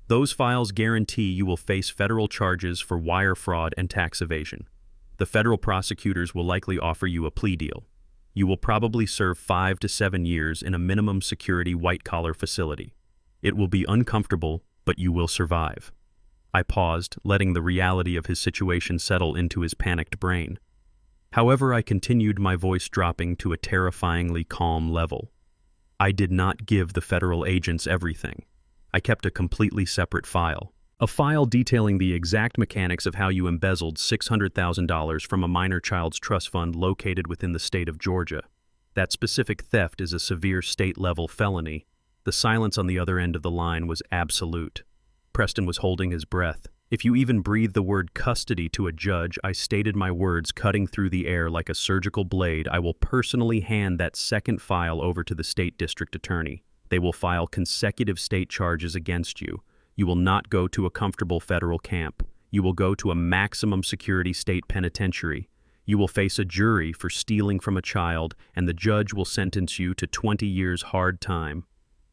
Those files guarantee you will face federal charges for wire fraud and tax evasion. The federal prosecutors will likely offer you a plea deal. You will probably serve 5 to 7 years in a minimum security white-collar facility. It will be uncomfortable, but you will survive. I paused, letting the reality of his situation settle into his panicked brain. However, I continued, my voice dropping to a terrifyingly calm level. I did not give the federal agents everything. I kept a completely separate file. A file detailing the exact mechanics of how you embezzled $600,000 from a minor child's trust fund located within the state of Georgia. That specific theft is a severe state-level felony. The silence on the other end of the line was absolute. Preston was holding his breath. If you even breathe the word custody to a judge, I stated, my words cutting through the air like a surgical blade, I will personally hand that second file over to the state district attorney. They will file consecutive state charges against you. You will not go to a comfortable federal camp. You will go to a maximum security state penitentiary. You will face a jury for stealing from a child, and the judge will sentence you to 20 years hard time.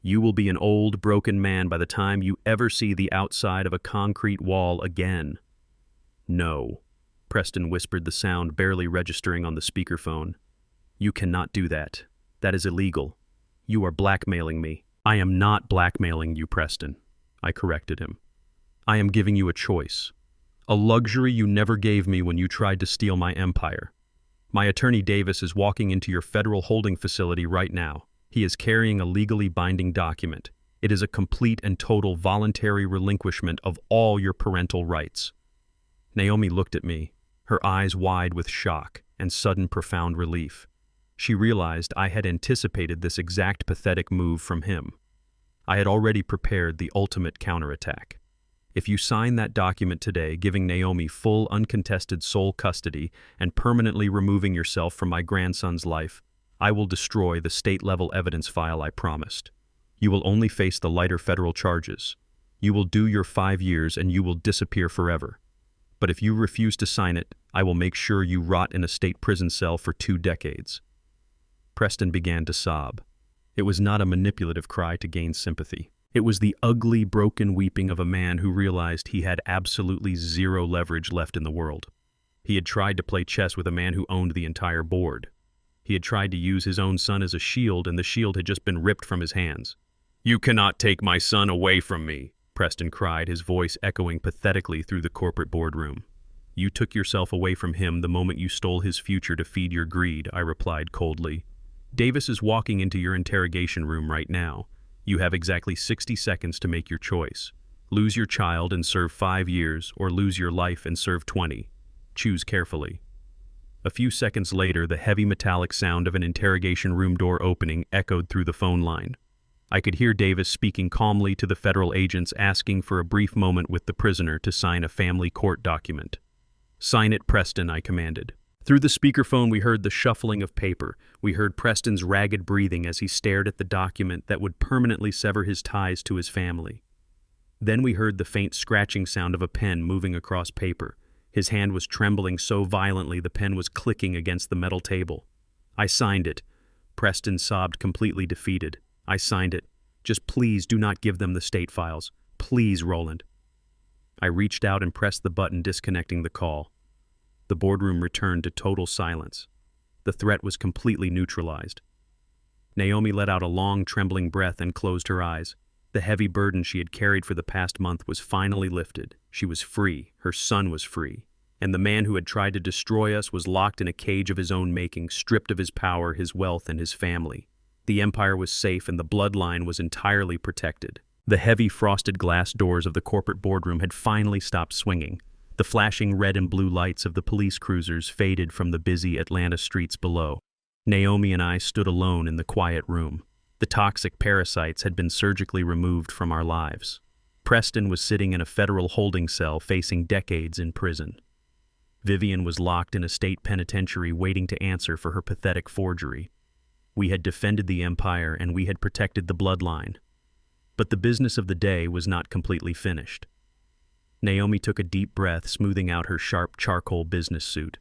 You will be an old, broken man by the time you ever see the outside of a concrete wall again. No, Preston whispered, the sound barely registering on the speakerphone. You cannot do that. That is illegal. You are blackmailing me. I am not blackmailing you, Preston, I corrected him. I am giving you a choice. A luxury you never gave me when you tried to steal my empire. My attorney Davis is walking into your federal holding facility right now. He is carrying a legally binding document. It is a complete and total voluntary relinquishment of all your parental rights. Naomi looked at me, her eyes wide with shock and sudden profound relief. She realized I had anticipated this exact pathetic move from him. I had already prepared the ultimate counterattack. If you sign that document today, giving Naomi full uncontested sole custody and permanently removing yourself from my grandson's life, I will destroy the state-level evidence file I promised. You will only face the lighter federal charges. You will do your 5 years and you will disappear forever. But if you refuse to sign it, I will make sure you rot in a state prison cell for 2 decades. Preston began to sob. It was not a manipulative cry to gain sympathy. It was the ugly, broken weeping of a man who realized he had absolutely zero leverage left in the world. He had tried to play chess with a man who owned the entire board. He had tried to use his own son as a shield, and the shield had just been ripped from his hands. You cannot take my son away from me, Preston cried, his voice echoing pathetically through the corporate boardroom. You took yourself away from him the moment you stole his future to feed your greed, I replied coldly. Davis is walking into your interrogation room right now. You have exactly 60 seconds to make your choice. Lose your child and serve 5 years, or lose your life and serve 20. Choose carefully. A few seconds later, the heavy metallic sound of an interrogation room door opening echoed through the phone line. I could hear Davis speaking calmly to the federal agents, asking for a brief moment with the prisoner to sign a family court document. Sign it, Preston, I commanded. Through the speakerphone, we heard the shuffling of paper. We heard Preston's ragged breathing as he stared at the document that would permanently sever his ties to his family. Then we heard the faint scratching sound of a pen moving across paper. His hand was trembling so violently the pen was clicking against the metal table. I signed it. Preston sobbed, completely defeated. I signed it. Just please do not give them the state files. Please, Roland. I reached out and pressed the button disconnecting the call. The boardroom returned to total silence. The threat was completely neutralized. Naomi let out a long, trembling breath and closed her eyes. The heavy burden she had carried for the past month was finally lifted. She was free. Her son was free. And the man who had tried to destroy us was locked in a cage of his own making, stripped of his power, his wealth, and his family. The empire was safe and the bloodline was entirely protected. The heavy frosted glass doors of the corporate boardroom had finally stopped swinging. The flashing red and blue lights of the police cruisers faded from the busy Atlanta streets below. Naomi and I stood alone in the quiet room. The toxic parasites had been surgically removed from our lives. Preston was sitting in a federal holding cell facing decades in prison. Vivian was locked in a state penitentiary waiting to answer for her pathetic forgery. We had defended the empire and we had protected the bloodline. But the business of the day was not completely finished. Naomi took a deep breath, smoothing out her sharp charcoal business suit.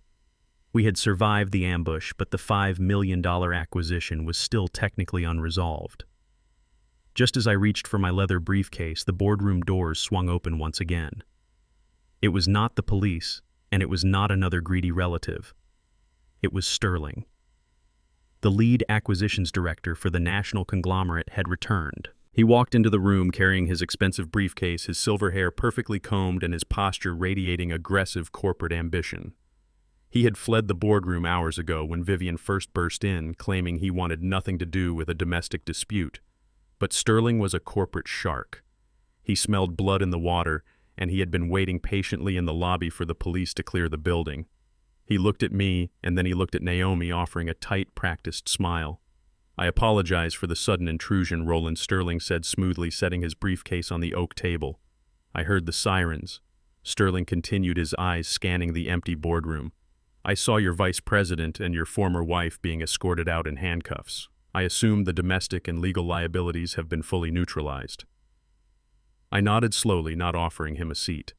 We had survived the ambush, but the $5 million acquisition was still technically unresolved. Just as I reached for my leather briefcase, the boardroom doors swung open once again. It was not the police, and it was not another greedy relative. It was Sterling. The lead acquisitions director for the national conglomerate had returned. He walked into the room carrying his expensive briefcase, his silver hair perfectly combed and his posture radiating aggressive corporate ambition. He had fled the boardroom hours ago when Vivian first burst in, claiming he wanted nothing to do with a domestic dispute. But Sterling was a corporate shark. He smelled blood in the water, and he had been waiting patiently in the lobby for the police to clear the building. He looked at me, and then he looked at Naomi, offering a tight, practiced smile. "I apologize for the sudden intrusion," Roland Sterling said smoothly, setting his briefcase on the oak table. "I heard the sirens." Sterling continued, his eyes scanning the empty boardroom. "I saw your vice president and your former wife being escorted out in handcuffs. I assume the domestic and legal liabilities have been fully neutralized." I nodded slowly, not offering him a seat.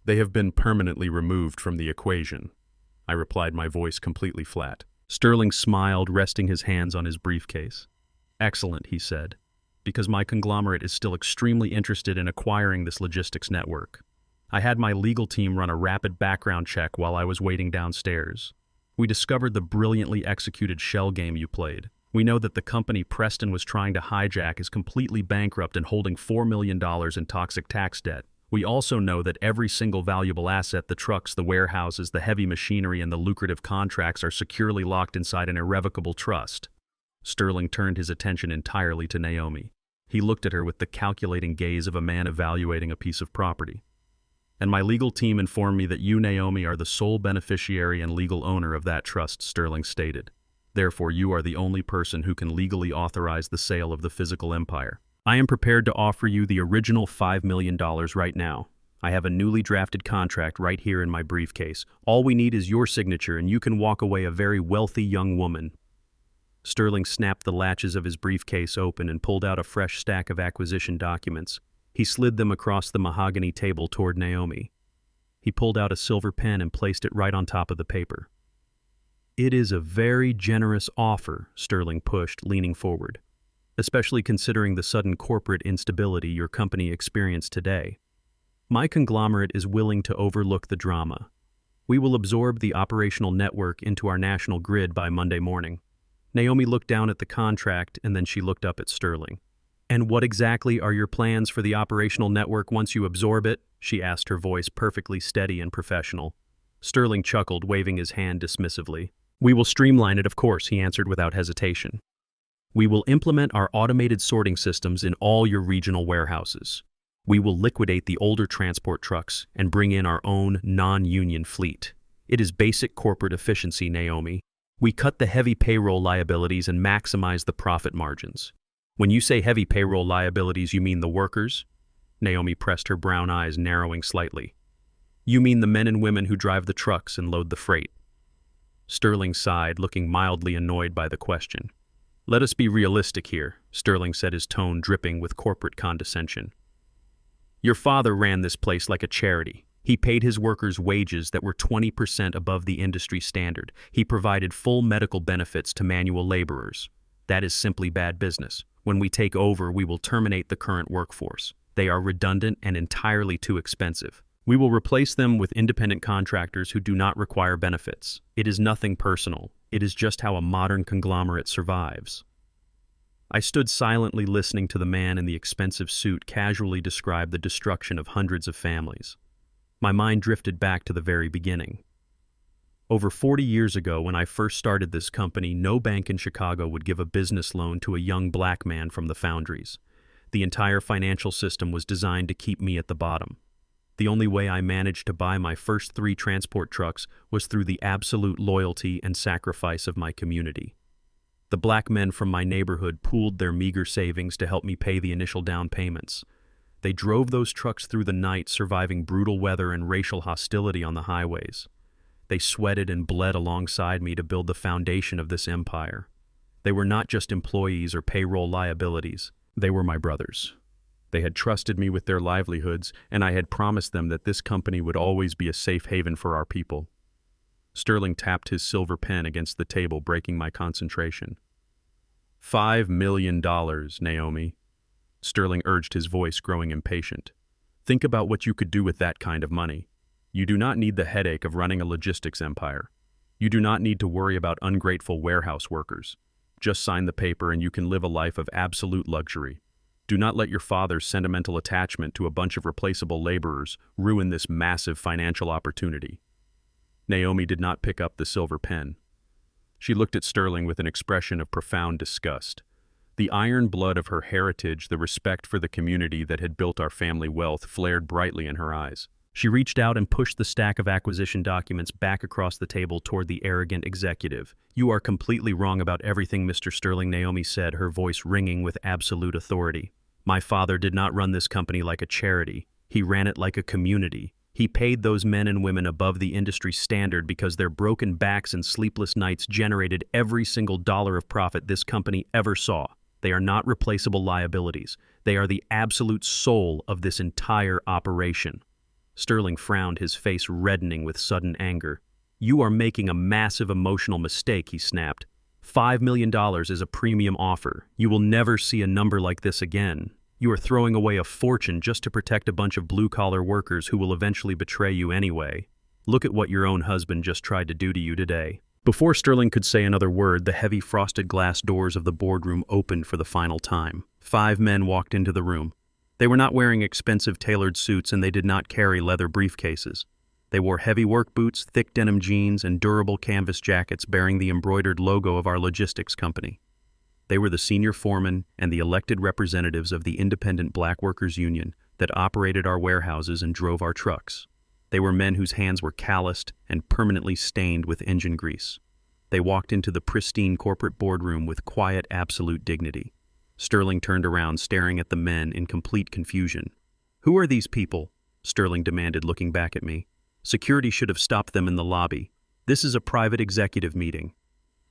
"They have been permanently removed from the equation," I replied, my voice completely flat. Sterling smiled, resting his hands on his briefcase. "Excellent," he said, "because my conglomerate is still extremely interested in acquiring this logistics network. I had my legal team run a rapid background check while I was waiting downstairs. We discovered the brilliantly executed shell game you played. We know that the company Preston was trying to hijack is completely bankrupt and holding $4 million in toxic tax debt. We also know that every single valuable asset, the trucks, the warehouses, the heavy machinery, and the lucrative contracts are securely locked inside an irrevocable trust." Sterling turned his attention entirely to Naomi. He looked at her with the calculating gaze of a man evaluating a piece of property. "And my legal team informed me that you, Naomi, are the sole beneficiary and legal owner of that trust," Sterling stated. "Therefore, you are the only person who can legally authorize the sale of the physical empire. I am prepared to offer you the original $5 million right now. I have a newly drafted contract right here in my briefcase. All we need is your signature, and you can walk away a very wealthy young woman." Sterling snapped the latches of his briefcase open and pulled out a fresh stack of acquisition documents. He slid them across the mahogany table toward Naomi. He pulled out a silver pen and placed it right on top of the paper. "It is a very generous offer," Sterling pushed, leaning forward, "especially considering the sudden corporate instability your company experienced today. My conglomerate is willing to overlook the drama. We will absorb the operational network into our national grid by Monday morning." Naomi looked down at the contract, and then she looked up at Sterling. "And what exactly are your plans for the operational network once you absorb it?" she asked, her voice perfectly steady and professional. Sterling chuckled, waving his hand dismissively. "We will streamline it, of course," he answered without hesitation. "We will implement our automated sorting systems in all your regional warehouses. We will liquidate the older transport trucks and bring in our own non-union fleet. It is basic corporate efficiency, Naomi. We cut the heavy payroll liabilities and maximize the profit margins." "When you say heavy payroll liabilities, you mean the workers?" Naomi pressed her brown eyes, narrowing slightly. "You mean the men and women who drive the trucks and load the freight?" Sterling sighed, looking mildly annoyed by the question. "Let us be realistic here," Sterling said, his tone dripping with corporate condescension. "Your father ran this place like a charity. He paid his workers wages that were 20% above the industry standard. He provided full medical benefits to manual laborers. That is simply bad business. When we take over, we will terminate the current workforce. They are redundant and entirely too expensive. We will replace them with independent contractors who do not require benefits. It is nothing personal. It is just how a modern conglomerate survives." I stood silently listening to the man in the expensive suit casually describe the destruction of hundreds of families. My mind drifted back to the very beginning. Over 40 years ago, when I first started this company, no bank in Chicago would give a business loan to a young black man from the foundries. The entire financial system was designed to keep me at the bottom. The only way I managed to buy my first 3 transport trucks was through the absolute loyalty and sacrifice of my community. The black men from my neighborhood pooled their meager savings to help me pay the initial down payments. They drove those trucks through the night, surviving brutal weather and racial hostility on the highways. They sweated and bled alongside me to build the foundation of this empire. They were not just employees or payroll liabilities. They were my brothers. They had trusted me with their livelihoods, and I had promised them that this company would always be a safe haven for our people. Sterling tapped his silver pen against the table, breaking my concentration. $5 million, Naomi. Sterling urged, his voice growing impatient. Think about what you could do with that kind of money. You do not need the headache of running a logistics empire. You do not need to worry about ungrateful warehouse workers. Just sign the paper and you can live a life of absolute luxury. Do not let your father's sentimental attachment to a bunch of replaceable laborers ruin this massive financial opportunity. Naomi did not pick up the silver pen. She looked at Sterling with an expression of profound disgust. The iron blood of her heritage, the respect for the community that had built our family wealth, flared brightly in her eyes. She reached out and pushed the stack of acquisition documents back across the table toward the arrogant executive. You are completely wrong about everything, Mr. Sterling, Naomi said, her voice ringing with absolute authority. My father did not run this company like a charity. He ran it like a community. He paid those men and women above the industry standard because their broken backs and sleepless nights generated every single dollar of profit this company ever saw. They are not replaceable liabilities. They are the absolute soul of this entire operation. Sterling frowned, his face reddening with sudden anger. You are making a massive emotional mistake, he snapped. $5 million is a premium offer. You will never see a number like this again. You are throwing away a fortune just to protect a bunch of blue-collar workers who will eventually betray you anyway. Look at what your own husband just tried to do to you today. Before Sterling could say another word, the heavy frosted glass doors of the boardroom opened for the final time. 5 men walked into the room. They were not wearing expensive tailored suits, and they did not carry leather briefcases. They wore heavy work boots, thick denim jeans, and durable canvas jackets bearing the embroidered logo of our logistics company. They were the senior foremen and the elected representatives of the independent black workers' union that operated our warehouses and drove our trucks. They were men whose hands were calloused and permanently stained with engine grease. They walked into the pristine corporate boardroom with quiet, absolute dignity. Sterling turned around, staring at the men in complete confusion. Who are these people? Sterling demanded, looking back at me. Security should have stopped them in the lobby. This is a private executive meeting.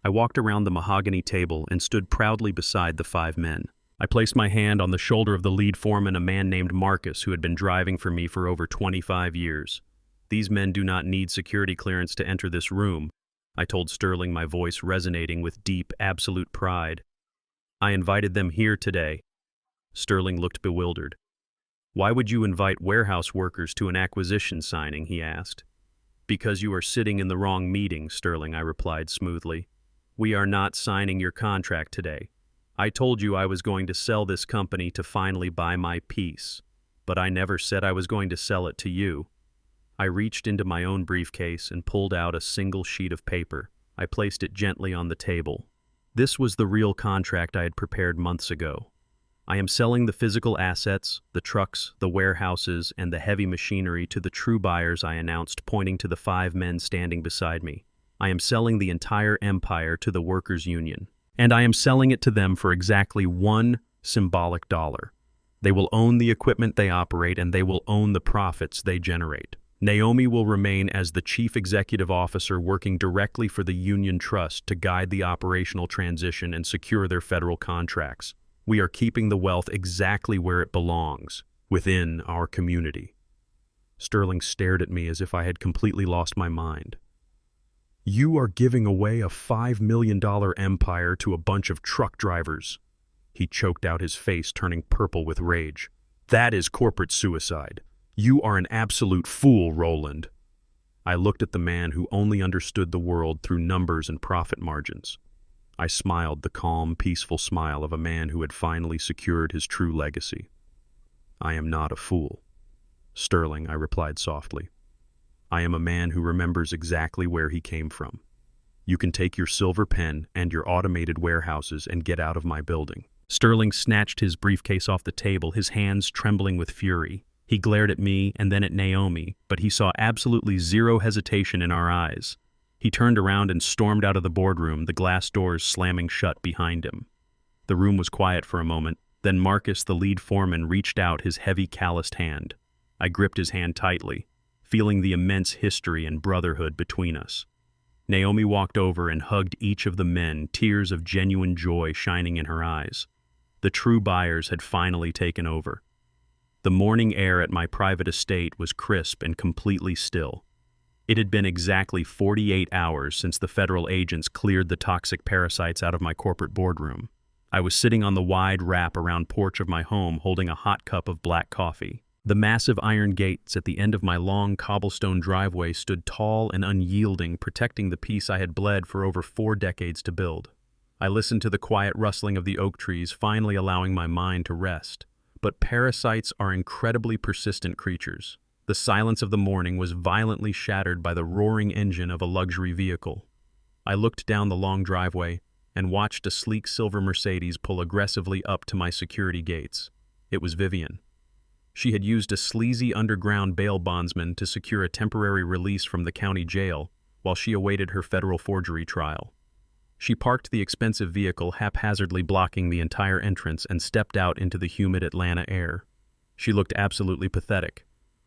I walked around the mahogany table and stood proudly beside the 5 men. I placed my hand on the shoulder of the lead foreman, a man named Marcus, who had been driving for me for over 25 years. These men do not need security clearance to enter this room, I told Sterling, my voice resonating with deep, absolute pride. I invited them here today. Sterling looked bewildered. Why would you invite warehouse workers to an acquisition signing, he asked. Because you are sitting in the wrong meeting, Sterling, I replied smoothly. We are not signing your contract today. I told you I was going to sell this company to finally buy my peace, but I never said I was going to sell it to you. I reached into my own briefcase and pulled out a single sheet of paper. I placed it gently on the table. This was the real contract I had prepared months ago. I am selling the physical assets, the trucks, the warehouses, and the heavy machinery to the true buyers I announced, pointing to the 5 men standing beside me. I am selling the entire empire to the workers' union, and I am selling it to them for exactly $1 symbolic dollar. They will own the equipment they operate, and they will own the profits they generate. Naomi will remain as the chief executive officer, working directly for the union trust to guide the operational transition and secure their federal contracts. We are keeping the wealth exactly where it belongs, within our community. Sterling stared at me as if I had completely lost my mind. You are giving away a $5 million empire to a bunch of truck drivers. He choked out, his face turning purple with rage. That is corporate suicide. You are an absolute fool, Roland. I looked at the man who only understood the world through numbers and profit margins. I smiled, the calm, peaceful smile of a man who had finally secured his true legacy. I am not a fool. Sterling, I replied softly. I am a man who remembers exactly where he came from. You can take your silver pen and your automated warehouses and get out of my building. Sterling snatched his briefcase off the table, his hands trembling with fury. He glared at me and then at Naomi, but he saw absolutely zero hesitation in our eyes. He turned around and stormed out of the boardroom, the glass doors slamming shut behind him. The room was quiet for a moment. Then Marcus, the lead foreman, reached out his heavy, calloused hand. I gripped his hand tightly. feeling the immense history and brotherhood between us. Naomi walked over and hugged each of the men, tears of genuine joy shining in her eyes. The true buyers had finally taken over. The morning air at my private estate was crisp and completely still. It had been exactly 48 hours since the federal agents cleared the toxic parasites out of my corporate boardroom. I was sitting on the wide wrap-around porch of my home holding a hot cup of black coffee. The massive iron gates at the end of my long cobblestone driveway stood tall and unyielding, protecting the peace I had bled for over 4 decades to build. I listened to the quiet rustling of the oak trees, finally allowing my mind to rest. But parasites are incredibly persistent creatures. The silence of the morning was violently shattered by the roaring engine of a luxury vehicle. I looked down the long driveway and watched a sleek silver Mercedes pull aggressively up to my security gates. It was Vivian. She had used a sleazy underground bail bondsman to secure a temporary release from the county jail while she awaited her federal forgery trial. She parked the expensive vehicle, haphazardly blocking the entire entrance, and stepped out into the humid Atlanta air. She looked absolutely pathetic.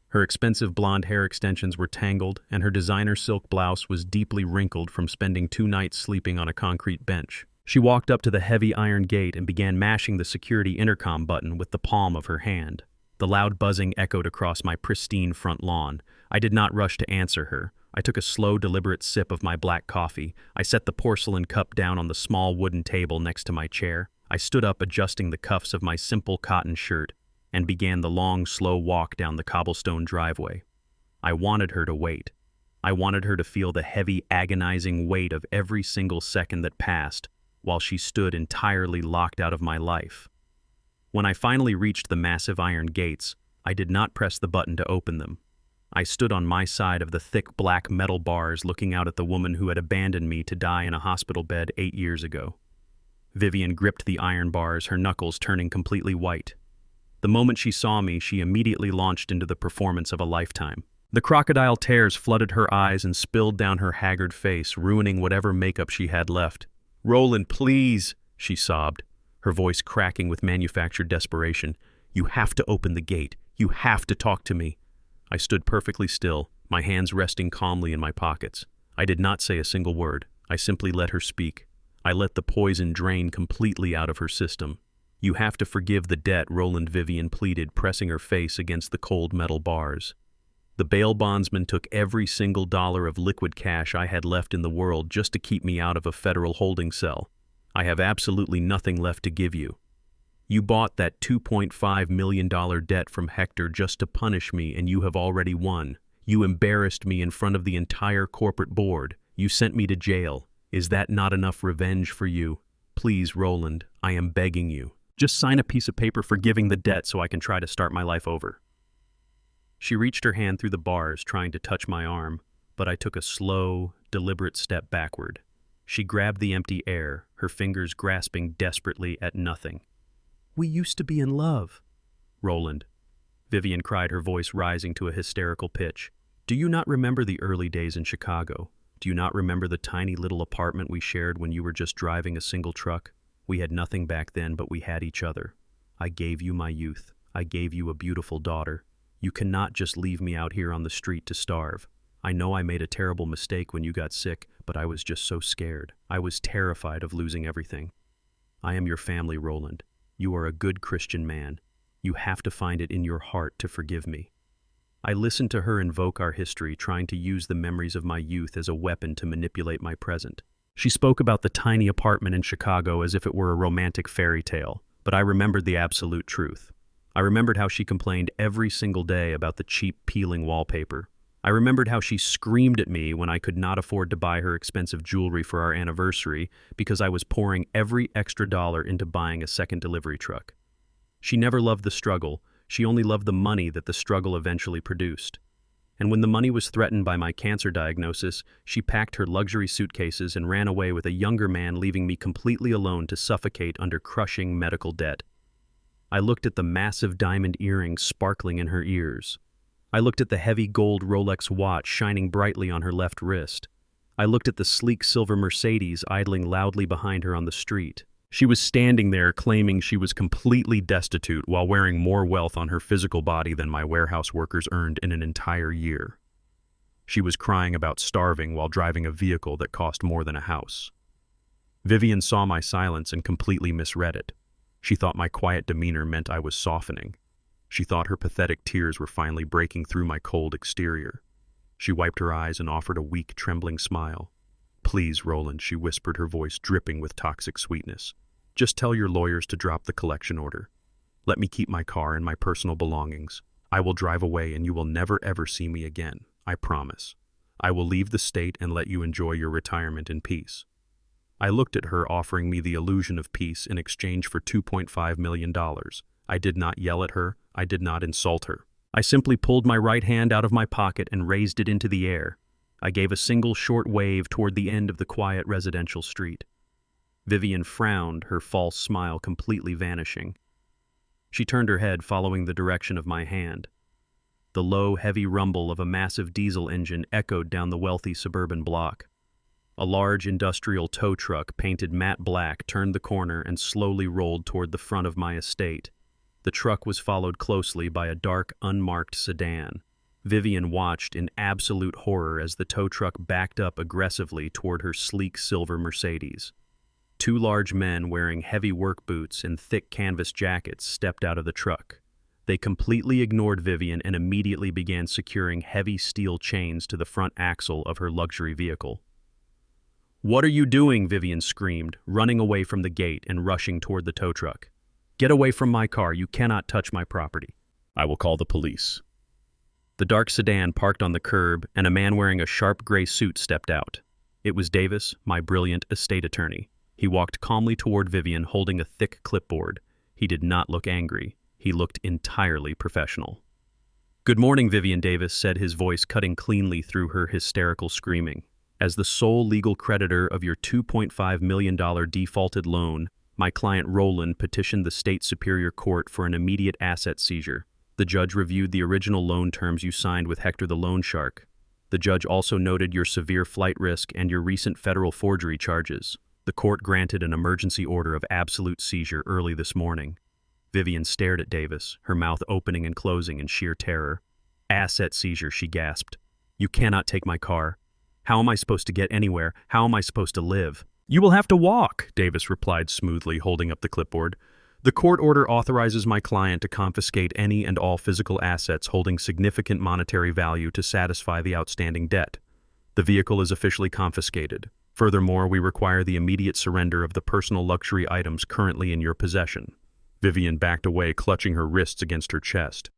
Her expensive blonde hair extensions were tangled, and her designer silk blouse was deeply wrinkled from spending 2 nights sleeping on a concrete bench. She walked up to the heavy iron gate and began mashing the security intercom button with the palm of her hand. The loud buzzing echoed across my pristine front lawn. I did not rush to answer her. I took a slow, deliberate sip of my black coffee. I set the porcelain cup down on the small wooden table next to my chair. I stood up, adjusting the cuffs of my simple cotton shirt, and began the long, slow walk down the cobblestone driveway. I wanted her to wait. I wanted her to feel the heavy, agonizing weight of every single second that passed, while she stood entirely locked out of my life. When I finally reached the massive iron gates, I did not press the button to open them. I stood on my side of the thick black metal bars, looking out at the woman who had abandoned me to die in a hospital bed 8 years ago. Vivian gripped the iron bars, her knuckles turning completely white. The moment she saw me, she immediately launched into the performance of a lifetime. The crocodile tears flooded her eyes and spilled down her haggard face, ruining whatever makeup she had left. "Roland, please," she sobbed, her voice cracking with manufactured desperation. "You have to open the gate. You have to talk to me." I stood perfectly still, my hands resting calmly in my pockets. I did not say a single word. I simply let her speak. I let the poison drain completely out of her system. "You have to forgive the debt," Roland, Vivian pleaded, pressing her face against the cold metal bars. "The bail bondsman took every single dollar of liquid cash I had left in the world just to keep me out of a federal holding cell. I have absolutely nothing left to give you. You bought that $2.5 million debt from Hector just to punish me, and you have already won. You embarrassed me in front of the entire corporate board. You sent me to jail. Is that not enough revenge for you? Please, Roland, I am begging you. Just sign a piece of paper forgiving the debt so I can try to start my life over." She reached her hand through the bars, trying to touch my arm, but I took a slow, deliberate step backward. She grabbed the empty air, her fingers grasping desperately at nothing. "We used to be in love." "Roland," Vivian cried, her voice rising to a hysterical pitch. "Do you not remember the early days in Chicago? Do you not remember the tiny little apartment we shared when you were just driving a single truck? We had nothing back then, but we had each other. I gave you my youth. I gave you a beautiful daughter. You cannot just leave me out here on the street to starve. I know I made a terrible mistake when you got sick, but I was just so scared. I was terrified of losing everything. I am your family, Roland. You are a good Christian man. You have to find it in your heart to forgive me." I listened to her invoke our history, trying to use the memories of my youth as a weapon to manipulate my present. She spoke about the tiny apartment in Chicago as if it were a romantic fairy tale, but I remembered the absolute truth. I remembered how she complained every single day about the cheap, peeling wallpaper. I remembered how she screamed at me when I could not afford to buy her expensive jewelry for our anniversary because I was pouring every extra dollar into buying a second delivery truck. She never loved the struggle. She only loved the money that the struggle eventually produced. And when the money was threatened by my cancer diagnosis, she packed her luxury suitcases and ran away with a younger man, leaving me completely alone to suffocate under crushing medical debt. I looked at the massive diamond earrings sparkling in her ears. I looked at the heavy gold Rolex watch shining brightly on her left wrist. I looked at the sleek silver Mercedes idling loudly behind her on the street. She was standing there claiming she was completely destitute while wearing more wealth on her physical body than my warehouse workers earned in an entire year. She was crying about starving while driving a vehicle that cost more than a house. Vivian saw my silence and completely misread it. She thought my quiet demeanor meant I was softening. She thought her pathetic tears were finally breaking through my cold exterior. She wiped her eyes and offered a weak, trembling smile. "Please, Roland," she whispered, her voice dripping with toxic sweetness. "Just tell your lawyers to drop the collection order. Let me keep my car and my personal belongings. I will drive away and you will never ever see me again. I promise. I will leave the state and let you enjoy your retirement in peace." I looked at her, offering me the illusion of peace in exchange for $2.5 million. I did not yell at her. I did not insult her. I simply pulled my right hand out of my pocket and raised it into the air. I gave a single short wave toward the end of the quiet residential street. Vivian frowned, her false smile completely vanishing. She turned her head, following the direction of my hand. The low, heavy rumble of a massive diesel engine echoed down the wealthy suburban block. A large industrial tow truck, painted matte black, turned the corner and slowly rolled toward the front of my estate. The truck was followed closely by a dark, unmarked sedan. Vivian watched in absolute horror as the tow truck backed up aggressively toward her sleek silver Mercedes. Two large men wearing heavy work boots and thick canvas jackets stepped out of the truck. They completely ignored Vivian and immediately began securing heavy steel chains to the front axle of her luxury vehicle. "What are you doing?" Vivian screamed, running away from the gate and rushing toward the tow truck. "Get away from my car. You cannot touch my property." "I will call the police." The dark sedan parked on the curb, and a man wearing a sharp gray suit stepped out. It was Davis, my brilliant estate attorney. He walked calmly toward Vivian, holding a thick clipboard. He did not look angry. He looked entirely professional. "Good morning, Vivian," Davis said, his voice cutting cleanly through her hysterical screaming. "As the sole legal creditor of your $2.5 million defaulted loan, my client Roland petitioned the state superior court for an immediate asset seizure. The judge reviewed the original loan terms you signed with Hector the loan shark. The judge also noted your severe flight risk and your recent federal forgery charges. The court granted an emergency order of absolute seizure early this morning." Vivian stared at Davis, her mouth opening and closing in sheer terror. "Asset seizure," she gasped. "You cannot take my car. How am I supposed to get anywhere? How am I supposed to live?" "You will have to walk," Davis replied smoothly, holding up the clipboard. "The court order authorizes my client to confiscate any and all physical assets holding significant monetary value to satisfy the outstanding debt. The vehicle is officially confiscated. Furthermore, we require the immediate surrender of the personal luxury items currently in your possession." Vivian backed away, clutching her wrists against her chest.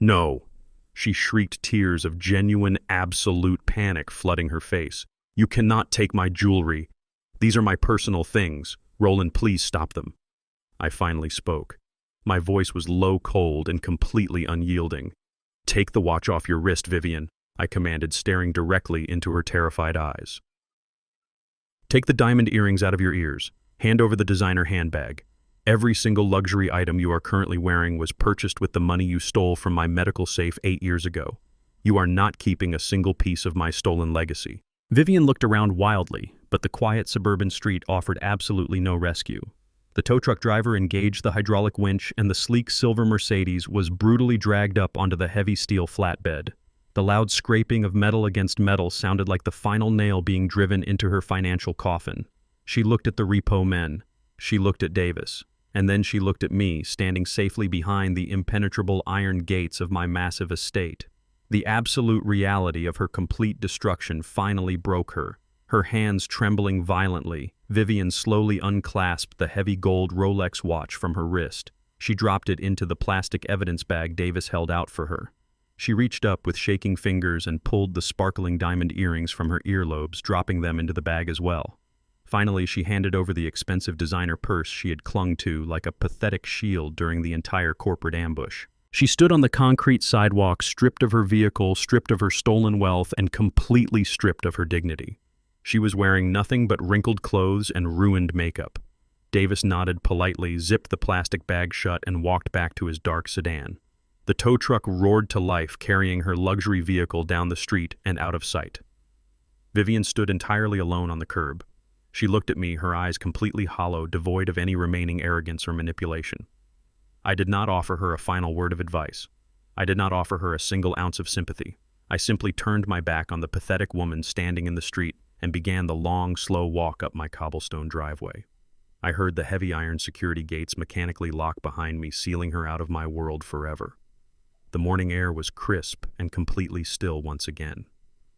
"No!" She shrieked, tears of genuine, absolute panic flooding her face. "You cannot take my jewelry. These are my personal things. Roland, please stop them." I finally spoke. My voice was low, cold, and completely unyielding. "Take the watch off your wrist, Vivian," I commanded, staring directly into her terrified eyes. "Take the diamond earrings out of your ears. Hand over the designer handbag. Every single luxury item you are currently wearing was purchased with the money you stole from my medical safe 8 years ago. You are not keeping a single piece of my stolen legacy." Vivian looked around wildly, but the quiet suburban street offered absolutely no rescue. The tow truck driver engaged the hydraulic winch, and the sleek silver Mercedes was brutally dragged up onto the heavy steel flatbed. The loud scraping of metal against metal sounded like the final nail being driven into her financial coffin. She looked at the repo men. She looked at Davis. And then she looked at me, standing safely behind the impenetrable iron gates of my massive estate. The absolute reality of her complete destruction finally broke her. Her hands trembling violently, Vivian slowly unclasped the heavy gold Rolex watch from her wrist. She dropped it into the plastic evidence bag Davis held out for her. She reached up with shaking fingers and pulled the sparkling diamond earrings from her earlobes, dropping them into the bag as well. Finally, she handed over the expensive designer purse she had clung to like a pathetic shield during the entire corporate ambush. She stood on the concrete sidewalk, stripped of her vehicle, stripped of her stolen wealth, and completely stripped of her dignity. She was wearing nothing but wrinkled clothes and ruined makeup. Davis nodded politely, zipped the plastic bag shut, and walked back to his dark sedan. The tow truck roared to life, carrying her luxury vehicle down the street and out of sight. Vivian stood entirely alone on the curb. She looked at me, her eyes completely hollow, devoid of any remaining arrogance or manipulation. I did not offer her a final word of advice. I did not offer her a single ounce of sympathy. I simply turned my back on the pathetic woman standing in the street and began the long, slow walk up my cobblestone driveway. I heard the heavy iron security gates mechanically lock behind me, sealing her out of my world forever. The morning air was crisp and completely still once again.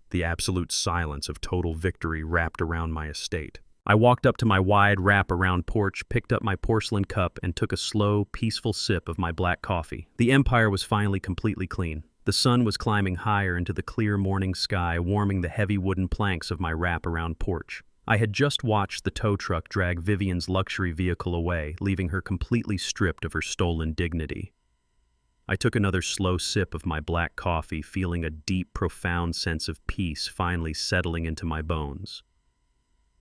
The absolute silence of total victory wrapped around my estate. I walked up to my wide wrap-around porch, picked up my porcelain cup, and took a slow, peaceful sip of my black coffee. The empire was finally completely clean. The sun was climbing higher into the clear morning sky, warming the heavy wooden planks of my wrap-around porch. I had just watched the tow truck drag Vivian's luxury vehicle away, leaving her completely stripped of her stolen dignity. I took another slow sip of my black coffee, feeling a deep, profound sense of peace finally settling into my bones.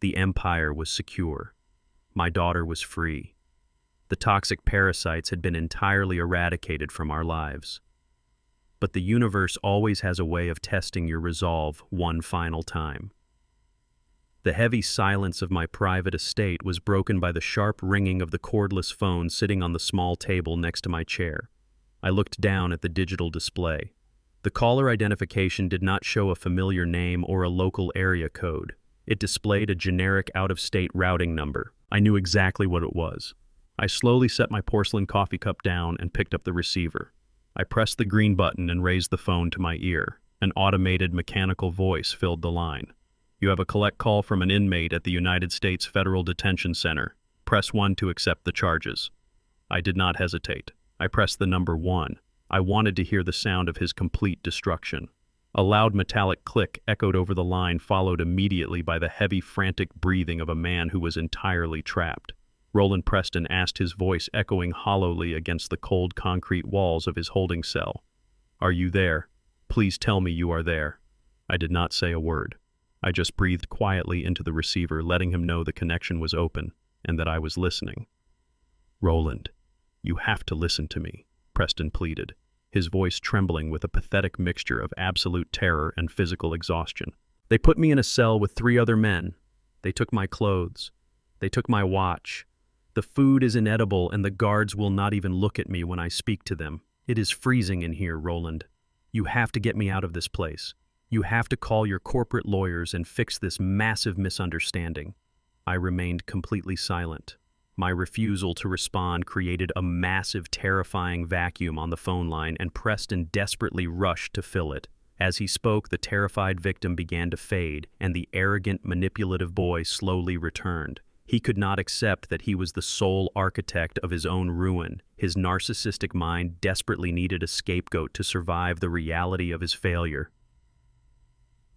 The empire was secure. My daughter was free. The toxic parasites had been entirely eradicated from our lives. But the universe always has a way of testing your resolve one final time. The heavy silence of my private estate was broken by the sharp ringing of the cordless phone sitting on the small table next to my chair. I looked down at the digital display. The caller identification did not show a familiar name or a local area code. It displayed a generic out-of-state routing number. I knew exactly what it was. I slowly set my porcelain coffee cup down and picked up the receiver. I pressed the green button and raised the phone to my ear. An automated mechanical voice filled the line. "You have a collect call from an inmate at the United States Federal Detention Center. Press 1 to accept the charges." I did not hesitate. I pressed the number 1. I wanted to hear the sound of his complete destruction. A loud metallic click echoed over the line, followed immediately by the heavy, frantic breathing of a man who was entirely trapped. Roland Preston asked, his voice echoing hollowly against the cold concrete walls of his holding cell. "Are you there? Please tell me you are there." I did not say a word. I just breathed quietly into the receiver, letting him know the connection was open and that I was listening. "Roland, you have to listen to me," Preston pleaded, his voice trembling with a pathetic mixture of absolute terror and physical exhaustion. "They put me in a cell with 3 other men. They took my clothes. They took my watch. The food is inedible, and the guards will not even look at me when I speak to them. It is freezing in here, Roland. You have to get me out of this place. You have to call your corporate lawyers and fix this massive misunderstanding." I remained completely silent. My refusal to respond created a massive, terrifying vacuum on the phone line, and Preston desperately rushed to fill it. As he spoke, the terrified victim began to fade, and the arrogant, manipulative boy slowly returned. He could not accept that he was the sole architect of his own ruin. His narcissistic mind desperately needed a scapegoat to survive the reality of his failure.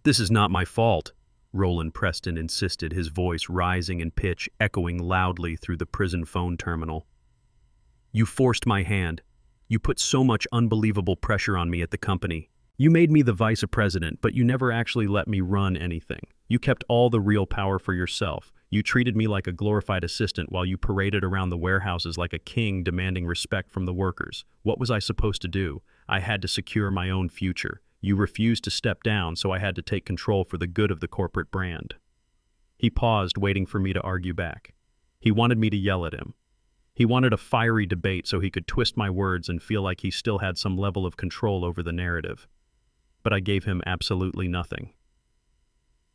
"This is not my fault," Roland Preston insisted, his voice rising in pitch, echoing loudly through the prison phone terminal. "You forced my hand. You put so much unbelievable pressure on me at the company. You made me the vice president, but you never actually let me run anything. You kept all the real power for yourself. You treated me like a glorified assistant while you paraded around the warehouses like a king demanding respect from the workers. What was I supposed to do? I had to secure my own future. You refused to step down, so I had to take control for the good of the corporate brand." He paused, waiting for me to argue back. He wanted me to yell at him. He wanted a fiery debate so he could twist my words and feel like he still had some level of control over the narrative. But I gave him absolutely nothing.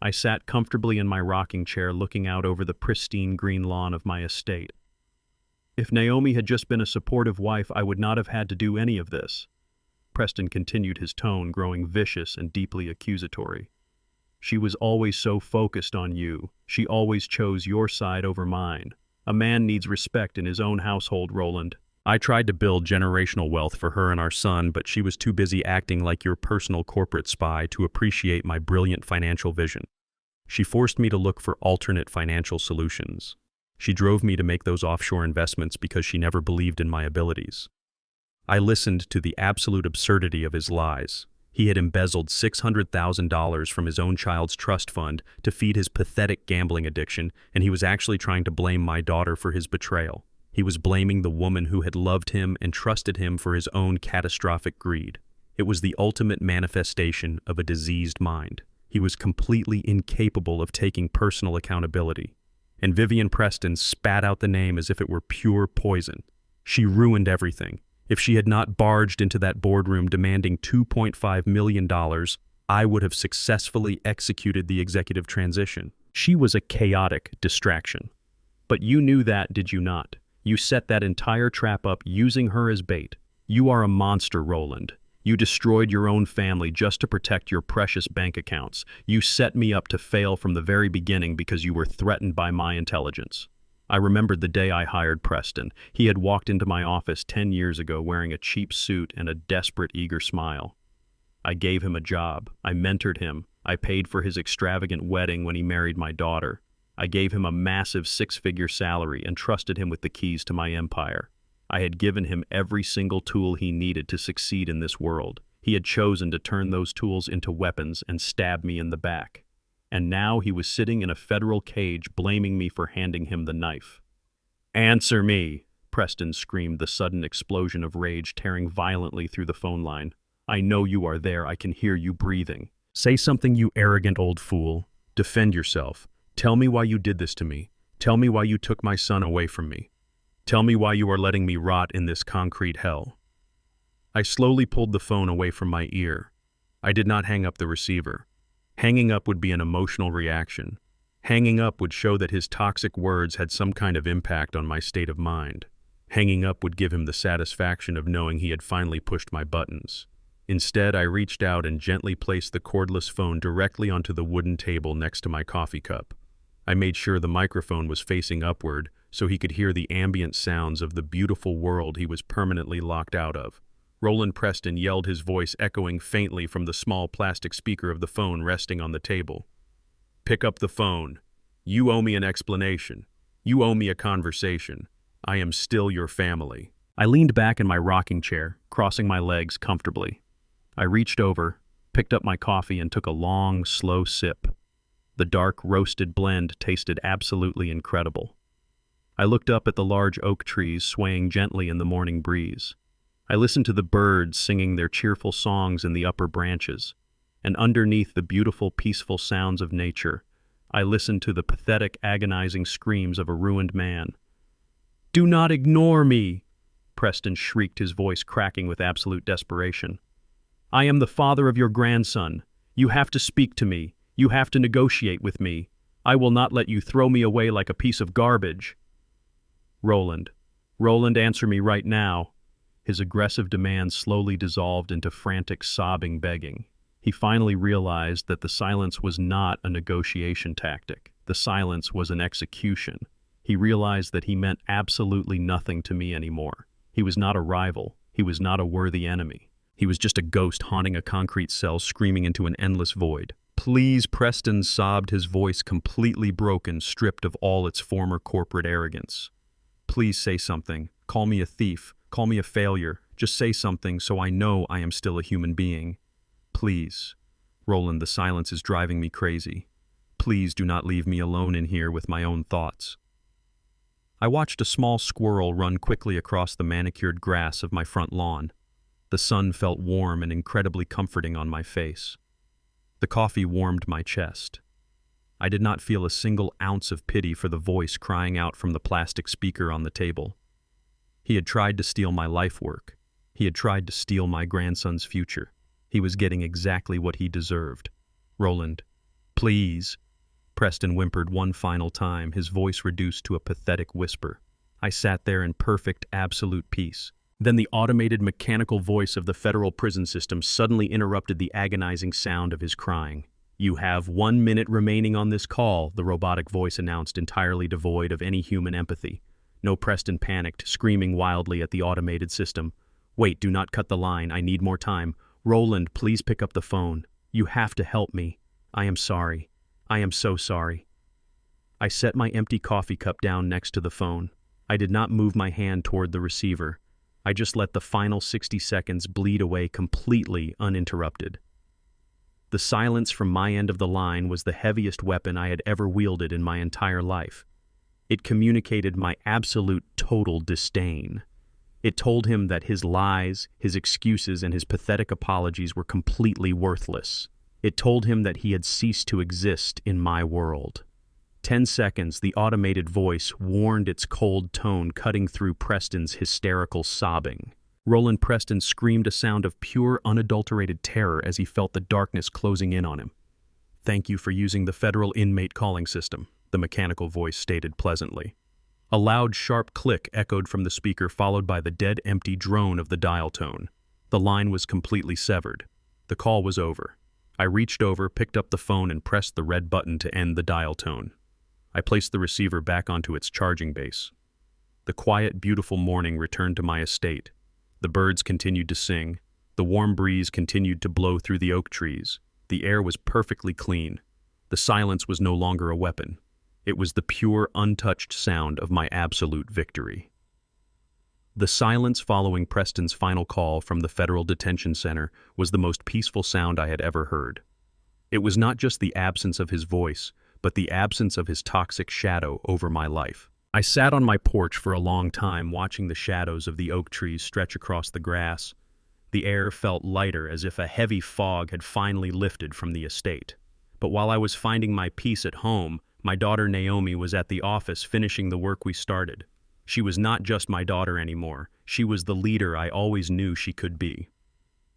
I sat comfortably in my rocking chair, looking out over the pristine green lawn of my estate. If Naomi had just been a supportive wife, I would not have had to do any of this. Preston continued, his tone growing vicious and deeply accusatory. "She was always so focused on you. She always chose your side over mine. A man needs respect in his own household, Roland. I tried to build generational wealth for her and our son, but she was too busy acting like your personal corporate spy to appreciate my brilliant financial vision. She forced me to look for alternate financial solutions. She drove me to make those offshore investments because she never believed in my abilities. I listened to the absolute absurdity of his lies. He had embezzled $600,000 from his own child's trust fund to feed his pathetic gambling addiction, and he was actually trying to blame my daughter for his betrayal. He was blaming the woman who had loved him and trusted him for his own catastrophic greed. It was the ultimate manifestation of a diseased mind. He was completely incapable of taking personal accountability. And Vivian Preston spat out the name as if it were pure poison. She ruined everything. If she had not barged into that boardroom demanding $2.5 million, I would have successfully executed the executive transition. She was a chaotic distraction. But you knew that, did you not? You set that entire trap up using her as bait. You are a monster, Roland. You destroyed your own family just to protect your precious bank accounts. You set me up to fail from the very beginning because you were threatened by my intelligence. I remembered the day I hired Preston. He had walked into my office 10 years ago wearing a cheap suit and a desperate, eager smile. I gave him a job. I mentored him. I paid for his extravagant wedding when he married my daughter. I gave him a massive six-figure salary and trusted him with the keys to my empire. I had given him every single tool he needed to succeed in this world. He had chosen to turn those tools into weapons and stab me in the back. And now he was sitting in a federal cage blaming me for handing him the knife. "Answer me!" Preston screamed, the sudden explosion of rage tearing violently through the phone line. "I know you are there. I can hear you breathing. Say something, you arrogant old fool. Defend yourself. Tell me why you did this to me. Tell me why you took my son away from me. Tell me why you are letting me rot in this concrete hell." I slowly pulled the phone away from my ear. I did not hang up the receiver. Hanging up would be an emotional reaction. Hanging up would show that his toxic words had some kind of impact on my state of mind. Hanging up would give him the satisfaction of knowing he had finally pushed my buttons. Instead, I reached out and gently placed the cordless phone directly onto the wooden table next to my coffee cup. I made sure the microphone was facing upward so he could hear the ambient sounds of the beautiful world he was permanently locked out of. Roland Preston yelled, his voice echoing faintly from the small plastic speaker of the phone resting on the table. "Pick up the phone. You owe me an explanation. You owe me a conversation. I am still your family." I leaned back in my rocking chair, crossing my legs comfortably. I reached over, picked up my coffee, and took a long, slow sip. The dark, roasted blend tasted absolutely incredible. I looked up at the large oak trees swaying gently in the morning breeze. I listened to the birds singing their cheerful songs in the upper branches, and underneath the beautiful, peaceful sounds of nature, I listened to the pathetic, agonizing screams of a ruined man. "Do not ignore me!" Preston shrieked, his voice cracking with absolute desperation. "I am the father of your grandson. You have to speak to me. You have to negotiate with me. I will not let you throw me away like a piece of garbage." "Roland, answer me right now." His aggressive demands slowly dissolved into frantic, sobbing begging. He finally realized that the silence was not a negotiation tactic. The silence was an execution. He realized that he meant absolutely nothing to me anymore. He was not a rival. He was not a worthy enemy. He was just a ghost haunting a concrete cell, screaming into an endless void. "Please," Preston sobbed, his voice completely broken, stripped of all its former corporate arrogance. "Please say something. Call me a thief. Call me a failure. Just say something so I know I am still a human being. Please. Roland, the silence is driving me crazy. Please do not leave me alone in here with my own thoughts." I watched a small squirrel run quickly across the manicured grass of my front lawn. The sun felt warm and incredibly comforting on my face. The coffee warmed my chest. I did not feel a single ounce of pity for the voice crying out from the plastic speaker on the table. He had tried to steal my life work. He had tried to steal my grandson's future. He was getting exactly what he deserved. "Roland, please." Preston whimpered one final time, his voice reduced to a pathetic whisper. I sat there in perfect, absolute peace. Then the automated mechanical voice of the federal prison system suddenly interrupted the agonizing sound of his crying. "You have 1 minute remaining on this call," the robotic voice announced, entirely devoid of any human empathy. No, Preston panicked, screaming wildly at the automated system. "Wait, do not cut the line. I need more time. Roland, please pick up the phone. You have to help me. I am sorry. I am so sorry." I set my empty coffee cup down next to the phone. I did not move my hand toward the receiver. I just let the final 60 seconds bleed away completely uninterrupted. The silence from my end of the line was the heaviest weapon I had ever wielded in my entire life. It communicated my absolute total disdain. It told him that his lies, his excuses, and his pathetic apologies were completely worthless. It told him that he had ceased to exist in my world. 10 seconds, the automated voice warned, its cold tone cutting through Preston's hysterical sobbing. Roland Preston screamed a sound of pure, unadulterated terror as he felt the darkness closing in on him. "Thank you for using the federal inmate calling system," the mechanical voice stated pleasantly. A loud, sharp click echoed from the speaker, followed by the dead, empty drone of the dial tone. The line was completely severed. The call was over. I reached over, picked up the phone, and pressed the red button to end the dial tone. I placed the receiver back onto its charging base. The quiet, beautiful morning returned to my estate. The birds continued to sing. The warm breeze continued to blow through the oak trees. The air was perfectly clean. The silence was no longer a weapon. It was the pure, untouched sound of my absolute victory. The silence following Preston's final call from the federal detention center was the most peaceful sound I had ever heard. It was not just the absence of his voice, but the absence of his toxic shadow over my life. I sat on my porch for a long time, watching the shadows of the oak trees stretch across the grass. The air felt lighter, as if a heavy fog had finally lifted from the estate. But while I was finding my peace at home, my daughter Naomi was at the office finishing the work we started. She was not just my daughter anymore. She was the leader I always knew she could be.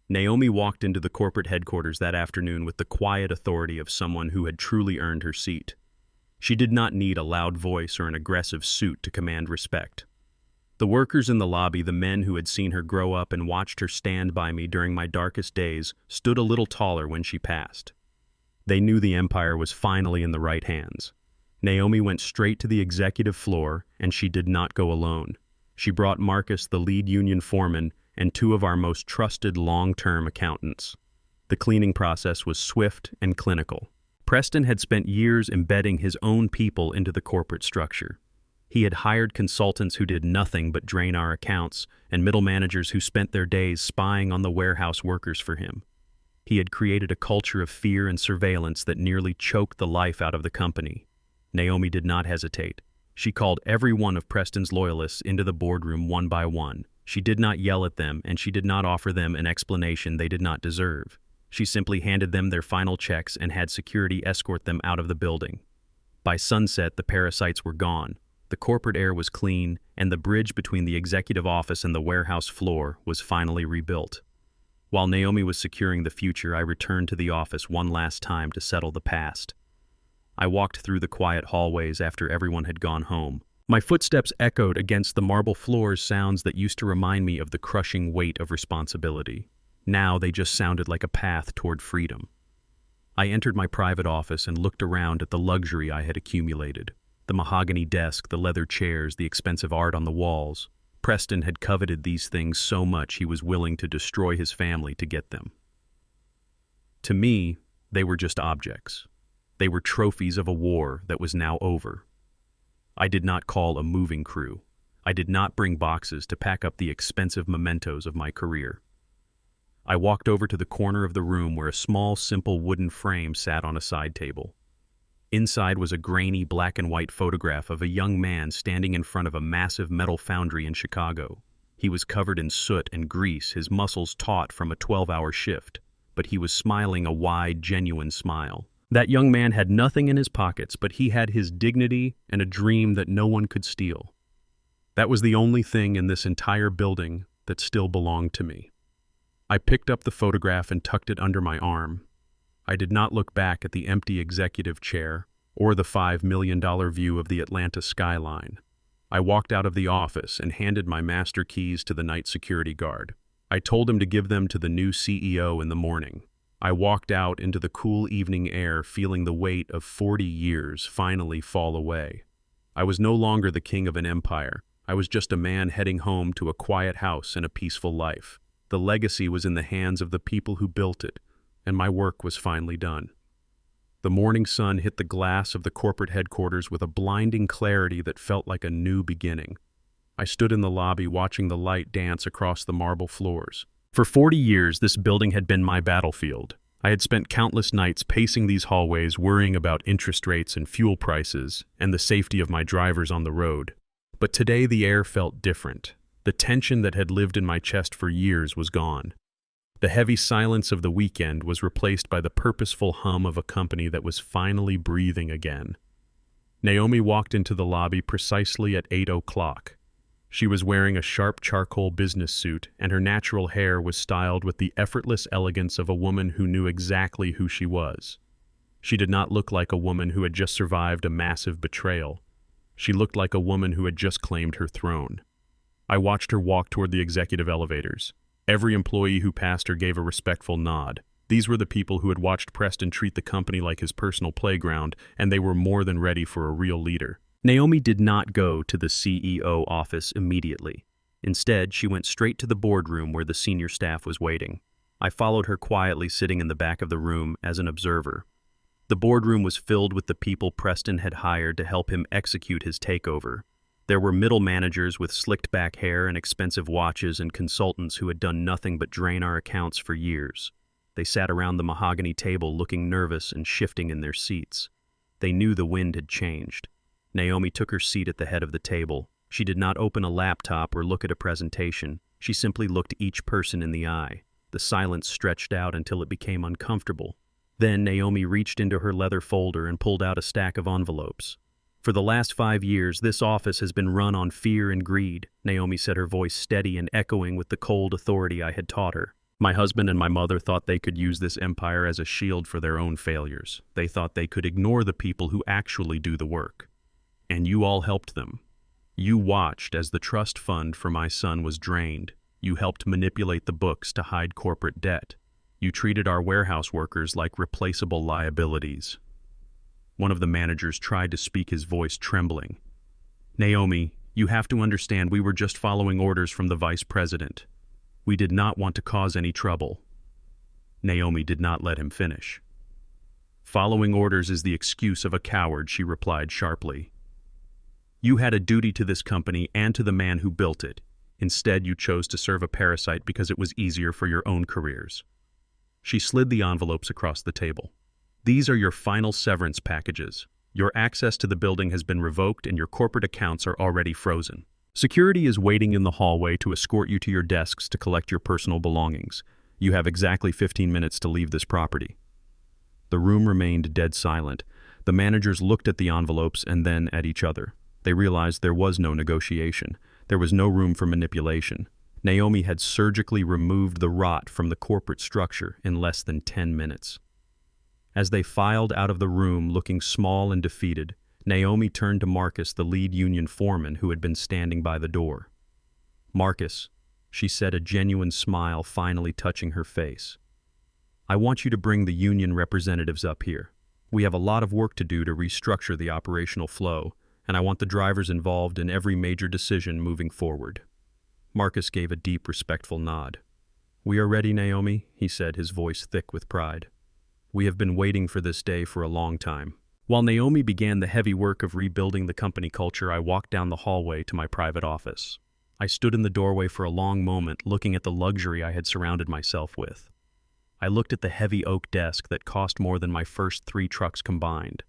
Naomi walked into the corporate headquarters that afternoon with the quiet authority of someone who had truly earned her seat. She did not need a loud voice or an aggressive suit to command respect. The workers in the lobby, the men who had seen her grow up and watched her stand by me during my darkest days, stood a little taller when she passed. They knew the empire was finally in the right hands. Naomi went straight to the executive floor, and she did not go alone. She brought Marcus, the lead union foreman, and two of our most trusted long-term accountants. The cleaning process was swift and clinical. Preston had spent years embedding his own people into the corporate structure. He had hired consultants who did nothing but drain our accounts, and middle managers who spent their days spying on the warehouse workers for him. He had created a culture of fear and surveillance that nearly choked the life out of the company. Naomi did not hesitate. She called every one of Preston's loyalists into the boardroom one by one. She did not yell at them, and she did not offer them an explanation they did not deserve. She simply handed them their final checks and had security escort them out of the building. By sunset, the parasites were gone. The corporate air was clean, and the bridge between the executive office and the warehouse floor was finally rebuilt. While Naomi was securing the future, I returned to the office one last time to settle the past. I walked through the quiet hallways after everyone had gone home. My footsteps echoed against the marble floors, sounds that used to remind me of the crushing weight of responsibility. Now they just sounded like a path toward freedom. I entered my private office and looked around at the luxury I had accumulated. The mahogany desk, the leather chairs, the expensive art on the walls. Preston had coveted these things so much he was willing to destroy his family to get them. To me, they were just objects. They were trophies of a war that was now over. I did not call a moving crew. I did not bring boxes to pack up the expensive mementos of my career. I walked over to the corner of the room where a small, simple wooden frame sat on a side table. Inside was a grainy black and white photograph of a young man standing in front of a massive metal foundry in Chicago. He was covered in soot and grease, his muscles taut from a 12-hour shift, but he was smiling a wide, genuine smile. That young man had nothing in his pockets, but he had his dignity and a dream that no one could steal. That was the only thing in this entire building that still belonged to me. I picked up the photograph and tucked it under my arm. I did not look back at the empty executive chair or the $5 million view of the Atlanta skyline. I walked out of the office and handed my master keys to the night security guard. I told him to give them to the new CEO in the morning. I walked out into the cool evening air, feeling the weight of 40 years finally fall away. I was no longer the king of an empire. I was just a man heading home to a quiet house and a peaceful life. The legacy was in the hands of the people who built it, and my work was finally done. The morning sun hit the glass of the corporate headquarters with a blinding clarity that felt like a new beginning. I stood in the lobby watching the light dance across the marble floors. For 40 years, this building had been my battlefield. I had spent countless nights pacing these hallways, worrying about interest rates and fuel prices, and the safety of my drivers on the road. But today the air felt different. The tension that had lived in my chest for years was gone. The heavy silence of the weekend was replaced by the purposeful hum of a company that was finally breathing again. Naomi walked into the lobby precisely at 8 o'clock. She was wearing a sharp charcoal business suit, and her natural hair was styled with the effortless elegance of a woman who knew exactly who she was. She did not look like a woman who had just survived a massive betrayal. She looked like a woman who had just claimed her throne. I watched her walk toward the executive elevators. Every employee who passed her gave a respectful nod. These were the people who had watched Preston treat the company like his personal playground, and they were more than ready for a real leader. Naomi did not go to the CEO office immediately. Instead, she went straight to the boardroom where the senior staff was waiting. I followed her quietly, sitting in the back of the room as an observer. The boardroom was filled with the people Preston had hired to help him execute his takeover. There were middle managers with slicked back hair and expensive watches, and consultants who had done nothing but drain our accounts for years. They sat around the mahogany table looking nervous and shifting in their seats. They knew the wind had changed. Naomi took her seat at the head of the table. She did not open a laptop or look at a presentation. She simply looked each person in the eye. The silence stretched out until it became uncomfortable. Then Naomi reached into her leather folder and pulled out a stack of envelopes. "For the last 5 years, this office has been run on fear and greed," Naomi said, her voice steady and echoing with the cold authority I had taught her. "My husband and my mother thought they could use this empire as a shield for their own failures. They thought they could ignore the people who actually do the work. And you all helped them. You watched as the trust fund for my son was drained. You helped manipulate the books to hide corporate debt. You treated our warehouse workers like replaceable liabilities." One of the managers tried to speak, his voice trembling. "Naomi, you have to understand, we were just following orders from the vice president. We did not want to cause any trouble." Naomi did not let him finish. "Following orders is the excuse of a coward," she replied sharply. "You had a duty to this company and to the man who built it. Instead, you chose to serve a parasite because it was easier for your own careers." She slid the envelopes across the table. "These are your final severance packages. Your access to the building has been revoked and your corporate accounts are already frozen. Security is waiting in the hallway to escort you to your desks to collect your personal belongings. You have exactly 15 minutes to leave this property." The room remained dead silent. The managers looked at the envelopes and then at each other. They realized there was no negotiation. There was no room for manipulation. Naomi had surgically removed the rot from the corporate structure in less than 10 minutes. As they filed out of the room looking small and defeated, Naomi turned to Marcus, the lead union foreman who had been standing by the door. "Marcus," she said, a genuine smile finally touching her face, "I want you to bring the union representatives up here. We have a lot of work to do to restructure the operational flow, and I want the drivers involved in every major decision moving forward." Marcus gave a deep, respectful nod. "We are ready, Naomi," he said, his voice thick with pride. "We have been waiting for this day for a long time." While Naomi began the heavy work of rebuilding the company culture, I walked down the hallway to my private office. I stood in the doorway for a long moment, looking at the luxury I had surrounded myself with. I looked at the heavy oak desk that cost more than my first 3 trucks combined.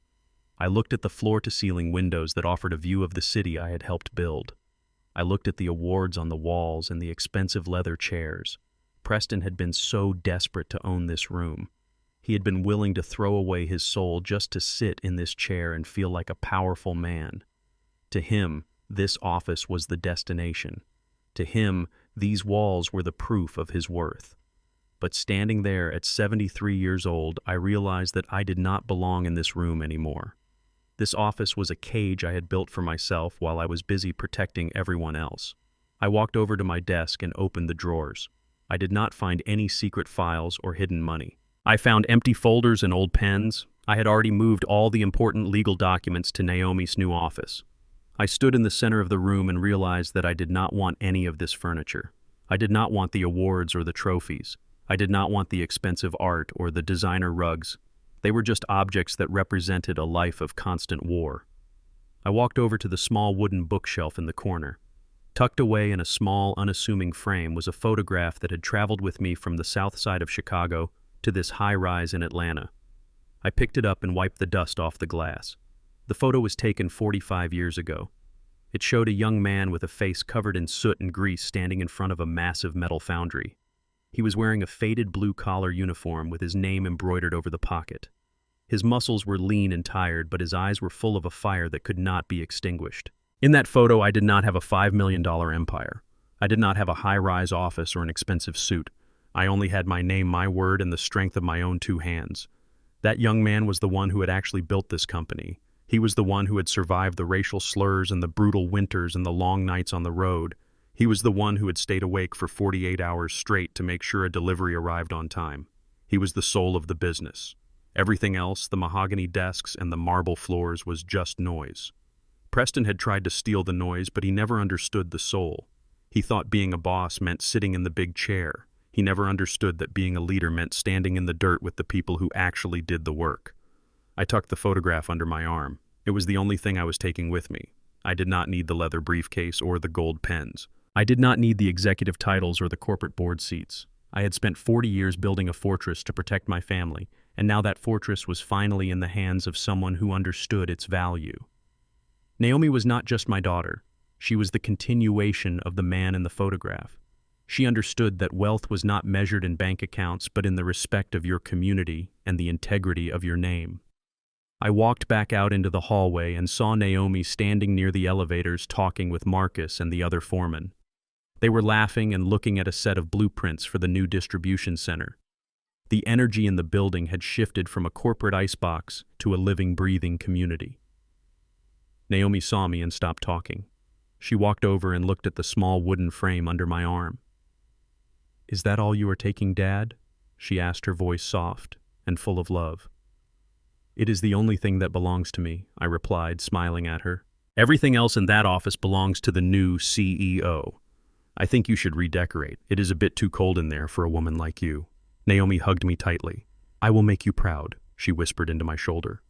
I looked at the floor-to-ceiling windows that offered a view of the city I had helped build. I looked at the awards on the walls and the expensive leather chairs. Preston had been so desperate to own this room. He had been willing to throw away his soul just to sit in this chair and feel like a powerful man. To him, this office was the destination. To him, these walls were the proof of his worth. But standing there at 73 years old, I realized that I did not belong in this room anymore. This office was a cage I had built for myself while I was busy protecting everyone else. I walked over to my desk and opened the drawers. I did not find any secret files or hidden money. I found empty folders and old pens. I had already moved all the important legal documents to Naomi's new office. I stood in the center of the room and realized that I did not want any of this furniture. I did not want the awards or the trophies. I did not want the expensive art or the designer rugs. They were just objects that represented a life of constant war. I walked over to the small wooden bookshelf in the corner. Tucked away in a small, unassuming frame was a photograph that had traveled with me from the south side of Chicago to this high-rise in Atlanta. I picked it up and wiped the dust off the glass. The photo was taken 45 years ago. It showed a young man with a face covered in soot and grease standing in front of a massive metal foundry. He was wearing a faded blue-collar uniform with his name embroidered over the pocket. His muscles were lean and tired, but his eyes were full of a fire that could not be extinguished. In that photo, I did not have a $5 million empire. I did not have a high-rise office or an expensive suit. I only had my name, my word, and the strength of my own two hands. That young man was the one who had actually built this company. He was the one who had survived the racial slurs and the brutal winters and the long nights on the road. He was the one who had stayed awake for 48 hours straight to make sure a delivery arrived on time. He was the soul of the business. Everything else, the mahogany desks and the marble floors, was just noise. Preston had tried to steal the noise, but he never understood the soul. He thought being a boss meant sitting in the big chair. He never understood that being a leader meant standing in the dirt with the people who actually did the work. I tucked the photograph under my arm. It was the only thing I was taking with me. I did not need the leather briefcase or the gold pens. I did not need the executive titles or the corporate board seats. I had spent 40 years building a fortress to protect my family, and now that fortress was finally in the hands of someone who understood its value. Naomi was not just my daughter. She was the continuation of the man in the photograph. She understood that wealth was not measured in bank accounts, but in the respect of your community and the integrity of your name. I walked back out into the hallway and saw Naomi standing near the elevators talking with Marcus and the other foreman. They were laughing and looking at a set of blueprints for the new distribution center. The energy in the building had shifted from a corporate icebox to a living, breathing community. Naomi saw me and stopped talking. She walked over and looked at the small wooden frame under my arm. "Is that all you are taking, Dad?" she asked, her voice soft and full of love. "It is the only thing that belongs to me," I replied, smiling at her. "Everything else in that office belongs to the new CEO. I think you should redecorate. It is a bit too cold in there for a woman like you." Naomi hugged me tightly. "I will make you proud," she whispered into my shoulder.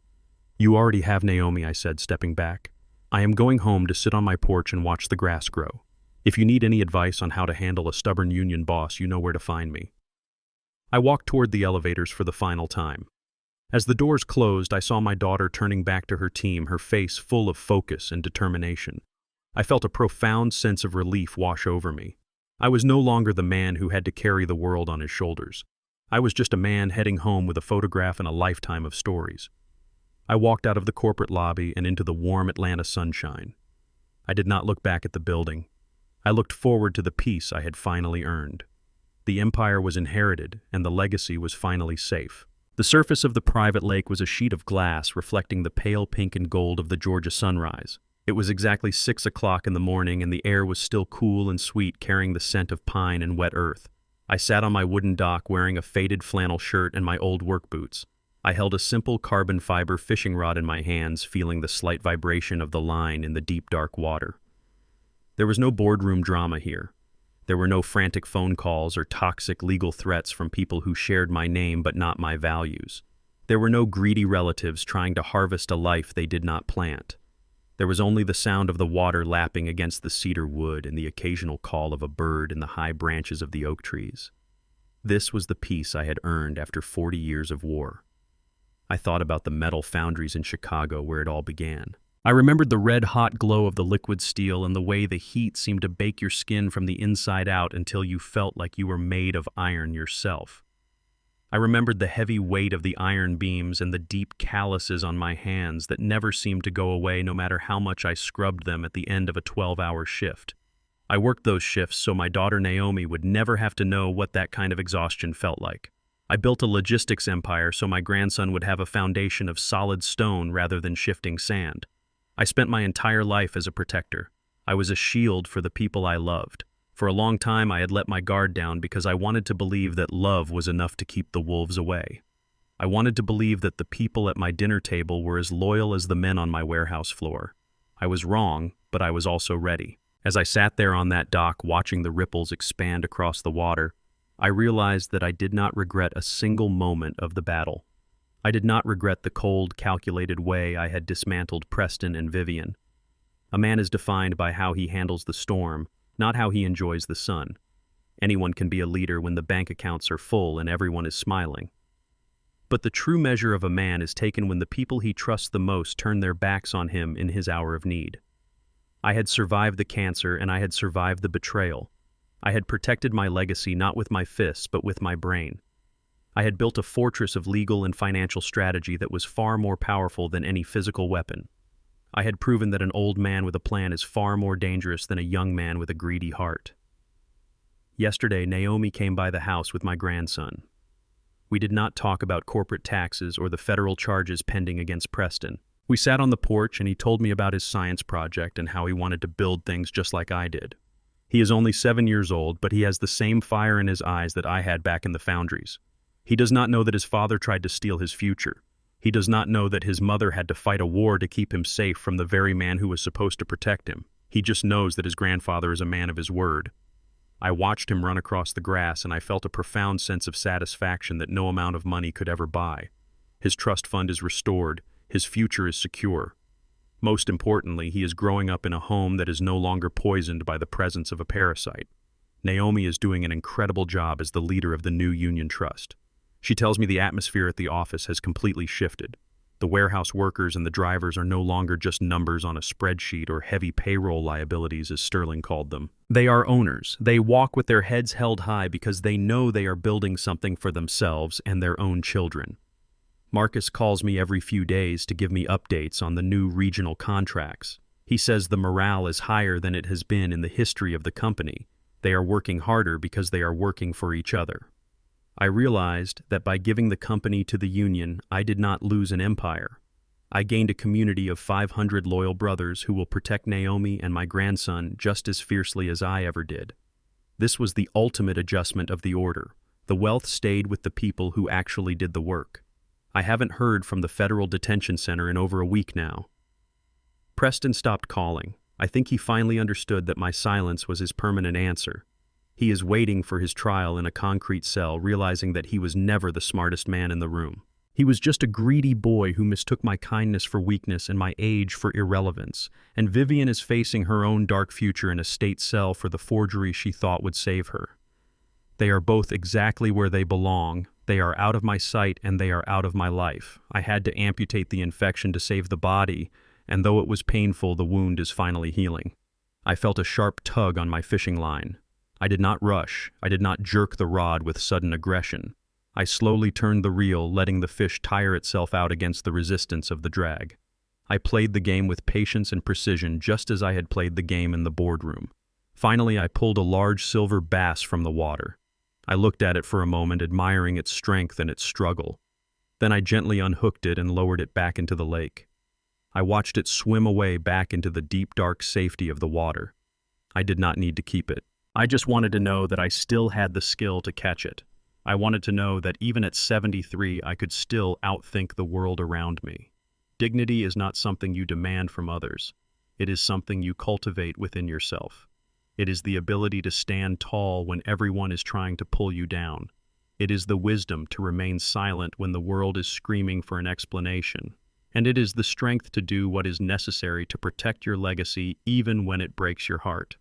"You already have, Naomi," I said, stepping back. "I am going home to sit on my porch and watch the grass grow. If you need any advice on how to handle a stubborn union boss, you know where to find me." I walked toward the elevators for the final time. As the doors closed, I saw my daughter turning back to her team, her face full of focus and determination. I felt a profound sense of relief wash over me. I was no longer the man who had to carry the world on his shoulders. I was just a man heading home with a photograph and a lifetime of stories. I walked out of the corporate lobby and into the warm Atlanta sunshine. I did not look back at the building. I looked forward to the peace I had finally earned. The empire was inherited, and the legacy was finally safe. The surface of the private lake was a sheet of glass reflecting the pale pink and gold of the Georgia sunrise. It was exactly 6 o'clock in the morning, and the air was still cool and sweet, carrying the scent of pine and wet earth. I sat on my wooden dock wearing a faded flannel shirt and my old work boots. I held a simple carbon fiber fishing rod in my hands, feeling the slight vibration of the line in the deep, dark water. There was no boardroom drama here. There were no frantic phone calls or toxic legal threats from people who shared my name but not my values. There were no greedy relatives trying to harvest a life they did not plant. There was only the sound of the water lapping against the cedar wood and the occasional call of a bird in the high branches of the oak trees. This was the peace I had earned after 40 years of war. I thought about the metal foundries in Chicago where it all began. I remembered the red-hot glow of the liquid steel and the way the heat seemed to bake your skin from the inside out until you felt like you were made of iron yourself. I remembered the heavy weight of the iron beams and the deep calluses on my hands that never seemed to go away no matter how much I scrubbed them at the end of a 12-hour shift. I worked those shifts so my daughter Naomi would never have to know what that kind of exhaustion felt like. I built a logistics empire so my grandson would have a foundation of solid stone rather than shifting sand. I spent my entire life as a protector. I was a shield for the people I loved. For a long time, I had let my guard down because I wanted to believe that love was enough to keep the wolves away. I wanted to believe that the people at my dinner table were as loyal as the men on my warehouse floor. I was wrong, but I was also ready. As I sat there on that dock watching the ripples expand across the water, I realized that I did not regret a single moment of the battle. I did not regret the cold, calculated way I had dismantled Preston and Vivian. A man is defined by how he handles the storm, not how he enjoys the sun. Anyone can be a leader when the bank accounts are full and everyone is smiling. But the true measure of a man is taken when the people he trusts the most turn their backs on him in his hour of need. I had survived the cancer and I had survived the betrayal. I had protected my legacy not with my fists but with my brain. I had built a fortress of legal and financial strategy that was far more powerful than any physical weapon. I had proven that an old man with a plan is far more dangerous than a young man with a greedy heart. Yesterday, Naomi came by the house with my grandson. We did not talk about corporate taxes or the federal charges pending against Preston. We sat on the porch and he told me about his science project and how he wanted to build things just like I did. He is only 7 years old, but he has the same fire in his eyes that I had back in the foundries. He does not know that his father tried to steal his future. He does not know that his mother had to fight a war to keep him safe from the very man who was supposed to protect him. He just knows that his grandfather is a man of his word. I watched him run across the grass and I felt a profound sense of satisfaction that no amount of money could ever buy. His trust fund is restored. His future is secure. Most importantly, he is growing up in a home that is no longer poisoned by the presence of a parasite. Naomi is doing an incredible job as the leader of the new union trust. She tells me the atmosphere at the office has completely shifted. The warehouse workers and the drivers are no longer just numbers on a spreadsheet or heavy payroll liabilities, as Sterling called them. They are owners. They walk with their heads held high because they know they are building something for themselves and their own children. Marcus calls me every few days to give me updates on the new regional contracts. He says the morale is higher than it has been in the history of the company. They are working harder because they are working for each other. I realized that by giving the company to the union, I did not lose an empire. I gained a community of 500 loyal brothers who will protect Naomi and my grandson just as fiercely as I ever did. This was the ultimate adjustment of the order. The wealth stayed with the people who actually did the work. I haven't heard from the federal detention center in over a week now. Preston stopped calling. I think he finally understood that my silence was his permanent answer. He is waiting for his trial in a concrete cell, realizing that he was never the smartest man in the room. He was just a greedy boy who mistook my kindness for weakness and my age for irrelevance, and Vivian is facing her own dark future in a state cell for the forgery she thought would save her. They are both exactly where they belong. They are out of my sight and they are out of my life. I had to amputate the infection to save the body, and though it was painful, the wound is finally healing. I felt a sharp tug on my fishing line. I did not rush. I did not jerk the rod with sudden aggression. I slowly turned the reel, letting the fish tire itself out against the resistance of the drag. I played the game with patience and precision, just as I had played the game in the boardroom. Finally, I pulled a large silver bass from the water. I looked at it for a moment, admiring its strength and its struggle. Then I gently unhooked it and lowered it back into the lake. I watched it swim away back into the deep, dark safety of the water. I did not need to keep it. I just wanted to know that I still had the skill to catch it. I wanted to know that even at 73, I could still outthink the world around me. Dignity is not something you demand from others. It is something you cultivate within yourself. It is the ability to stand tall when everyone is trying to pull you down. It is the wisdom to remain silent when the world is screaming for an explanation. And it is the strength to do what is necessary to protect your legacy even when it breaks your heart.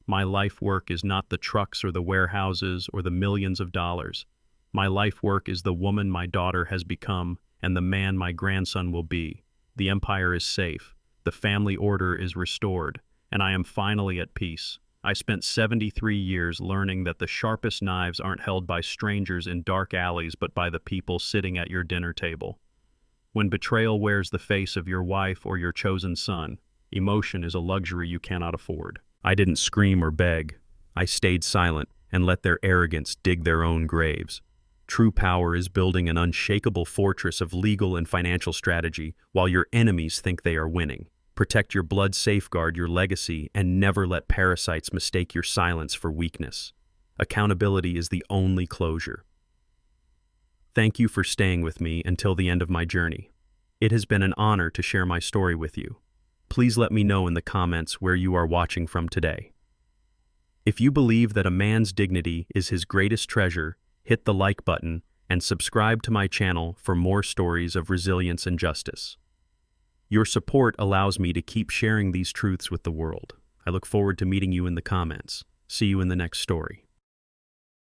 My life work is not the trucks or the warehouses or the millions of dollars. My life work is the woman my daughter has become and the man my grandson will be. The empire is safe. The family order is restored. And I am finally at peace. I spent 73 years learning that the sharpest knives aren't held by strangers in dark alleys but by the people sitting at your dinner table. When betrayal wears the face of your wife or your chosen son, emotion is a luxury you cannot afford. I didn't scream or beg. I stayed silent and let their arrogance dig their own graves. True power is building an unshakable fortress of legal and financial strategy while your enemies think they are winning. Protect your blood, safeguard your legacy, and never let parasites mistake your silence for weakness. Accountability is the only closure. Thank you for staying with me until the end of my journey. It has been an honor to share my story with you. Please let me know in the comments where you are watching from today. If you believe that a man's dignity is his greatest treasure, hit the like button and subscribe to my channel for more stories of resilience and justice. Your support allows me to keep sharing these truths with the world. I look forward to meeting you in the comments. See you in the next story.